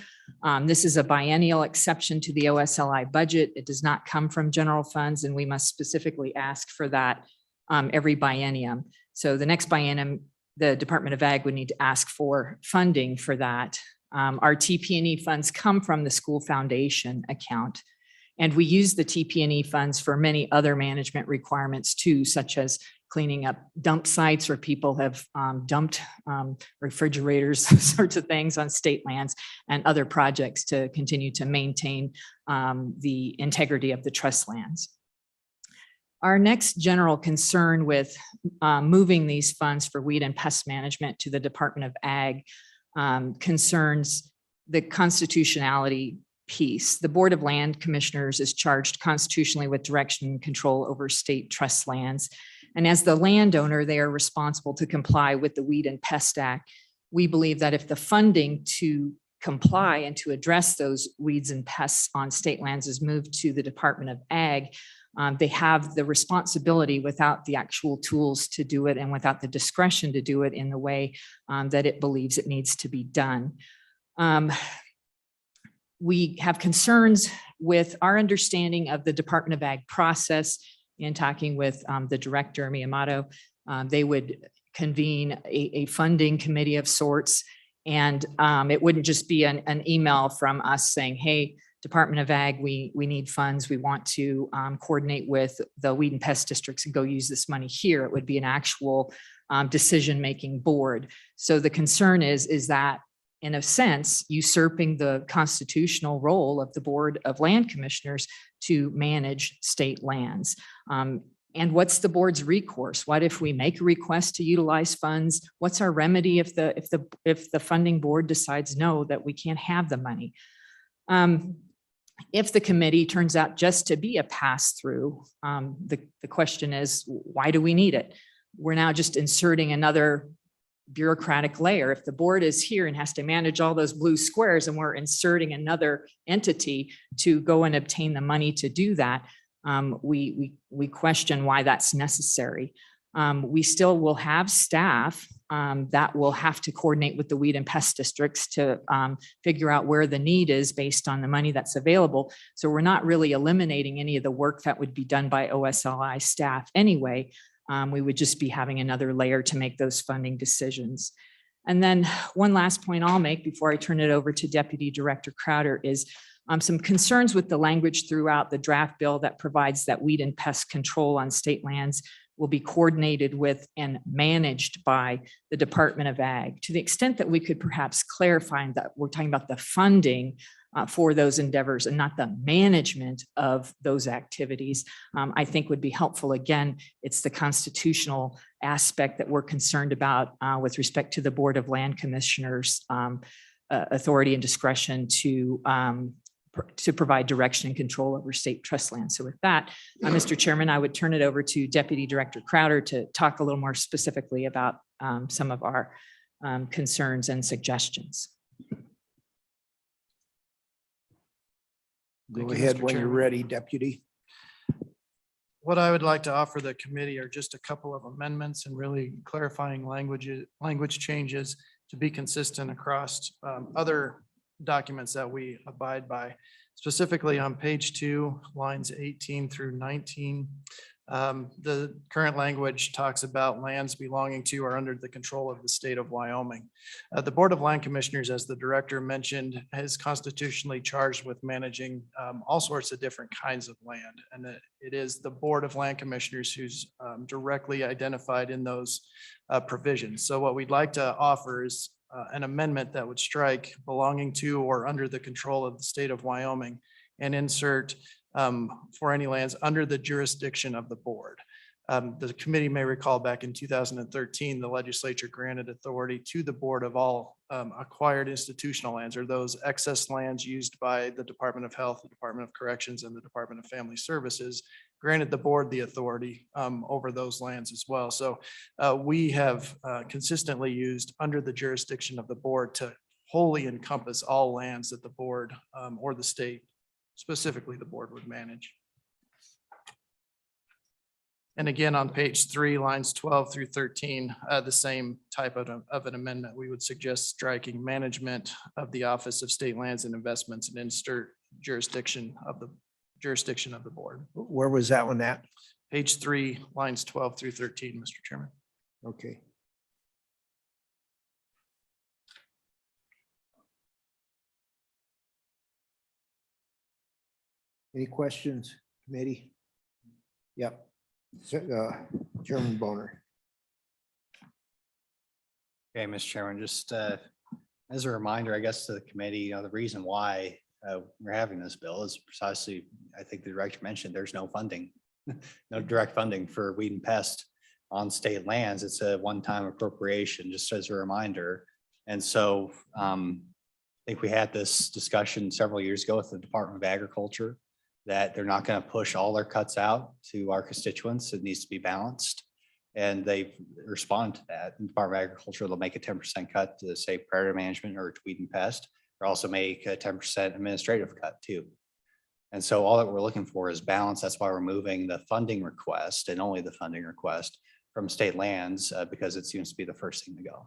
This is a biennial exception to the OSLI budget. It does not come from general funds, and we must specifically ask for that every biennium. So the next biennium, the Department of Ag would need to ask for funding for that. Our TP&E funds come from the school foundation account. And we use the TP&E funds for many other management requirements too, such as cleaning up dump sites where people have dumped refrigerators, those sorts of things on state lands, and other projects to continue to maintain the integrity of the trust lands. Our next general concern with moving these funds for weed and pest management to the Department of Ag concerns the constitutionality piece. The Board of Land Commissioners is charged constitutionally with direction and control over state trust lands. And as the landowner, they are responsible to comply with the Weed and Pest Act. We believe that if the funding to comply and to address those weeds and pests on state lands is moved to the Department of Ag, they have the responsibility without the actual tools to do it and without the discretion to do it in the way that it believes it needs to be done. We have concerns with our understanding of the Department of Ag process. In talking with the director, Miyamoto, they would convene a funding committee of sorts. And it wouldn't just be an email from us saying, hey, Department of Ag, we need funds. We want to coordinate with the weed and pest districts and go use this money here. It would be an actual decision-making board. So the concern is that, in a sense, usurping the constitutional role of the Board of Land Commissioners to manage state lands. And what's the board's recourse? What if we make a request to utilize funds? What's our remedy if the funding board decides no, that we can't have the money? If the committee turns out just to be a pass-through, the question is, why do we need it? We're now just inserting another bureaucratic layer. If the board is here and has to manage all those blue squares and we're inserting another entity to go and obtain the money to do that, we question why that's necessary. We still will have staff that will have to coordinate with the weed and pest districts to figure out where the need is based on the money that's available. So we're not really eliminating any of the work that would be done by OSLI staff anyway. We would just be having another layer to make those funding decisions. And then one last point I'll make before I turn it over to Deputy Director Crowder is some concerns with the language throughout the draft bill that provides that weed and pest control on state lands will be coordinated with and managed by the Department of Ag. To the extent that we could perhaps clarify that we're talking about the funding for those endeavors and not the management of those activities, I think would be helpful. Again, it's the constitutional aspect that we're concerned about with respect to the Board of Land Commissioners' authority and discretion to provide direction and control over state trust land. So with that, Mr. Chairman, I would turn it over to Deputy Director Crowder to talk a little more specifically about some of our concerns and suggestions. Go ahead when you're ready, Deputy. What I would like to offer the committee are just a couple of amendments and really clarifying language changes to be consistent across other documents that we abide by. Specifically on page 2, lines 18 through 19. The current language talks about lands belonging to or under the control of the state of Wyoming. The Board of Land Commissioners, as the director mentioned, is constitutionally charged with managing all sorts of different kinds of land. And it is the Board of Land Commissioners who's directly identified in those provisions. So what we'd like to offer is an amendment that would strike belonging to or under the control of the state of Wyoming and insert for any lands under the jurisdiction of the board. The committee may recall back in 2013, the legislature granted authority to the board of all acquired institutional lands, or those excess lands used by the Department of Health, the Department of Corrections, and the Department of Family Services, granted the board the authority over those lands as well. So we have consistently used under the jurisdiction of the board to wholly encompass all lands that the board or the state, specifically the board, would manage. And again, on page 3, lines 12 through 13, the same type of an amendment. We would suggest striking management of the Office of State Lands and Investments and insert jurisdiction of the board. Where was that one at? Page 3, lines 12 through 13, Mr. Chairman. Okay. Any questions, committee? Yep. Chairman Boner. Okay, Mr. Chairman, just as a reminder, I guess to the committee, the reason why we're having this bill is precisely, I think the director mentioned, there's no funding, no direct funding for weed and pest on state lands. It's a one-time appropriation, just as a reminder. And so I think we had this discussion several years ago with the Department of Agriculture that they're not going to push all their cuts out to our constituents. It needs to be balanced. And they respond to that. In the Department of Agriculture, they'll make a 10% cut to say predator management or to weed and pest. They'll also make a 10% administrative cut too. And so all that we're looking for is balance. That's why we're moving the funding request and only the funding request from state lands because it seems to be the first thing to go.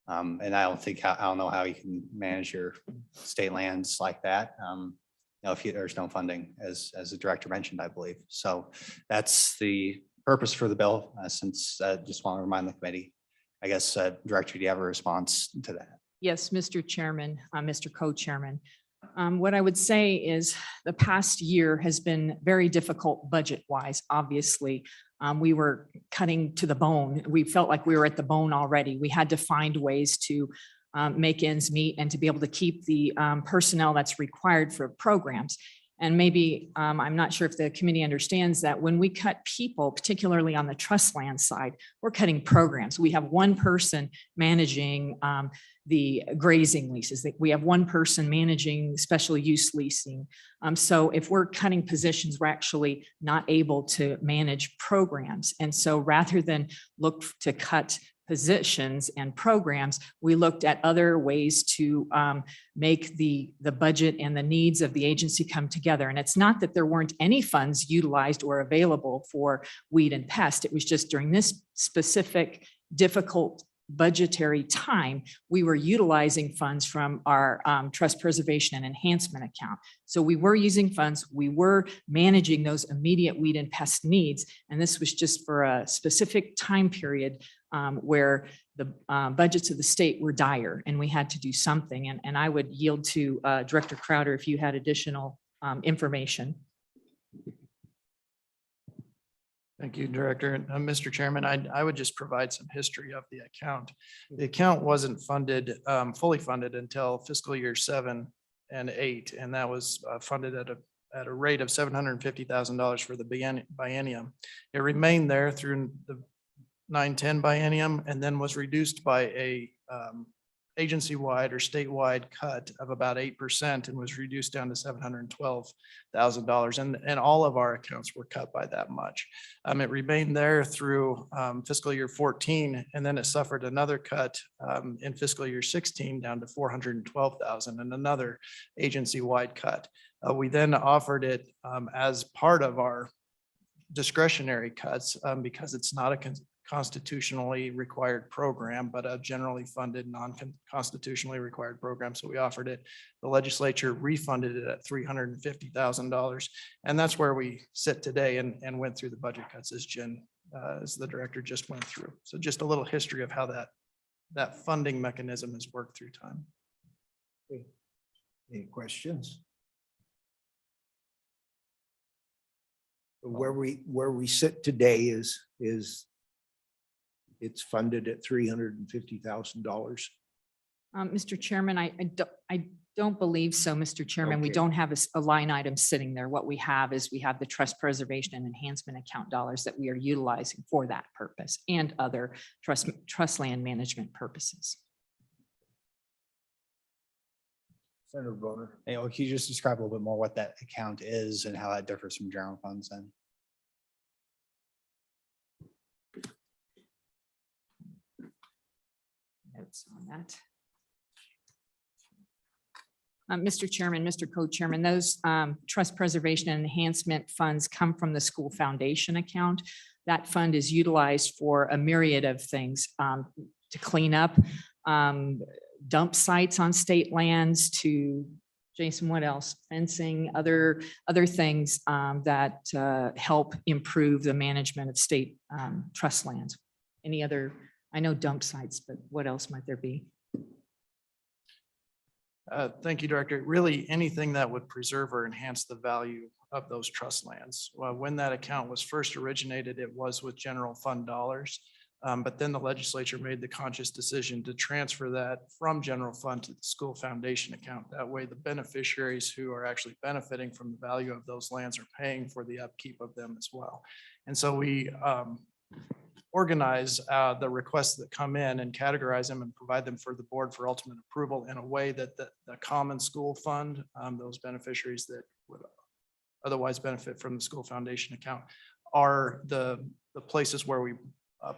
And I don't know how you can manage your state lands like that. If there's no funding, as the director mentioned, I believe. So that's the purpose for the bill. Since just want to remind the committee, I guess, Director, do you have a response to that? Yes, Mr. Chairman, Mr. Co-Chairman. What I would say is the past year has been very difficult budget-wise. Obviously, we were cutting to the bone. We felt like we were at the bone already. We had to find ways to make ends meet and to be able to keep the personnel that's required for programs. And maybe, I'm not sure if the committee understands that when we cut people, particularly on the trust land side, we're cutting programs. We have one person managing the grazing leases. We have one person managing special use leasing. So if we're cutting positions, we're actually not able to manage programs. And so rather than look to cut positions and programs, we looked at other ways to make the budget and the needs of the agency come together. And it's not that there weren't any funds utilized or available for weed and pest. It was just during this specific difficult budgetary time, we were utilizing funds from our trust preservation and enhancement account. So we were using funds, we were managing those immediate weed and pest needs. And this was just for a specific time period where the budgets of the state were dire and we had to do something. And I would yield to Director Crowder if you had additional information. Thank you, Director. Mr. Chairman, I would just provide some history of the account. The account wasn't funded, fully funded until fiscal year 7 and 8, and that was funded at a rate of $750,000 for the biennium. It remained there through the 9-10 biennium and then was reduced by a agency-wide or statewide cut of about 8% and was reduced down to $712,000. And all of our accounts were cut by that much. It remained there through fiscal year 14, and then it suffered another cut in fiscal year 16 down to $412,000 and another agency-wide cut. We then offered it as part of our discretionary cuts because it's not a constitutionally required program, but a generally funded, non-constitutionally required program. So we offered it. The legislature refunded it at $350,000. And that's where we sit today and went through the budget cuts as the director just went through. So just a little history of how that funding mechanism has worked through time. Any questions? Where we sit today is it's funded at $350,000. Mr. Chairman, I don't believe so, Mr. Chairman. We Okay. don't have a line item sitting there. What we have is we have the trust preservation and enhancement account dollars that we are utilizing for that purpose and other trust land management purposes. Senator Boner. Hey, can you just describe a little bit more what that account is and how that differs from general funds then? Notes on that. Mr. Chairman, Mr. Co-Chairman, those trust preservation and enhancement funds come from the school foundation account. That fund is utilized for a myriad of things, to clean up dump sites on state lands, to, Jason, what else? Fencing, other things that help improve the management of state trust lands. Any other, I know dump sites, but what else might there be? Thank you, Director. Really, anything that would preserve or enhance the value of those trust lands. When that account was first originated, it was with general fund dollars. But then the legislature made the conscious decision to transfer that from general fund to the school foundation account. That way, the beneficiaries who are actually benefiting from the value of those lands are paying for the upkeep of them as well. And so we organize the requests that come in and categorize them and provide them for the board for ultimate approval in a way that the common school fund, those beneficiaries that would otherwise benefit from the school foundation account, are the places where we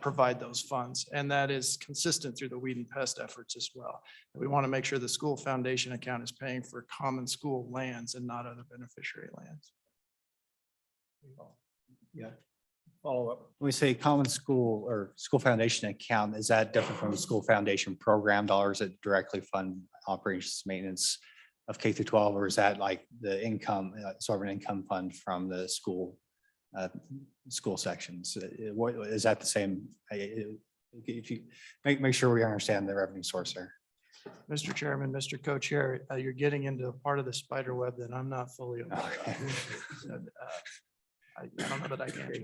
provide those funds. And that is consistent through the weed and pest efforts as well. We want to make sure the school foundation account is paying for common school lands and not other beneficiary lands. Yeah. Follow up. When we say common school or school foundation account, is that different from the school foundation program dollars that directly fund operations maintenance of K through 12, or is that like the income, sort of an income fund from the school sections? What is that the same? If you make sure we understand the revenue source there. Mr. Chairman, Mr. Co-Chair, you're getting into a part of the spider web that I'm not fully aware of. I don't know that I can.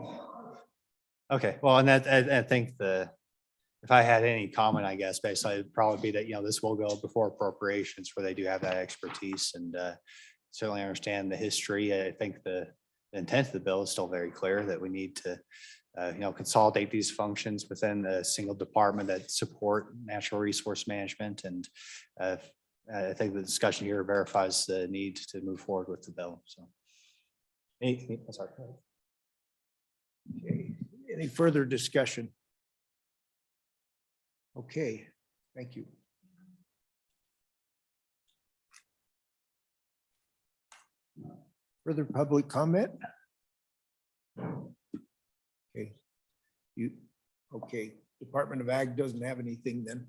Okay, well, and that, I think if I had any comment, I guess, basically, it'd probably be that, this will go before appropriations where they do have that expertise, and certainly understand the history. I think the intent of the bill is still very clear that we need to, consolidate these functions within a single department that support natural resource management. And I think the discussion here verifies the need to move forward with the bill, so. Sorry. Okay, any further discussion? Okay, thank you. Further public comment? Okay, Department of Ag doesn't have anything then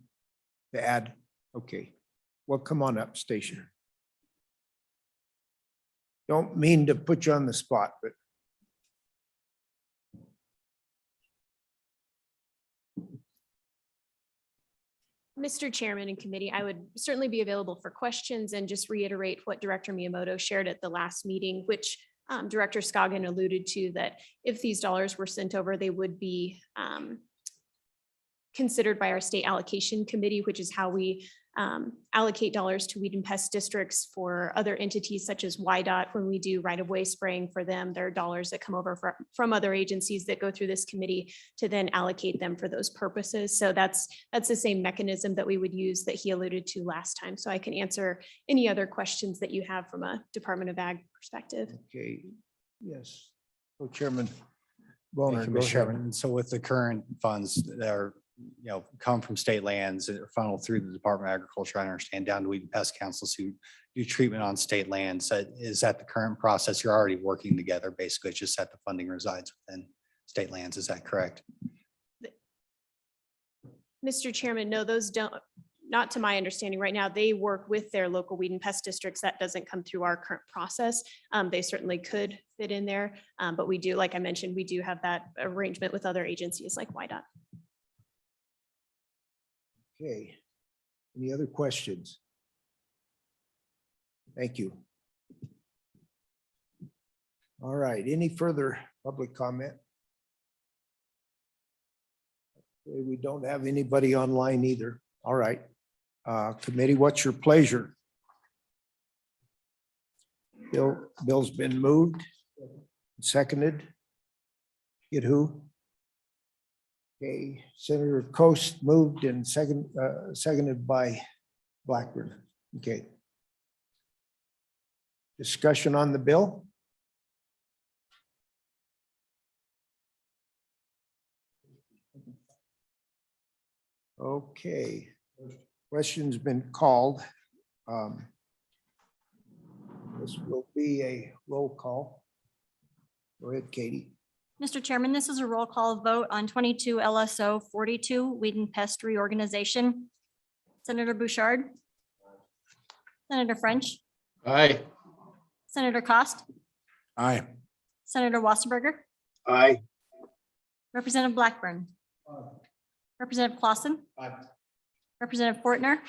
to add. Okay, well, come on up, Station. Don't mean to put you on the spot, but Mr. Chairman and committee, I would certainly be available for questions and just reiterate what Director Miyamoto shared at the last meeting, which Director Scoggin alluded to, that if these dollars were sent over, they would be considered by our state allocation committee, which is how we allocate dollars to weed and pest districts for other entities such as YDOT. When we do right-of-way spraying for them, there are dollars that come over from other agencies that go through this committee to then allocate them for those purposes. So that's the same mechanism that we would use that he alluded to last time. So I can answer any other questions that you have from a Department of Ag perspective. okay, yes. Chairman Thank Boner, you, go Mr. ahead. Chairman. So with the current funds that are, come from state lands that are funneled through the Department of Agriculture, I understand, down to weed and pest councils who do treatment on state lands. Is that the current process? You're already working together, basically, it's just that the funding resides within state lands. Is that correct? Mr. Chairman, no, those don't, not to my understanding right now. They work with their local weed and pest districts. That doesn't come through our current process. They certainly could fit in there, but we do, like I mentioned, we do have that arrangement with other agencies like YDOT. Okay, any other questions? Thank you. All right, any further public comment? Okay, we don't have anybody online either. All right. Committee, what's your pleasure? Bill's been moved, seconded. Get who? Okay, Senator Coast moved and seconded by Blackburn. Okay. Discussion on the bill? Okay, question's been called. This will be a roll call. Go ahead, Katie. Mr. Chairman, this is a roll call vote on 22 LSO 42 Weed and Pest Reorganization. Senator Bouchard. Senator French. Aye. Senator Cost. Aye. Senator Wasserberger. Aye. Representative Blackburn. Representative Clausen. Representative Fortner.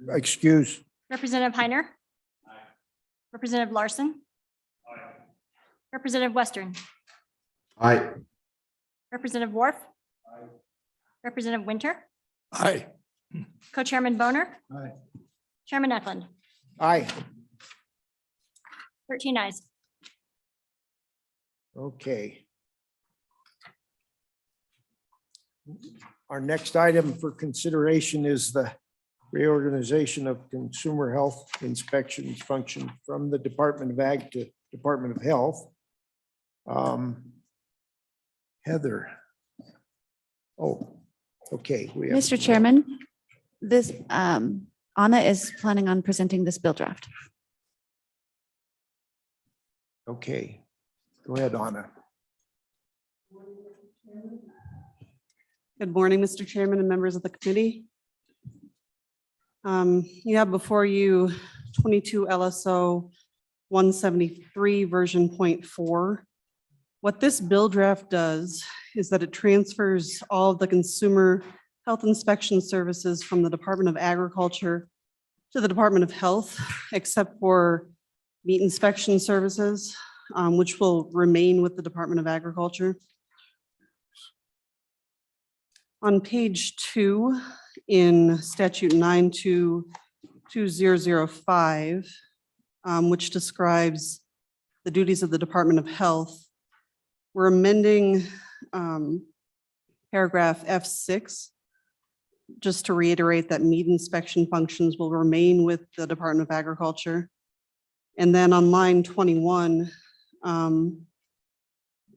Excuse. Representative Heiner. Representative Larson. Representative Western. Aye. Representative Worf. Representative Winter. Aye. Co-Chairman Boner. Aye. Chairman Eklund. Aye. 13 ayes. Okay. Our next item for consideration is the reorganization of consumer health inspections function from the Department of Ag to Department of Health. Heather. Oh, okay. We have- Mr. Chairman, this, Anna is planning on presenting this bill draft. Okay, go ahead, Anna. Good morning, Mr. Chairman and members of the committee. You have before you 22 LSO 173 version 0.4. What this bill draft does is that it transfers all of the consumer health inspection services from the Department of Agriculture to the Department of Health, except for meat inspection services, which will remain with the Department of Agriculture. On page 2 in statute 922005, which describes the duties of the Department of Health, we're amending paragraph F6 just to reiterate that meat inspection functions will remain with the Department of Agriculture. And then on line 21,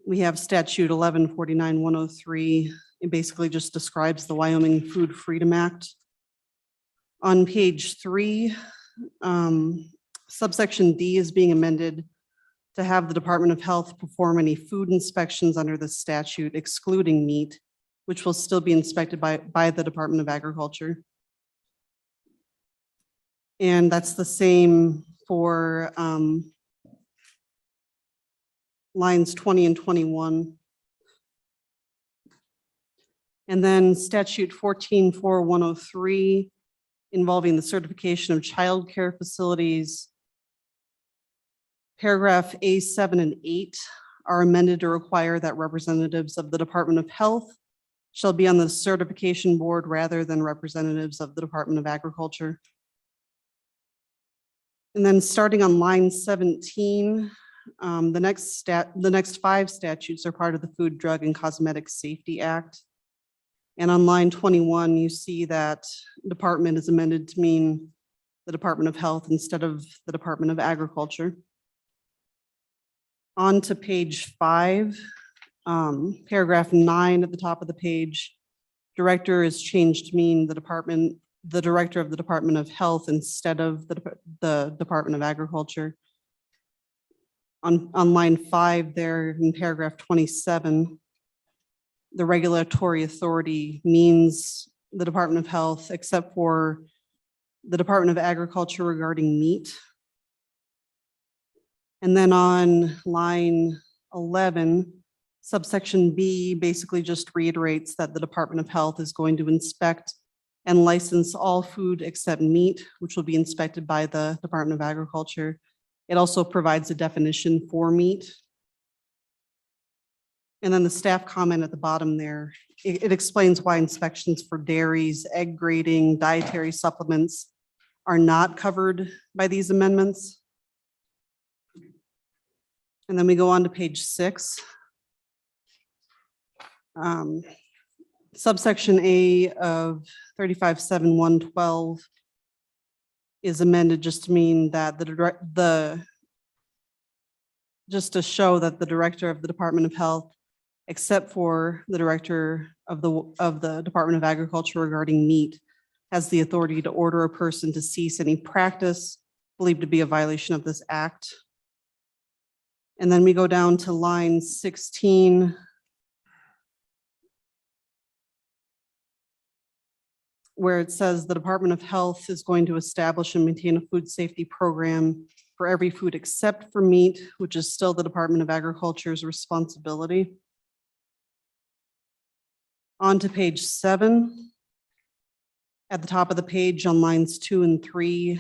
we have statute 1149-103. It basically just describes the Wyoming Food Freedom Act. On page 3, subsection D is being amended to have the Department of Health perform any food inspections under the statute excluding meat, which will still be inspected by the Department of Agriculture. And that's the same for lines 20 and 21. And then statute 144103 involving the certification of childcare facilities. Paragraph A7 and 8 are amended to require that representatives of the Department of Health shall be on the certification board rather than representatives of the Department of Agriculture. And then starting on line 17, the next 5 statutes are part of the Food, Drug, and Cosmetic Safety Act. And on line 21, you see that department is amended to mean the Department of Health instead of the Department of Agriculture. On to page 5, paragraph 9 at the top of the page, director is changed to mean the director of the Department of Health instead of the Department of Agriculture. On line 5 there in paragraph 27, the regulatory authority means the Department of Health, except for the Department of Agriculture regarding meat. And then on line 11, subsection B basically just reiterates that the Department of Health is going to inspect and license all food except meat, which will be inspected by the Department of Agriculture. It also provides a definition for meat. And then the staff comment at the bottom there, it explains why inspections for dairies, egg grading, dietary supplements are not covered by these amendments. And then we go on to page 6. Subsection A of 357112 is amended just to mean that just to show that the director of the Department of Health, except for the director of the Department of Agriculture regarding meat, has the authority to order a person to cease any practice, believed to be a violation of this act. And then we go down to line 16. Where it says the Department of Health is going to establish and maintain a food safety program for every food except for meat, which is still the Department of Agriculture's responsibility. On to page 7. At the top of the page on lines 2 and 3,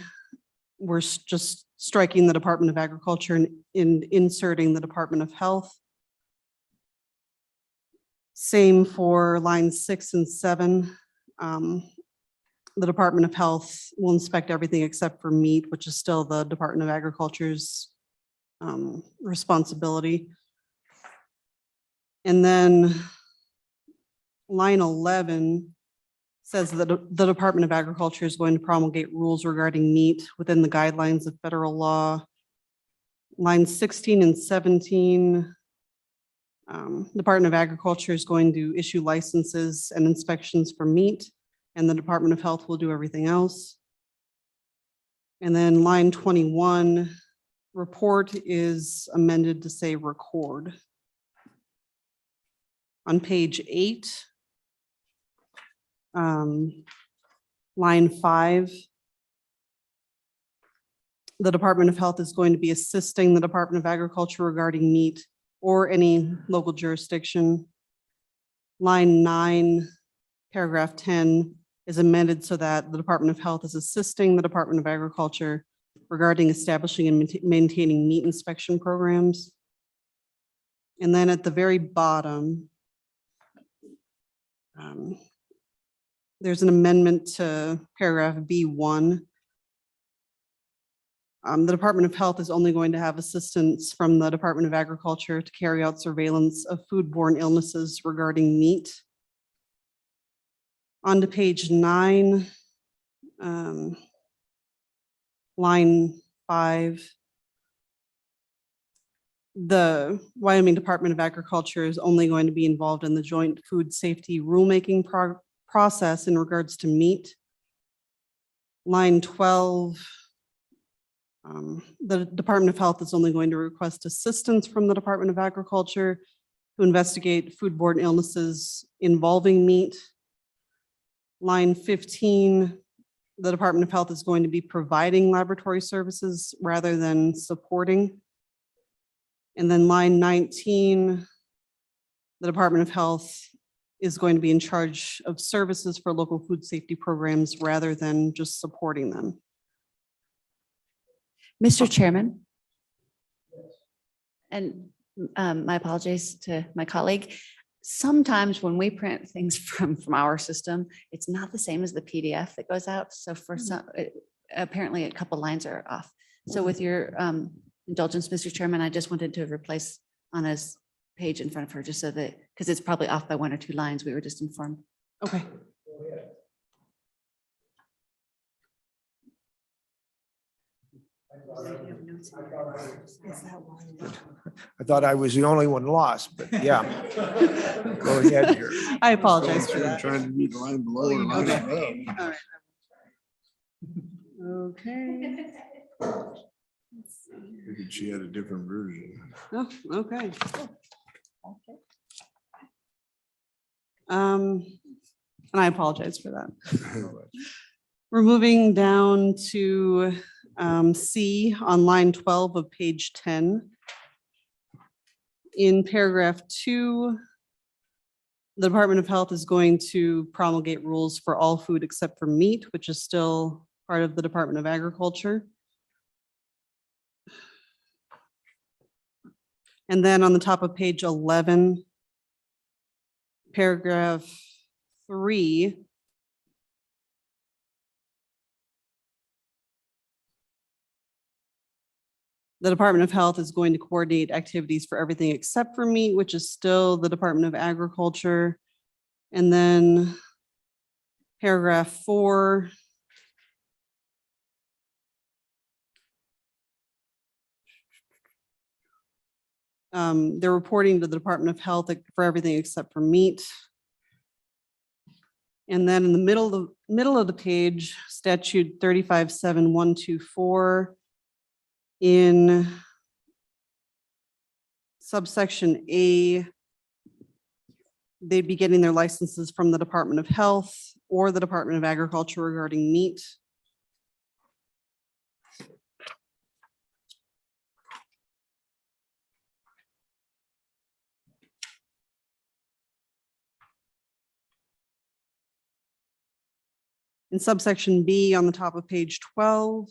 we're just striking the Department of Agriculture and inserting the Department of Health. Same for lines 6 and 7. The Department of Health will inspect everything except for meat, which is still the Department of Agriculture's responsibility. And then line 11 says that the Department of Agriculture is going to promulgate rules regarding meat within the guidelines of federal law. Lines 16 and 17, Department of Agriculture is going to issue licenses and inspections for meat, and the Department of Health will do everything else. And then line 21, report is amended to say record. On page 8, line 5, the Department of Health is going to be assisting the Department of Agriculture regarding meat or any local jurisdiction. Line 9, paragraph 10 is amended so that the Department of Health is assisting the Department of Agriculture regarding establishing and maintaining meat inspection programs. And then at the very bottom, there's an amendment to paragraph B1. The Department of Health is only going to have assistance from the Department of Agriculture to carry out surveillance of foodborne illnesses regarding meat. On to page 9, line 5. The Wyoming Department of Agriculture is only going to be involved in the joint food safety rulemaking process in regards to meat. Line 12, the Department of Health is only going to request assistance from the Department of Agriculture to investigate foodborne illnesses involving meat. Line 15, the Department of Health is going to be providing laboratory services rather than supporting. And then line 19, the Department of Health is going to be in charge of services for local food safety programs rather than just supporting them. Mr. Chairman. And my apologies to my colleague. Sometimes when we print things from our system, it's not the same as the PDF that goes out. So for some, apparently a couple lines are off. So with your indulgence, Mr. Chairman, I just wanted to replace Anna's page in front of her just so that, because it's probably off by 1 or 2 lines. We were just informed. Okay. I thought I was the only one lost, but yeah. Go ahead here. I apologize for that. Trying to read the line below. or line Okay. above. All right. Okay. Figured she had a different version. Oh, okay. And I apologize for that. We're moving down to C on line 12 of page 10. In paragraph 2, the Department of Health is going to promulgate rules for all food except for meat, which is still part of the Department of Agriculture. And then on the top of page 11, paragraph 3, the Department of Health is going to coordinate activities for everything except for meat, which is still the Department of Agriculture. And then paragraph 4, they're reporting to the Department of Health for everything except for meat. And then in the middle of the page, statute 357124 In subsection A, they'd be getting their licenses from the Department of Health or the Department of Agriculture regarding meat. In subsection B on the top of page 12,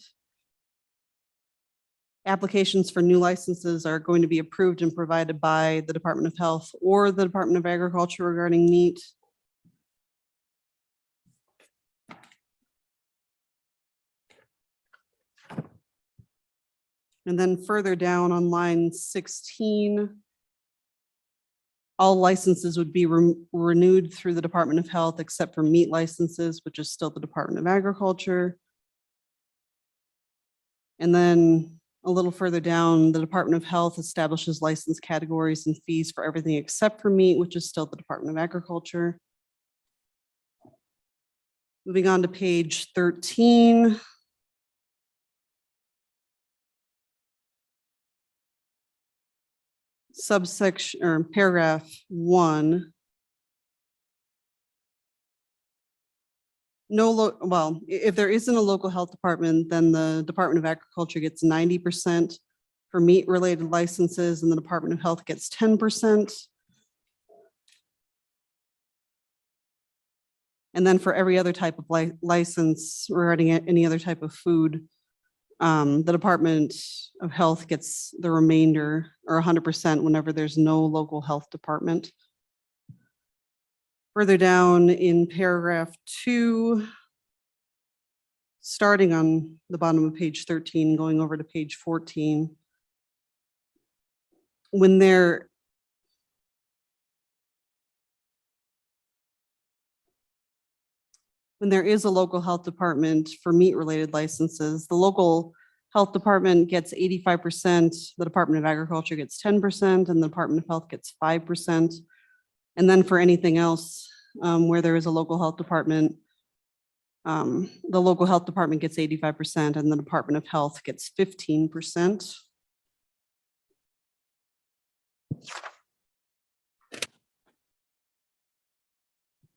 applications for new licenses are going to be approved and provided by the Department of Health or the Department of Agriculture regarding meat. And then further down on line 16, all licenses would be renewed through the Department of Health except for meat licenses, which is still the Department of Agriculture. And then a little further down, the Department of Health establishes license categories and fees for everything except for meat, which is still the Department of Agriculture. Moving on to page 13. Subsection or paragraph 1. Well, if there isn't a local health department, then the Department of Agriculture gets 90% for meat-related licenses, and the Department of Health gets 10%. And then for every other type of license regarding any other type of food, the Department of Health gets the remainder, or 100%, whenever there's no local health department. Further down in paragraph 2, starting on the bottom of page 13, going over to page 14, when there is a local health department for meat-related licenses, the local health department gets 85%, the Department of Agriculture gets 10%, and the Department of Health gets 5%. And then for anything else where there is a local health department, the local health department gets 85% and the Department of Health gets 15%.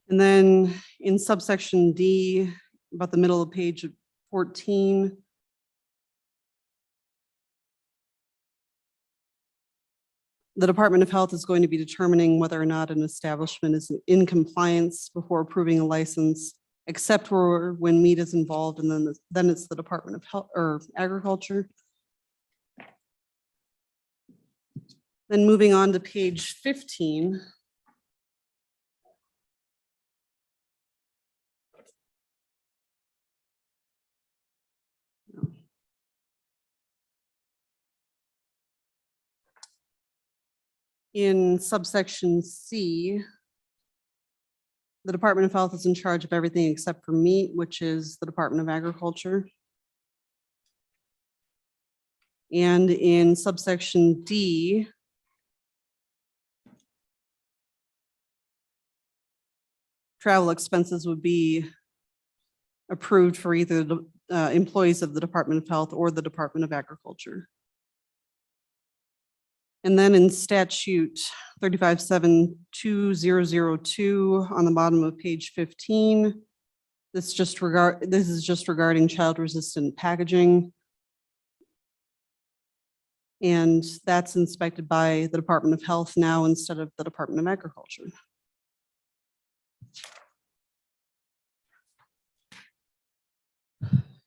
And then in subsection D, about the middle of page 14, the Department of Health is going to be determining whether or not an establishment is in compliance before approving a license, except for when meat is involved, and then it's the Department of Health or Agriculture. Then moving on to page 15. In subsection C, the Department of Health is in charge of everything except for meat, which is the Department of Agriculture. And in subsection D, travel expenses would be approved for either the employees of the Department of Health or the Department of Agriculture. And then in statute 35720002 on the bottom of page 15, this is just regarding child resistant packaging. And that's inspected by the Department of Health now instead of the Department of Agriculture.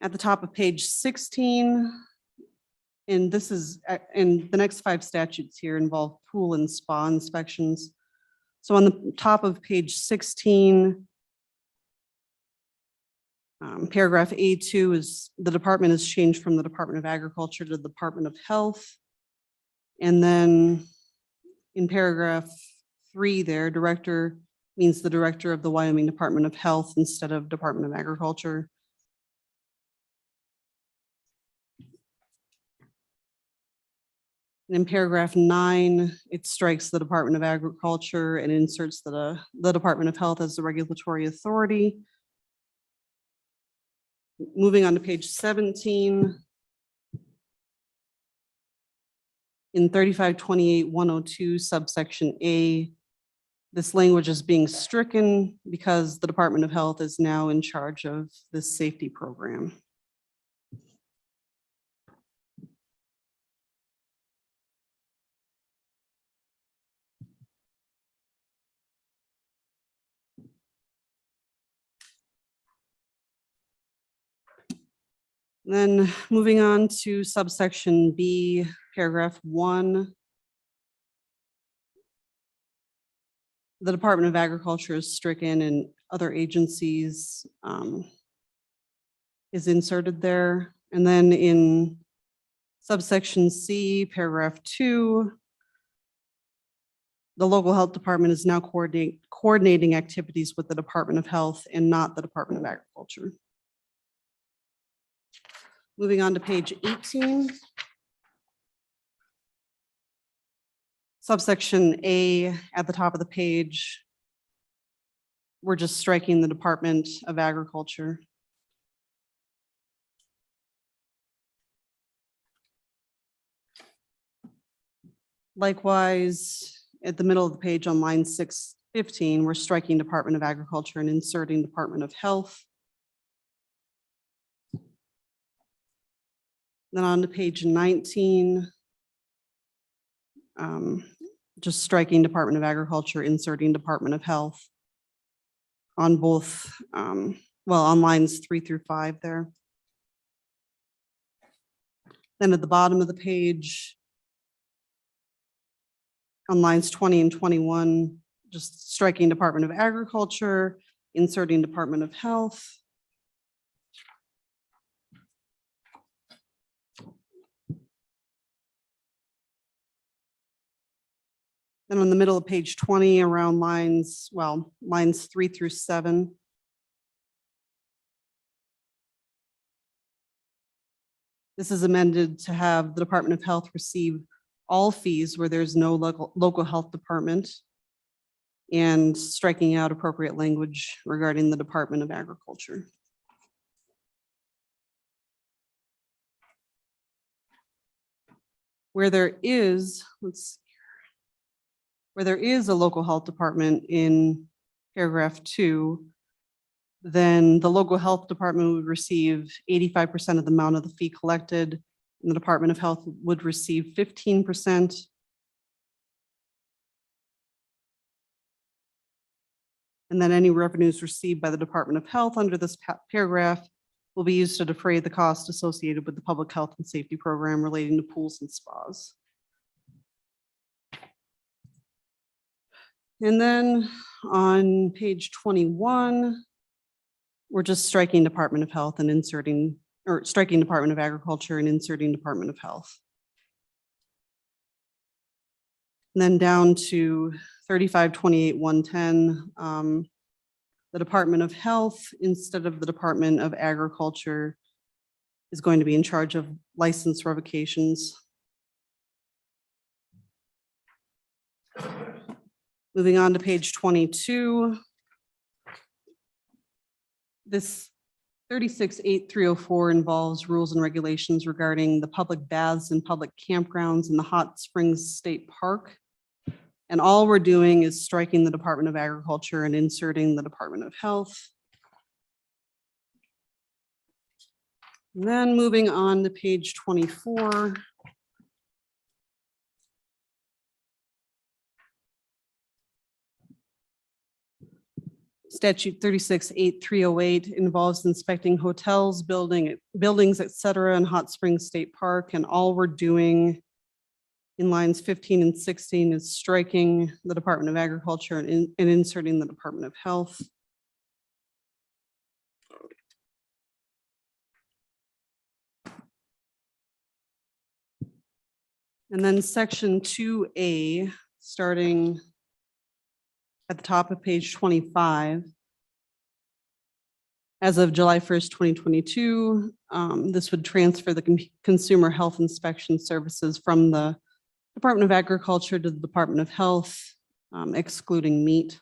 At the top of page 16, and this is, and the next 5 statutes here involve pool and spa inspections. So on the top of page 16, paragraph A2 is the department is changed from the Department of Agriculture to the Department of Health. And then in paragraph 3 there, director means the director of the Wyoming Department of Health instead of Department of Agriculture. And in paragraph 9, it strikes the Department of Agriculture and inserts the Department of Health as the regulatory authority. Moving on to page 17. In 3528-102 subsection A, this language is being stricken because the Department of Health is now in charge of this safety program. Then moving on to subsection B, paragraph 1. The Department of Agriculture is stricken and other agencies is inserted there. And then in subsection C, paragraph 2, the local health department is now coordinating activities with the Department of Health and not the Department of Agriculture. Moving on to page 18. Subsection A at the top of the page, we're just striking the Department of Agriculture. Likewise, at the middle of the page on line 615, we're striking Department of Agriculture and inserting Department of Health. Then on to page 19, just striking Department of Agriculture, inserting Department of Health on both, well, on lines 3 through 5 there. Then at the bottom of the page, on lines 20 and 21, just striking Department of Agriculture, inserting Department of Health. Then on the middle of page 20, around lines, well, lines 3 through 7. This is amended to have the Department of Health receive all fees where there's no local health department, and striking out appropriate language regarding the Department of Agriculture. Where there is, where there is a local health department in paragraph 2, then the local health department would receive 85% of the amount of the fee collected, and the Department of Health would receive 15%. And then any revenues received by the Department of Health under this paragraph will be used to defray the cost associated with the public health and safety program relating to pools and spas. And then on page 21, we're just striking Department of Health and inserting, or striking Department of Agriculture and inserting Department of Health. And then down to 3528-110, the Department of Health, instead of the Department of Agriculture, is going to be in charge of license revocations. Moving on to page 22. This 368304 involves rules and regulations regarding the public baths and public campgrounds in the Hot Springs State Park. And all we're doing is striking the Department of Agriculture and inserting the Department of Health. And then moving on to page 24. Statute 368308 involves inspecting hotels, buildings, et cetera, in Hot Springs State Park. And all we're doing in lines 15 and 16 is striking the Department of Agriculture and inserting the Department of Health. And then section 2A, starting at the top of page 25. As of July 1st, 2022, this would transfer the consumer health inspection services from the Department of Agriculture to the Department of Health, excluding meat.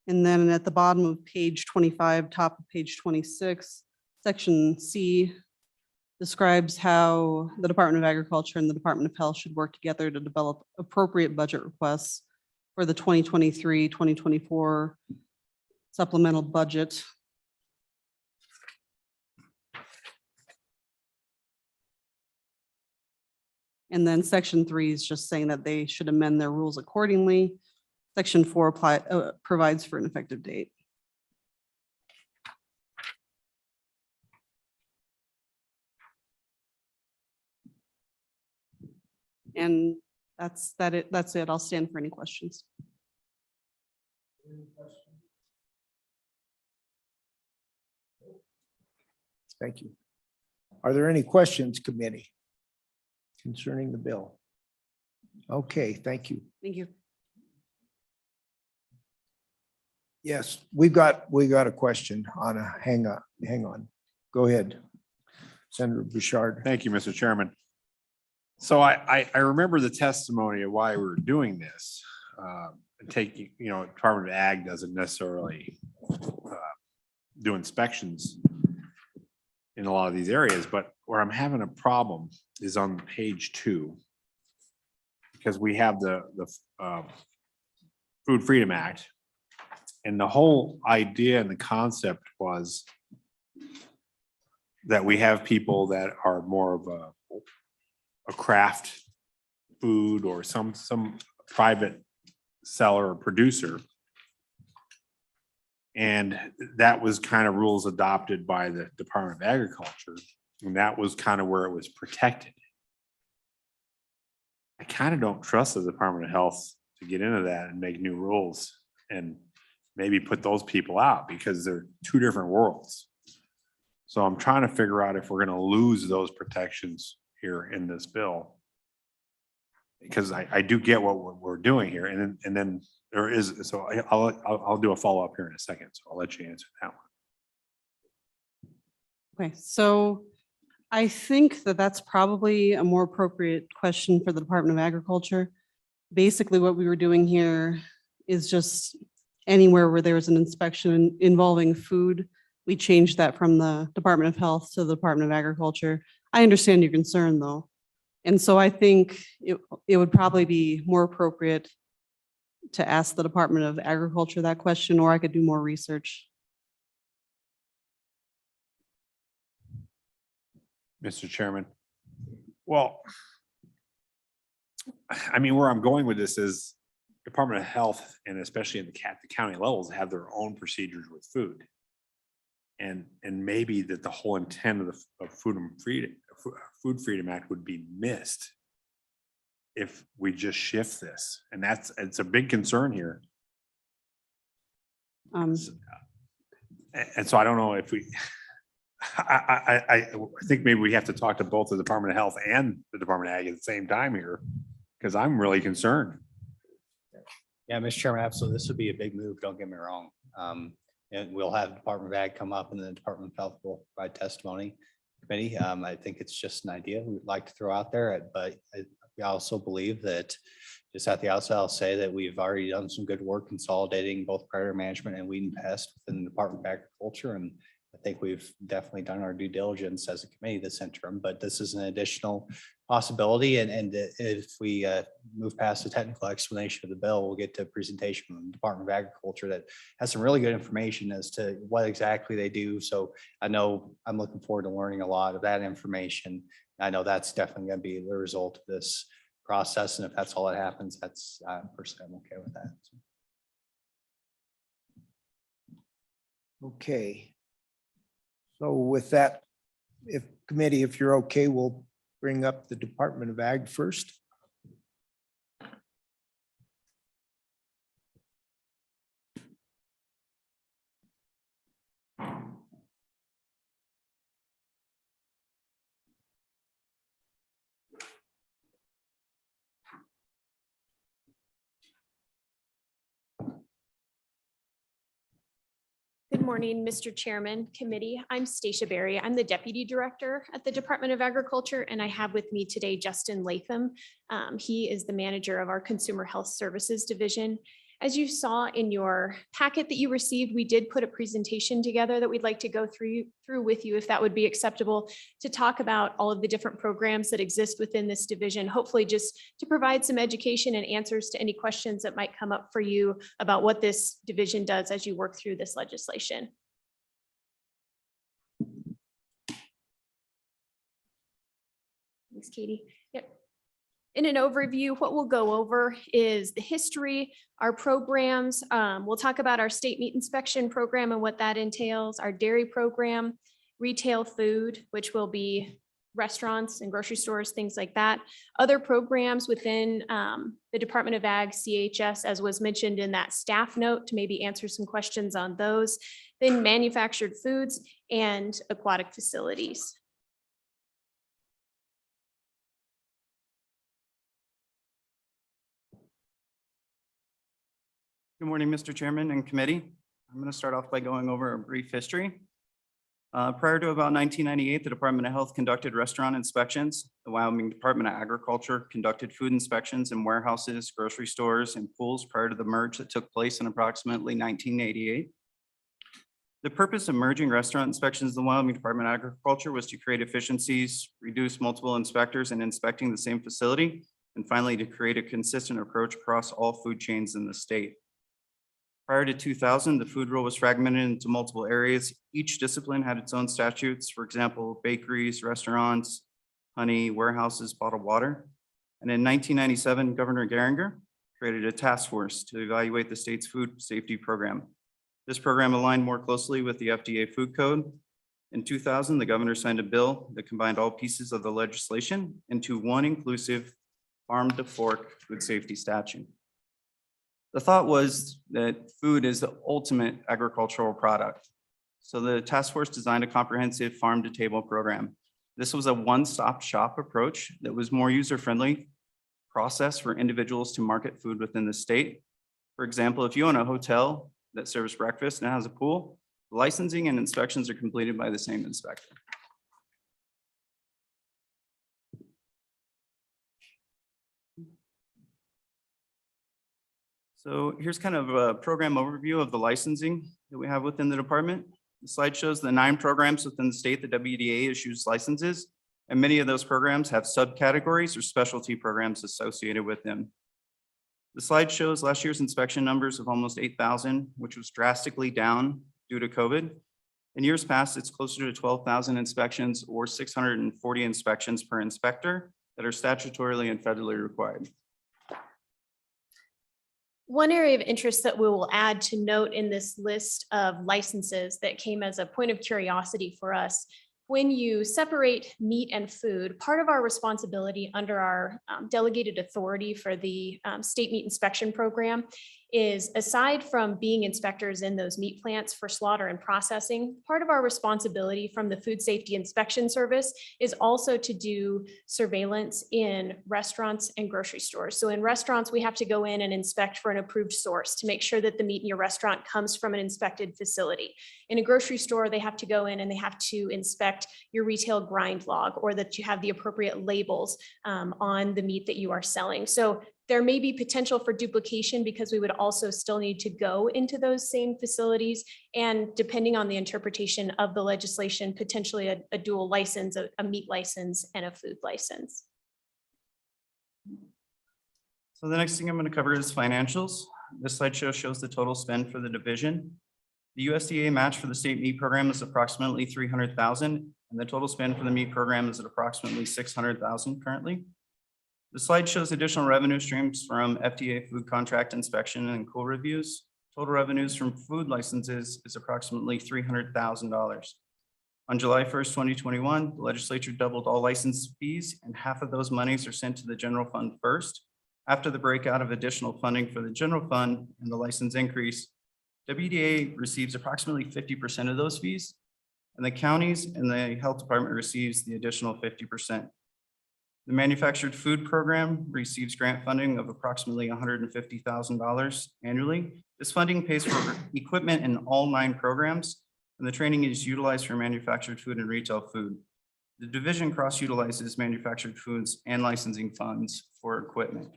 And then at the bottom of page 25, top of page 26, section C describes how the Department of Agriculture and the Department of Health should work together to develop appropriate budget requests for the 2023, 2024 supplemental budget. And then section 3 is just saying that they should amend their rules accordingly. Section 4 provides for an effective date. And that's it. I'll stand for any questions. Thank you. Are there any questions, committee, concerning the bill? Okay, thank you. Thank you. Yes, we got a question on a, hang on. Go ahead. Senator Bouchard. Thank you, Mr. Chairman. So I remember the testimony of why we were doing this. Taking, Department of Ag doesn't necessarily do inspections in a lot of these areas, but where I'm having a problem is on page 2. Because we have the Food Freedom Act. And the whole idea and the concept was that we have people that are more of a craft food or some private seller or producer. And that was kind of rules adopted by the Department of Agriculture. And that was kind of where it was protected. I kind of don't trust the Department of Health to get into that and make new rules and maybe put those people out because they're two different worlds. So I'm trying to figure out if we're going to lose those protections here in this bill. Because I do get what we're doing here. And then there is, so I'll do a follow-up here in a second. So I'll let you answer that one. Okay, so I think that that's probably a more appropriate question for the Department of Agriculture. Basically, what we were doing here is just anywhere where there was an inspection involving food, we changed that from the Department of Health to the Department of Agriculture. I understand your concern though. And so I think it would probably be more appropriate to ask the Department of Agriculture that question, or I could do more research. Mr. Chairman. Well, I mean, where I'm going with this is Department of Health and especially in the county levels have their own procedures with food. And maybe that the whole intent of the Food Freedom Act would be missed if we just shift this. And it's a big concern here. And so I don't know if we, I think maybe we have to talk to both the Department of Health and the Department of Ag at the same time here, because I'm really concerned. Yeah, Mr. Chairman, absolutely. This would be a big move. Don't get me wrong. And we'll have Department of Ag come up and the Department of Health will provide testimony committee. I think it's just an idea we'd like to throw out there, but we also believe that just at the outset, I'll say that we've already done some good work consolidating both predator management and weed and pest within the Department of Agriculture. And I think we've definitely done our due diligence as a committee this interim, but this is an additional possibility. And if we move past the technical explanation of the bill, we'll get to a presentation from the Department of Agriculture that has some really good information as to what exactly they do. So I know I'm looking forward to learning a lot of that information. I know that's definitely going to be the result of this process. And if that's all that happens, that's personally, I'm okay with that. Okay. So with that, if committee, if you're okay, we'll bring up the Department of Ag first. Good morning, Mr. Chairman, committee. I'm Stacia Berry. I'm the Deputy Director at the Department of Agriculture, and I have with me today Justin Latham. He is the manager of our Consumer Health Services Division. As you saw in your packet that you received, we did put a presentation together that we'd like to go through with you, if that would be acceptable, to talk about all of the different programs that exist within this division, hopefully just to provide some education and answers to any questions that might come up for you about what this division does as you work through this legislation. Thanks, Katie. Yep. In an overview, what we'll go over is the history, our programs. We'll talk about our state meat inspection program and what that entails, our dairy program, retail food, which will be restaurants and grocery stores, things like that. Other programs within the Department of Ag, CHS, as was mentioned in that staff note, to maybe answer some questions on those. Then manufactured foods and aquatic facilities. Good morning, Mr. Chairman and committee. I'm going to start off by going over a brief history. Prior to about 1998, the Department of Health conducted restaurant inspections. The Wyoming Department of Agriculture conducted food inspections in warehouses, grocery stores, and pools prior to the merge that took place in approximately 1988. The purpose of merging restaurant inspections in the Wyoming Department of Agriculture was to create efficiencies, reduce multiple inspectors in inspecting the same facility, and finally to create a consistent approach across all food chains in the state. Prior to 2000, the food rule was fragmented into multiple areas. Each discipline had its own statutes, for example, bakeries, restaurants, honey, warehouses, bottled water. And in 1997, Governor Geringer created a task force to evaluate the state's food safety program. This program aligned more closely with the FDA food code. In 2000, the governor signed a bill that combined all pieces of the legislation into one inclusive farm to fork food safety statute. The thought was that food is the ultimate agricultural product. So the task force designed a comprehensive farm to table program. This was a one-stop shop approach that was more user-friendly process for individuals to market food within the state. For example, if you own a hotel that serves breakfast and has a pool, licensing and inspections are completed by the same inspector. So here's kind of a program overview of the licensing that we have within the department. The slide shows the 9 programs within the state that WDA issues licenses, and many of those programs have subcategories or specialty programs associated with them. The slide shows last year's inspection numbers of almost 8,000, which was drastically down due to COVID. In years past, it's closer to 12,000 inspections or 640 inspections per inspector that are statutorily and federally required. One area of interest that we will add to note in this list of licenses that came as a point of curiosity for us, when you separate meat and food, part of our responsibility under our delegated authority for the state meat inspection program is, aside from being inspectors in those meat plants for slaughter and processing, part of our responsibility from the Food Safety Inspection Service is also to do surveillance in restaurants and grocery stores. So in restaurants, we have to go in and inspect for an approved source to make sure that the meat in your restaurant comes from an inspected facility. In a grocery store, they have to go in and they have to inspect your retail grind log, or that you have the appropriate labels on the meat that you are selling. So there may be potential for duplication because we would also still need to go into those same facilities, and depending on the interpretation of the legislation, potentially a dual license, a meat license and a food license. So the next thing I'm going to cover is financials. This slideshow shows the total spend for the division. The USDA match for the state meat program is approximately $300,000, and the total spend for the meat program is at approximately $600,000 currently. The slide shows additional revenue streams from FDA food contract inspection and cool reviews. Total revenues from food licenses is approximately $300,000. On July 1st, 2021, the legislature doubled all license fees, and half of those monies are sent to the general fund first. After the breakout of additional funding for the general fund and the license increase, WDA receives approximately 50% of those fees, and the counties and the health department receives the additional 50%. The manufactured food program receives grant funding of approximately $150,000 annually. This funding pays for equipment in all 9 programs, and the training is utilized for manufactured food and retail food. The division cross-utilizes manufactured foods and licensing funds for equipment.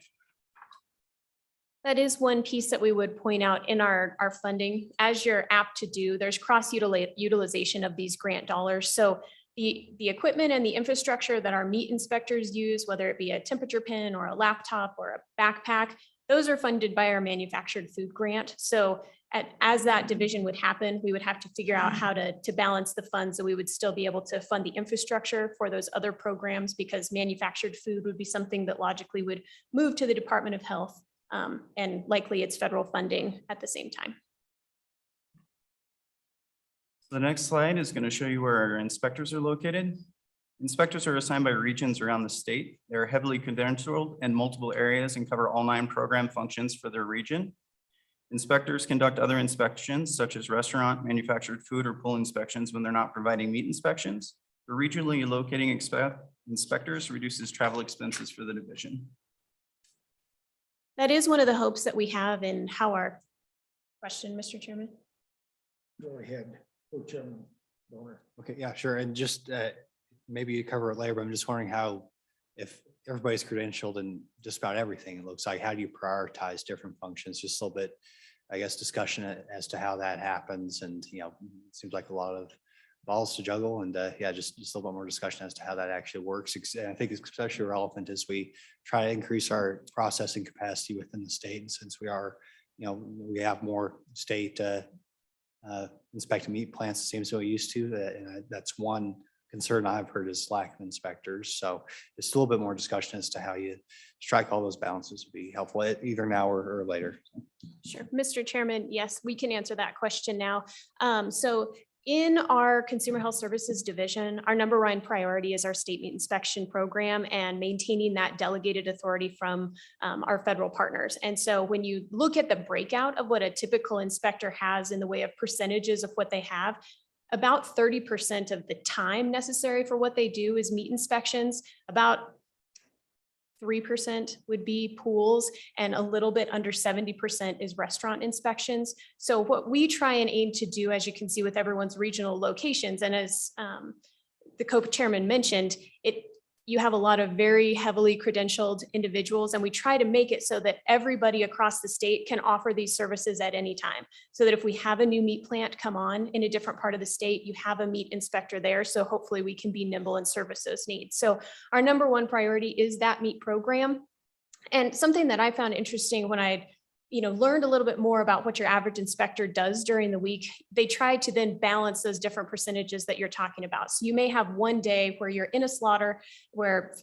That is one piece that we would point out in our funding. As you're apt to do, there's cross utilization of these grant dollars. So the equipment and the infrastructure that our meat inspectors use, whether it be a temperature pin or a laptop or a backpack, those are funded by our manufactured food grant. So as that division would happen, we would have to figure out how to balance the funds, so we would still be able to fund the infrastructure for those other programs, because manufactured food would be something that logically would move to the Department of Health, and likely it's federal funding at the same time. The next slide is going to show you where our inspectors are located. Inspectors are assigned by regions around the state. They're heavily credentialed in multiple areas and cover all 9 program functions for their region. Inspectors conduct other inspections such as restaurant, manufactured food, or pool inspections when they're not providing meat inspections. The regionally locating inspectors reduces travel expenses for the division. That is one of the hopes that we have in how our question, Mr. Chairman. Go ahead, Co-Chairman Donor. Okay, yeah, sure. And just maybe you cover it later, but I'm just wondering how, if everybody's credentialed in just about everything, it looks like, how do you prioritize different functions? Just a little bit, I guess, discussion as to how that happens. And, you know, it seems like a lot of balls to juggle, and yeah, just a little bit more discussion as to how that actually works. And I think it's especially relevant as we try to increase our processing capacity within the state. And since we are, you know, we have more state inspecting meat plants, it seems so we used to, and that's one concern I've heard is lack of inspectors. So it's a little bit more discussion as to how you strike all those balances would be helpful, either now or later. Sure. Mr. Chairman, yes, we can answer that question now. So in our Consumer Health Services division, our number one priority is our state meat inspection program and maintaining that delegated authority from our federal partners. And so when you look at the breakout of what a typical inspector has in the way of percentages of what they have, about 30% of the time necessary for what they do is meat inspections. About 3% would be pools, and a little bit under 70% is restaurant inspections. So what we try and aim to do, as you can see with everyone's regional locations, and as the co-chairman mentioned, you have a lot of very heavily credentialed individuals, and we try to make it so that everybody across the state can offer these services at any time. So that if we have a new meat plant come on in a different part of the state, you have a meat inspector there. So hopefully we can be nimble and service those needs. So our number one priority is that meat program. And something that I found interesting when I learned a little bit more about what your average inspector does during the week, they try to then balance those different percentages that you're talking about. So you may have one day where you're in a slaughter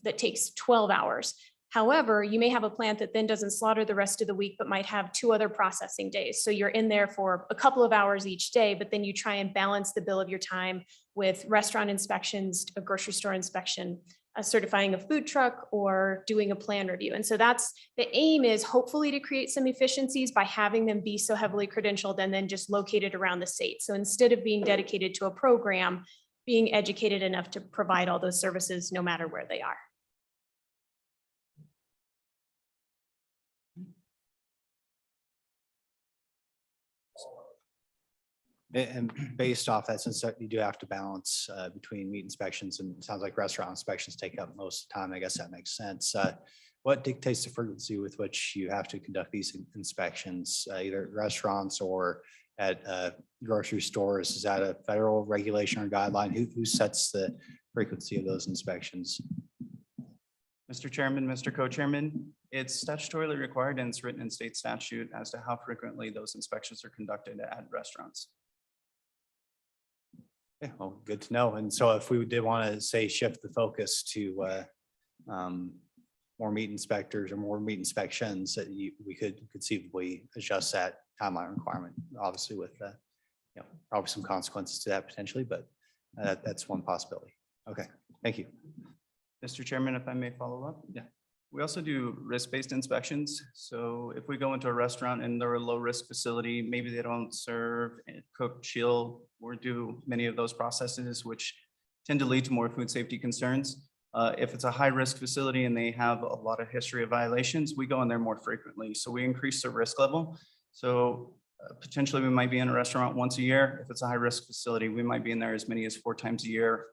that takes 12 hours. However, you may have a plant that then doesn't slaughter the rest of the week, but might have 2 other processing days. So you're in there for a couple of hours each day, but then you try and balance the bill of your time with restaurant inspections, a grocery store inspection, certifying a food truck, or doing a plan review. And so that's the aim, is hopefully to create some efficiencies by having them be so heavily credentialed and then just located around the state. So instead of being dedicated to a program, being educated enough to provide all those services no matter where they are. And based off that, since you do have to balance between meat inspections, and it sounds like restaurant inspections take up most of the time, I guess that makes sense. What dictates the frequency with which you have to conduct these inspections, either at restaurants or at grocery stores? Is that a federal regulation or guideline? Who sets the frequency of those inspections? Mr. Chairman, Mr. Co-Chairman, it's statutorily required, and it's written in state statute as to how frequently those inspections are conducted at restaurants. Yeah, well, good to know. And so if we did want to say shift the focus to more meat inspectors or more meat inspections, that we could conceivably adjust that timeline requirement, obviously with probably some consequences to that potentially, but that's one possibility. Okay, thank you. Mr. Chairman, if I may follow up? Yeah. We also do risk-based inspections. So if we go into a restaurant and they're a low-risk facility, maybe they don't serve and cook, chill, or do many of those processes, which tend to lead to more food safety concerns. If it's a high-risk facility and they have a lot of history of violations, we go in there more frequently. So we increase the risk level. So potentially we might be in a restaurant once a year. If it's a high-risk facility, we might be in there as many as 4 times a year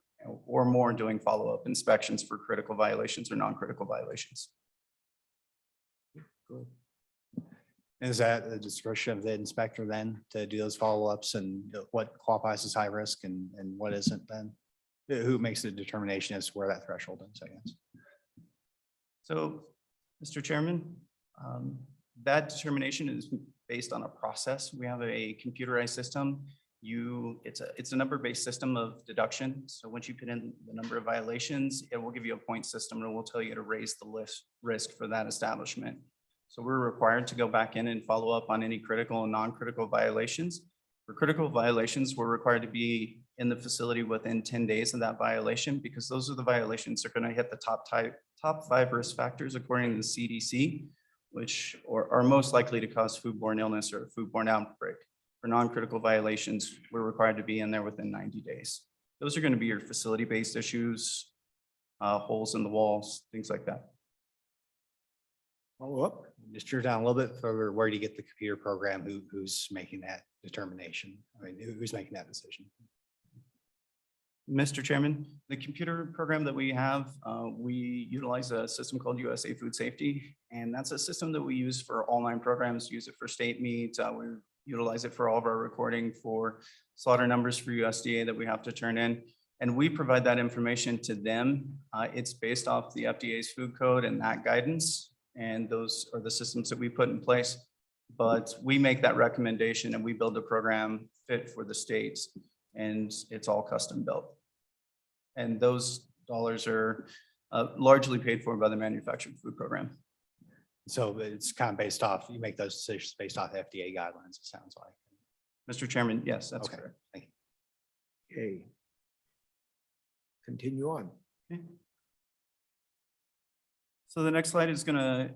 or more, doing follow-up inspections for critical violations or non-critical violations. Is that the discretion of the inspector then to do those follow-ups and what qualifies as high risk and what isn't then? Who makes the determination as to where that threshold is, I guess? So, Mr. Chairman, that determination is based on a process. We have a computerized system. It's a number-based system of deduction. So once you put in the number of violations, it will give you a point system and it will tell you to raise the risk for that establishment. So we're required to go back in and follow up on any critical and non-critical violations. For critical violations, we're required to be in the facility within 10 days of that violation because those are the violations that are going to hit the top 5 risk factors according to the CDC, which are most likely to cause foodborne illness or a foodborne outbreak. For non-critical violations, we're required to be in there within 90 days. Those are going to be your facility-based issues, holes in the walls, things like that. Follow up, just drill down a little bit further. Where do you get the computer program? Who's making that determination? I mean, who's making that decision? Mr. Chairman, the computer program that we have, we utilize a system called USA Food Safety, and that's a system that we use for all 9 programs, use it for state meat. We utilize it for all of our recording for slaughter numbers for USDA that we have to turn in. And we provide that information to them. It's based off the FDA's food code and that guidance. And those are the systems that we put in place. But we make that recommendation and we build a program fit for the states. And it's all custom built. And those dollars are largely paid for by the manufactured food program. So it's kind of based off, you make those decisions based off FDA guidelines, it sounds like. Mr. Chairman, yes, that's Okay, correct. thank you. Okay. Continue on. Okay. So the next slide is going to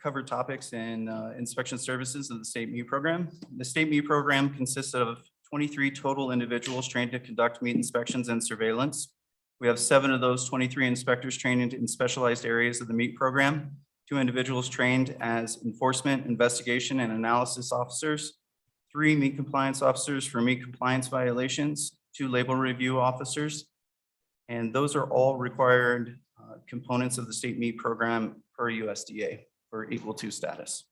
cover topics in inspection services of the state meat program. The state meat program consists of 23 total individuals trained to conduct meat inspections and surveillance. We have 7 of those 23 inspectors trained in specialized areas of the meat program, 2 individuals trained as enforcement, investigation, and analysis officers, 3 meat compliance officers for meat compliance violations, 2 label review officers, and those are all required components of the state meat program per USDA for equal to status.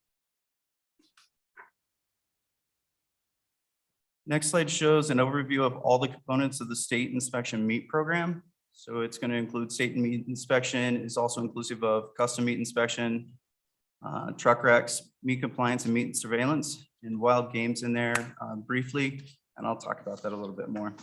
Next slide shows an overview of all the components of the state inspection meat program. So it's going to include state meat inspection, is also inclusive of custom meat inspection, truck wrecks, meat compliance and meat surveillance, and wild games in there briefly, and I'll talk about that a little bit more.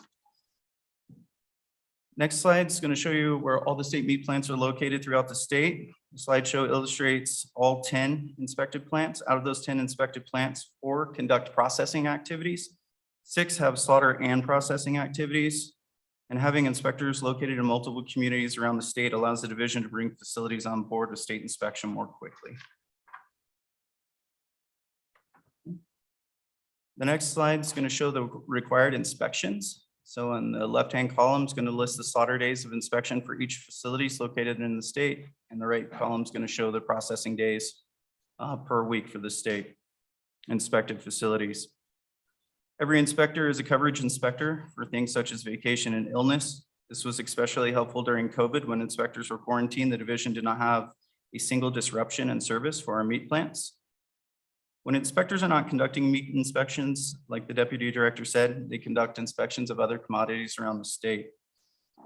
Next slide is going to show you where all the state meat plants are located throughout the state. The slideshow illustrates all 10 inspected plants. Out of those 10 inspected plants, 4 conduct processing activities, 6 have slaughter and processing activities, and having inspectors located in multiple communities around the state allows the division to bring facilities on board with state inspection more quickly. The next slide is going to show the required inspections. So on the left-hand column is going to list the slaughter days of inspection for each facilities located in the state, and the right column is going to show the processing days per week for the state inspected facilities. Every inspector is a coverage inspector for things such as vacation and illness. This was especially helpful during COVID when inspectors were quarantined. The division did not have a single disruption in service for our meat plants. When inspectors are not conducting meat inspections, like the deputy director said, they conduct inspections of other commodities around the state.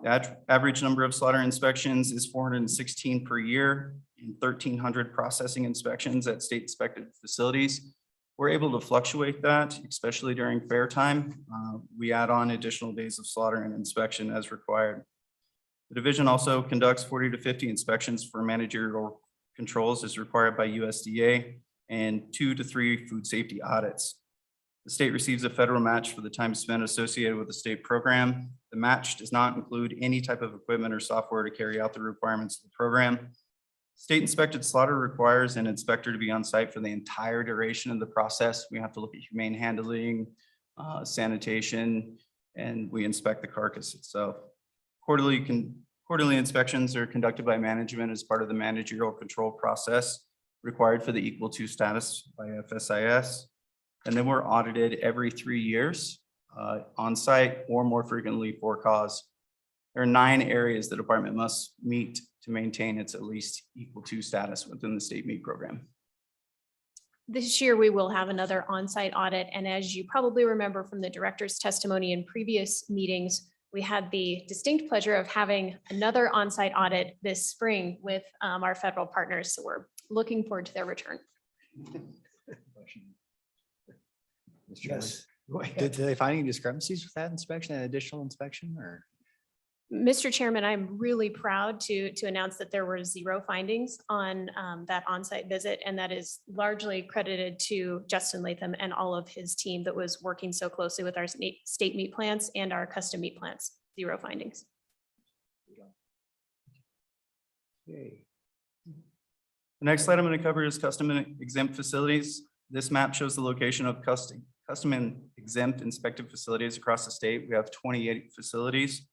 The average number of slaughter inspections is 416 per year and 1,300 processing inspections at state inspected facilities. We're able to fluctuate that, especially during fair time. We add on additional days of slaughter and inspection as required. The division also conducts 40 to 50 inspections for managerial controls as required by USDA and 2 to 3 food safety audits. The state receives a federal match for the time spent associated with the state program. The match does not include any type of equipment or software to carry out the requirements of the program. State inspected slaughter requires an inspector to be on site for the entire duration of the process. We have to look at humane handling, sanitation, and we inspect the carcass itself. Quarterly inspections are conducted by management as part of the managerial control process required for the equal to status by FSIS. And then we're audited every 3 years on site or more frequently for cause. There are 9 areas the department must meet to maintain its at least equal to status within the state meat program. This year, we will have another on-site audit. And as you probably remember from the director's testimony in previous meetings, we had the distinct pleasure of having another on-site audit this spring with our federal partners. So we're looking forward to their return. Yes. Did they find any discrepancies with that inspection and additional inspection or? Mr. Chairman, I'm really proud to announce that there were 0 findings on that on-site visit, and that is largely credited to Justin Latham and all of his team that was working so closely with our state meat plants and our custom meat plants. 0 findings. Okay. The next slide I'm going to cover is custom and exempt facilities. This map shows the location of custom and exempt inspected facilities across the state. We have 28 facilities.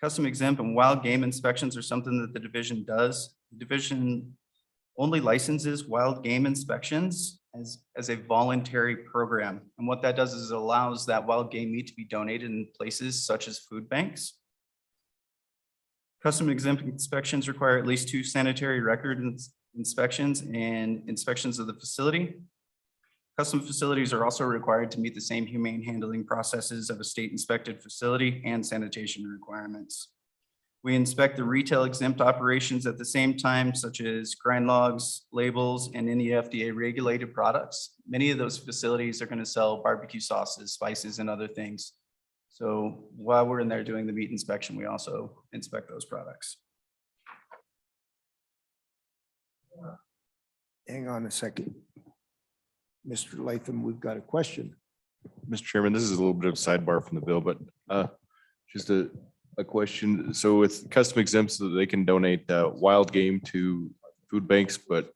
Custom exempt and wild game inspections are something that the division does. The division only licenses wild game inspections as a voluntary program. And what that does is it allows that wild game meat to be donated in places such as food banks. Custom exempt inspections require at least 2 sanitary record inspections and inspections of the facility. Custom facilities are also required to meet the same humane handling processes of a state inspected facility and sanitation requirements. We inspect the retail exempt operations at the same time, such as grind logs, labels, and any FDA regulated products. Many of those facilities are going to sell barbecue sauces, spices, and other things. So while we're in there doing the meat inspection, we also inspect those products. Hang on a second. Mr. Latham, we've got a question. Mr. Chairman, this is a little bit of a sidebar from the bill, but just a question. So with custom exempts, so they can donate wild game to food banks, but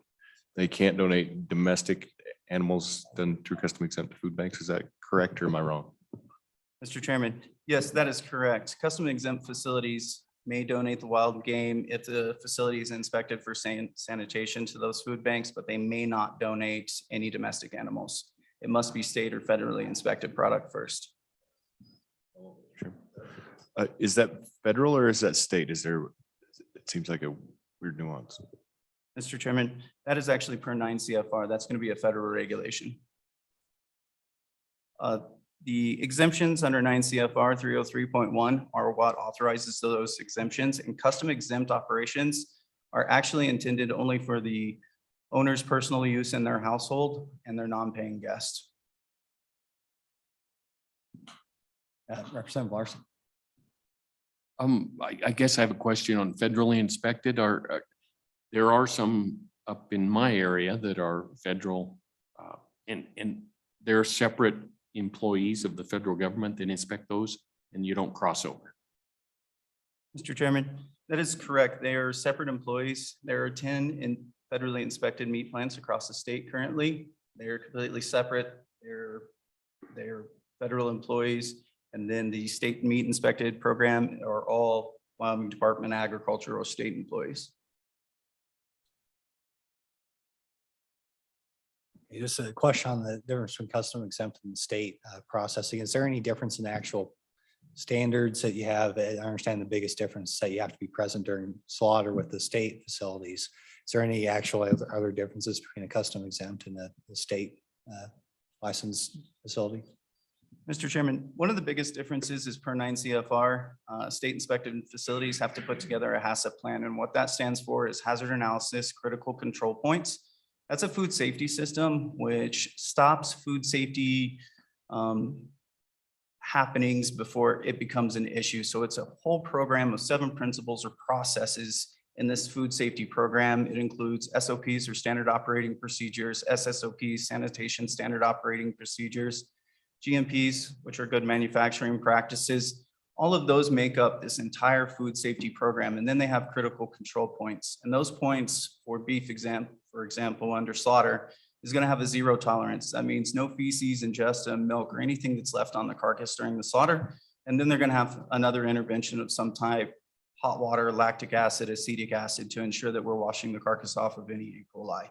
they can't donate domestic animals done through custom exempt to food banks. Is that correct or am I wrong? Mr. Chairman, yes, that is correct. Custom exempt facilities may donate the wild game if the facility is inspected for sanitation to those food banks, but they may not donate any domestic animals. It must be state or federally inspected product first. Sure. Is that federal or is that state? Is there, it seems like a weird nuance. Mr. Chairman, that is actually per 9 CFR. That's going to be a federal regulation. The exemptions under 9 CFR 303.1 are what authorizes those exemptions, and custom exempt operations are actually intended only for the owner's personal use in their household and their non-paying guests. Representative Larson. I guess I have a question on federally inspected. There are some up in my area that are federal, and they're separate employees of the federal government that inspect those, and you don't cross over. Mr. Chairman, that is correct. They are separate employees. There are 10 in federally inspected meat plants across the state currently. They are completely separate. They're federal employees. And then the state meat inspected program are all Wyoming Department of Agriculture or state employees. Just a question on the difference between custom exempt and state processing. Is there any difference in the actual standards that you have? I understand the biggest difference that you have to be present during slaughter with the state facilities. Is there any actual other differences between a custom exempt and the state licensed facility? Mr. Chairman, one of the biggest differences is per 9 CFR, state inspected facilities have to put together a HACCP plan. And what that stands for is hazard analysis, critical control points. That's a food safety system which stops food safety happenings before it becomes an issue. So it's a whole program of 7 principles or processes in this food safety program. It includes SOPs or standard operating procedures, SSOPs, sanitation standard operating procedures, GMPs, which are good manufacturing practices. All of those make up this entire food safety program. And then they have critical control points. And those points for beef for example, under slaughter is going to have a 0 tolerance. That means no feces, ingesta, milk, or anything that's left on the carcass during the slaughter. And then they're going to have another intervention of some type, hot water, lactic acid, acetic acid, to ensure that we're washing the carcass off of any E. coli.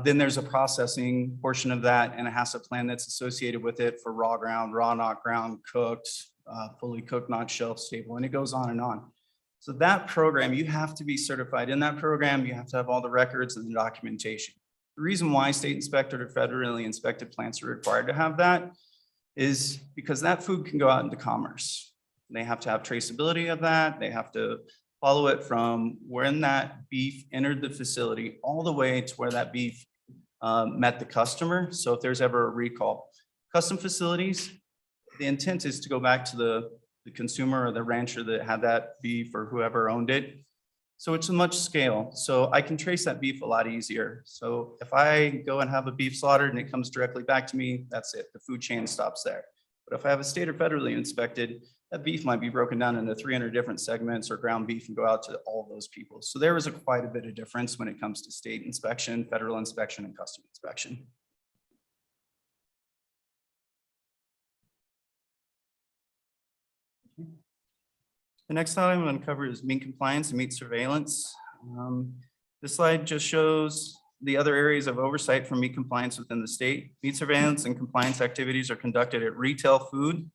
Then there's a processing portion of that and a HACCP plan that's associated with it for raw ground, raw not ground, cooked, fully cooked, not shelf stable, and it goes on and on. So that program, you have to be certified in that program. You have to have all the records and the documentation. The reason why state inspected or federally inspected plants are required to have that is because that food can go out into commerce. They have to have traceability of that. They have to follow it from when that beef entered the facility all the way to where that beef met the customer. So if there's ever a recall, custom facilities, the intent is to go back to the consumer or the rancher that had that beef or whoever owned it. So it's a much scale. So I can trace that beef a lot easier. So if I go and have a beef slaughtered and it comes directly back to me, that's it. The food chain stops there. But if I have a state or federally inspected, that beef might be broken down into 300 different segments or ground beef and go out to all those people. So there is quite a bit of difference when it comes to state inspection, federal inspection, and custom inspection. The next item I'm going to cover is meat compliance and meat surveillance. This slide just shows the other areas of oversight for meat compliance within the state. Meat surveillance and compliance activities are conducted at retail food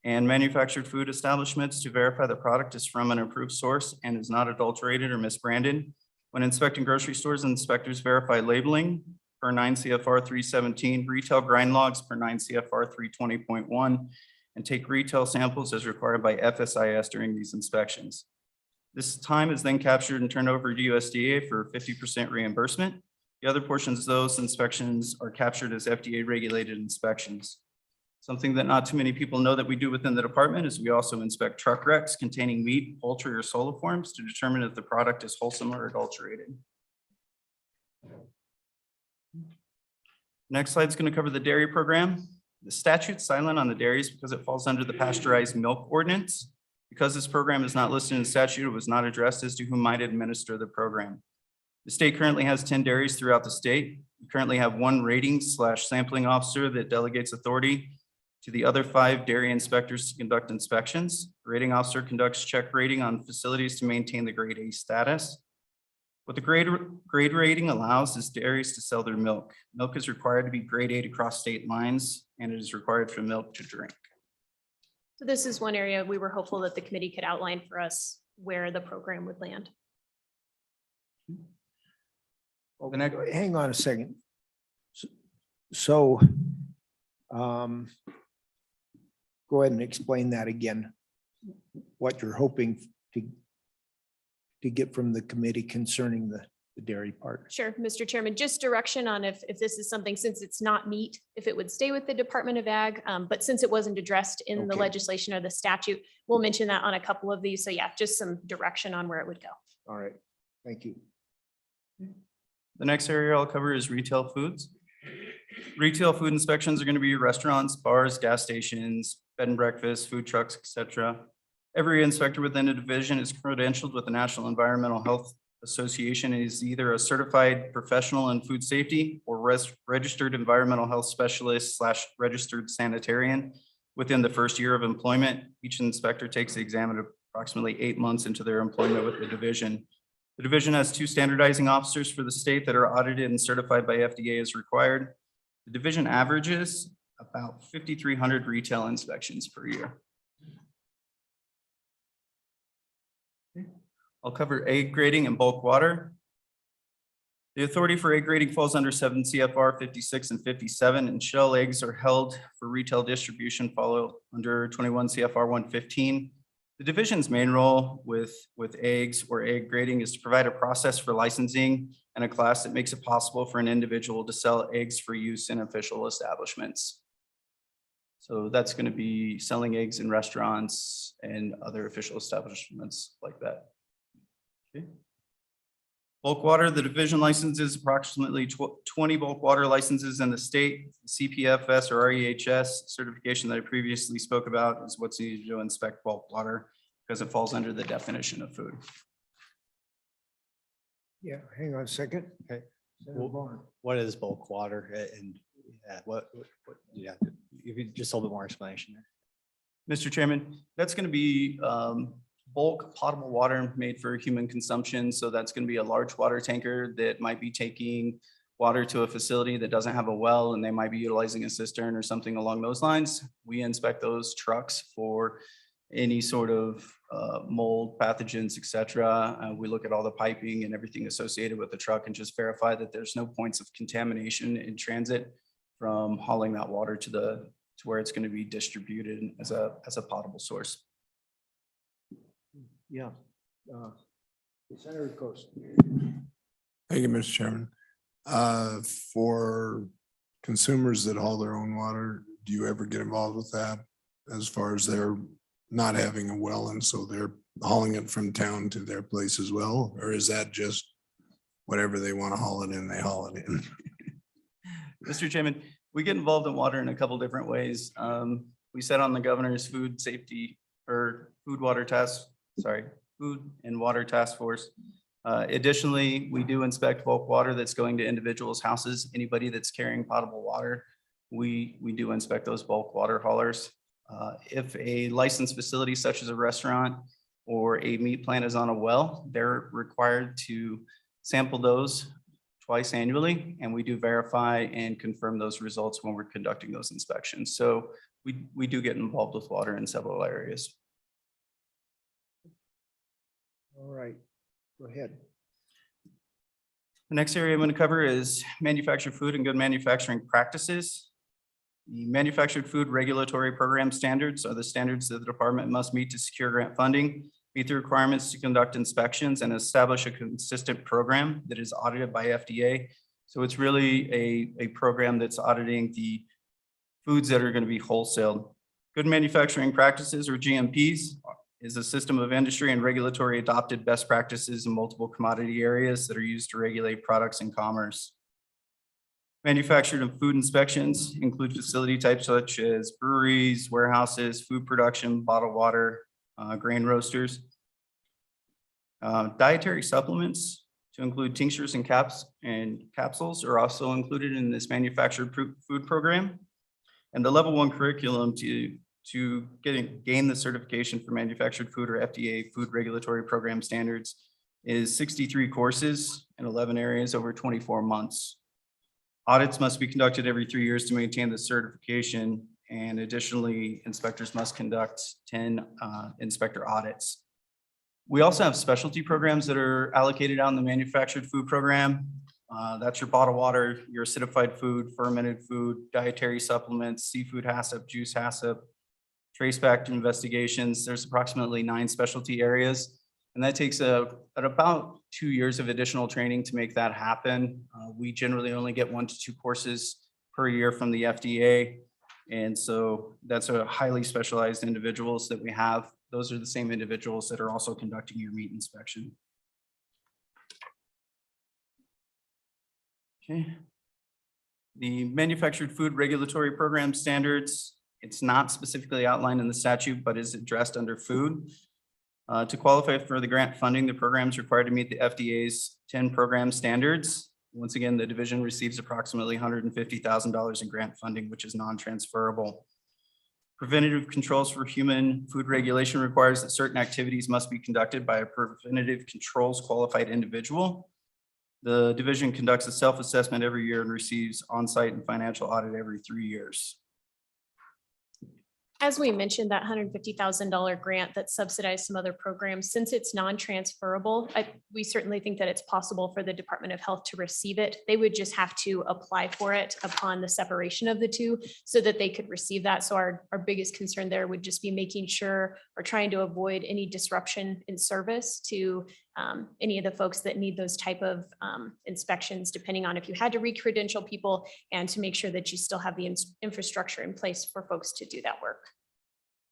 and manufactured food establishments to verify the product is from an approved source and is not adulterated or misbranded. When inspecting grocery stores, inspectors verify labeling per 9 CFR 317, retail grind logs per 9 CFR 320.1, and take retail samples as required by FSIS during these inspections. This time is then captured and turned over to USDA for 50% reimbursement. The other portions of those inspections are captured as FDA regulated inspections. Something that not too many people know that we do within the department is we also inspect truck wrecks containing meat, poultry, or soliforms to determine if the product is wholesome or adulterated. Next slide is going to cover the dairy program. The statute's silent on the dairies because it falls under the pasteurized milk ordinance. Because this program is not listed in statute, it was not addressed as to who might administer the program. The state currently has 10 dairies throughout the state. We currently have one rating/sampling officer that delegates authority to the other 5 dairy inspectors to conduct inspections. The rating officer conducts check rating on facilities to maintain the grade A status. What the grade rating allows is dairies to sell their milk. Milk is required to be grade A across state lines, and it is required for milk to drink. So this is one area we were hopeful that the committee could outline for us where the program would land. Hang on a second. So, go ahead and explain that again, what you're hoping to get from the committee concerning the dairy part. Sure, Mr. Chairman, just direction on if this is something, since it's not meat, if it would stay with the Department of Ag, but since it wasn't addressed in the Okay. legislation or the statute, we'll mention that on a couple of these. So yeah, just some direction on where it would go. All right, thank you. The next area I'll cover is retail foods. Retail food inspections are going to be restaurants, bars, gas stations, bed and breakfast, food trucks, etc. Every inspector within a division is credentialed with the National Environmental Health Association and is either a certified professional in food safety or registered environmental health specialist / registered sanitarian within the first year of employment. Each inspector takes the exam at approximately 8 months into their employment with the division. The division has 2 standardizing officers for the state that are audited and certified by FDA as required. The division averages about 5,300 retail inspections per year. I'll cover egg grading and bulk water. The authority for egg grading falls under 7 CFR 56 and 57, and shell eggs are held for retail distribution follow under 21 CFR 115. The division's main role with eggs or egg grading is to provide a process for licensing and a class that makes it possible for an individual to sell eggs for use in official establishments. So that's going to be selling eggs in restaurants and other official establishments like that. Okay. Bulk water, the division licenses approximately 20 bulk water licenses in the state. CPFS or REHS certification that I previously spoke about is what's needed to inspect bulk water because it falls under the definition of food. Yeah, hang on a second. Okay. What is bulk water and what yeah, if you just a little bit more explanation there. Mr. Chairman, that's going to be bulk potable water made for human consumption. So that's going to be a large water tanker that might be taking water to a facility that doesn't have a well and they might be utilizing a cistern or something along those lines. We inspect those trucks for any sort of mold, pathogens, et cetera. We look at all the piping and everything associated with the truck and just verify that there's no points of contamination in transit from hauling that water to where it's going to be distributed as a potable source. Yeah. Senator Coast. Thank you, Mr. Chairman. For consumers that haul their own water, do you ever get involved with that? As far as they're not having a well and so they're hauling it from town to their place as well? Or is that just whatever they want to haul it in, they haul it in? Mr. Chairman, we get involved in water in a couple different ways. We sat on the governor's food and water task force. Additionally, we do inspect bulk water that's going to individuals' houses. Anybody that's carrying potable water, we do inspect those bulk water haulers. If a licensed facility such as a restaurant or a meat plant is on a well, they're required to sample those twice annually, and we do verify and confirm those results when we're conducting those inspections. So we do get involved with water in several areas. All right, go ahead. The next area I'm going to cover is manufactured food and good manufacturing practices. The manufactured food regulatory program standards are the standards that the department must meet to secure grant funding, meet the requirements to conduct inspections, and establish a consistent program that is audited by FDA. So it's really a program that's auditing the foods that are going to be wholesaled. Good manufacturing practices, or GMPs, is a system of industry and regulatory adopted best practices in multiple commodity areas that are used to regulate products and commerce. Manufactured and food inspections include facility types such as breweries, warehouses, food production, bottled water, grain roasters. Dietary supplements, to include tinctures and capsules, are also included in this manufactured food program. And the level 1 curriculum to gain the certification for manufactured food, or FDA food regulatory program standards, is 63 courses in 11 areas over 24 months. Audits must be conducted every 3 years to maintain the certification. And additionally, inspectors must conduct 10 inspector audits. We also have specialty programs that are allocated out in the manufactured food program. That's your bottled water, your acidified food, fermented food, dietary supplements, seafood HACCP, juice HACCP, trace back investigations. There's approximately 9 specialty areas. And that takes about 2 years of additional training to make that happen. We generally only get 1 to 2 courses per year from the FDA. And so that's a highly specialized individuals that we have. Those are the same individuals that are also conducting your meat inspection. Okay. The manufactured food regulatory program standards, it's not specifically outlined in the statute, but is addressed under food. To qualify for the grant funding, the program is required to meet the FDA's 10 program standards. Once again, the division receives approximately $150,000 in grant funding, which is non-transferable. Preventative controls for human food regulation requires that certain activities must be conducted by a preventative controls qualified individual. The division conducts a self-assessment every year and receives on-site and financial audit every 3 years. As we mentioned, that $150,000 grant that subsidized some other programs, since it's non-transferable, we certainly think that it's possible for the Department of Health to receive it. They would just have to apply for it upon the separation of the two so that they could receive that. So our biggest concern there would just be making sure, or trying to avoid any disruption in service to any of the folks that need those type of inspections, depending on if you had to re-credential people, and to make sure that you still have the infrastructure in place for folks to do that work.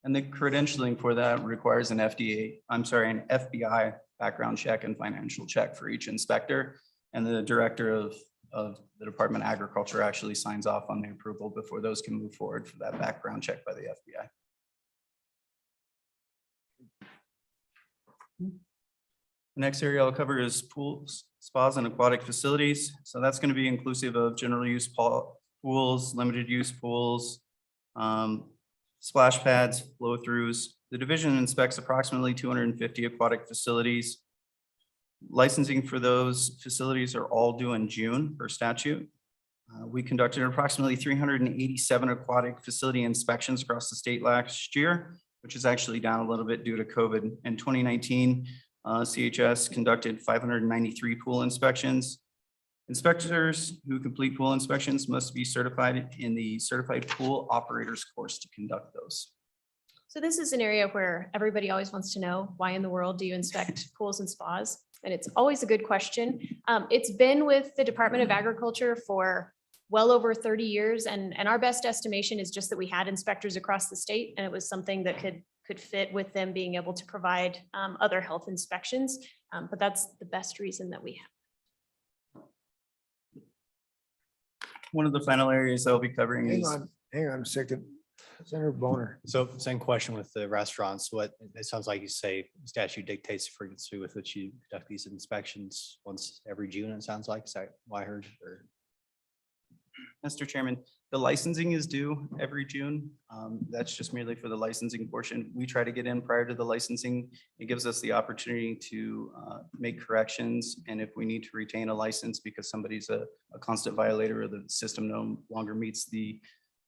And the credentialing for that requires an FBI background check and financial check for each inspector. And the director of the Department of Agriculture actually signs off on the approval before those can move forward for that background check by the FBI. The next area I'll cover is pools, spas, and aquatic facilities. So that's going to be inclusive of general use pools, limited use pools, splash pads, flow throughs. The division inspects approximately 250 aquatic facilities. Licensing for those facilities are all due in June per statute. We conducted approximately 387 aquatic facility inspections across the state last year. which is actually down a little bit due to COVID. In 2019, CHS conducted 593 pool inspections. Inspectors who complete pool inspections must be certified in the Certified Pool Operators course to conduct those. So this is an area where everybody always wants to know, why in the world do you inspect pools and spas? And it's always a good question. It's been with the Department of Agriculture for well over 30 years. And our best estimation is just that we had inspectors across the state, and it was something that could fit with them being able to provide other health inspections. But that's the best reason that we have. One of the final areas I'll be covering is. Hang on a second. Senator Boner. So same question with the restaurants. What, it sounds like you say statute dictates the frequency with which you conduct these inspections once every June, it sounds like. Is that what I heard? Or Mr. Chairman, the licensing is due every June. That's just merely for the licensing portion. We try to get in prior to the licensing. It gives us the opportunity to make corrections. And if we need to retain a license because somebody's a constant violator or the system no longer meets the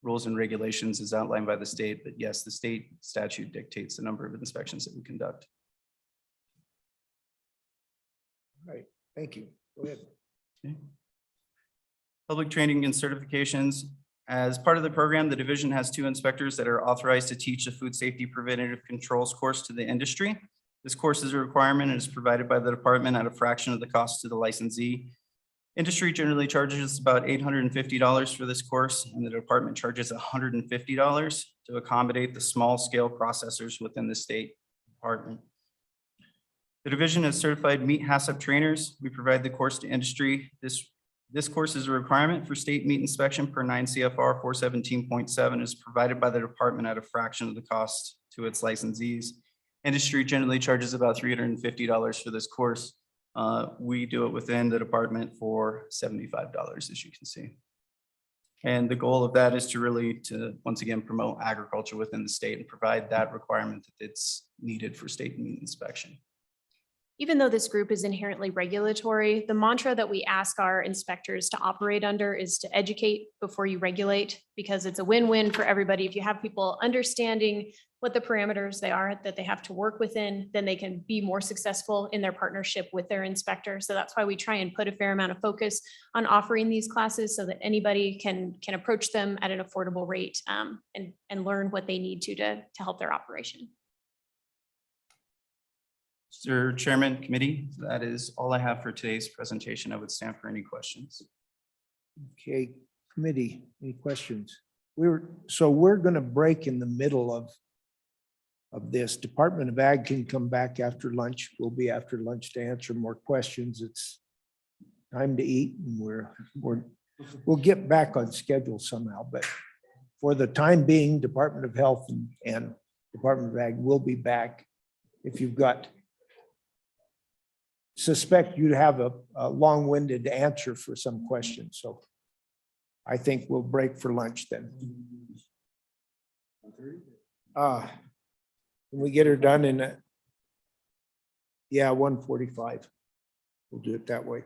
rules and regulations as outlined by the state. But yes, the state statute dictates the number of inspections that we conduct. All right, thank you. Go ahead. Okay. Public training and certifications. As part of the program, the division has 2 inspectors that are authorized to teach the food safety preventative controls course to the industry. This course is a requirement and is provided by the department at a fraction of the cost to the licensee. Industry generally charges about $850 for this course, and the department charges $150 to accommodate the small scale processors within the state department. The division has certified meat HACCP trainers. We provide the course to industry. This course is a requirement for state meat inspection per 9 CFR 417.7 is provided by the department at a fraction of the cost to its licensees. Industry generally charges about $350 for this course. We do it within the department for $75, as you can see. And the goal of that is to once again, promote agriculture within the state and provide that requirement that it's needed for state meat inspection. Even though this group is inherently regulatory, the mantra that we ask our inspectors to operate under is to educate before you regulate, because it's a win-win for everybody. If you have people understanding what the parameters they are that they have to work within, then they can be more successful in their partnership with their inspector. So that's why we try and put a fair amount of focus on offering these classes so that anybody can approach them at an affordable rate and learn what they need to help their operation. Mr. Chairman, committee, that is all I have for today's presentation. I would stand for any questions. Okay, committee, any questions? We're going to break in the middle of this. Department of Ag can come back after lunch. We'll be after lunch to answer more questions. It's time to eat, and we'll get back on schedule somehow. But for the time being, Department of Health and Department of Ag will be back. If you've got suspect you'd have a long-winded answer for some questions. So I think we'll break for lunch then. Can we get her done in 1:45? We'll do it that way.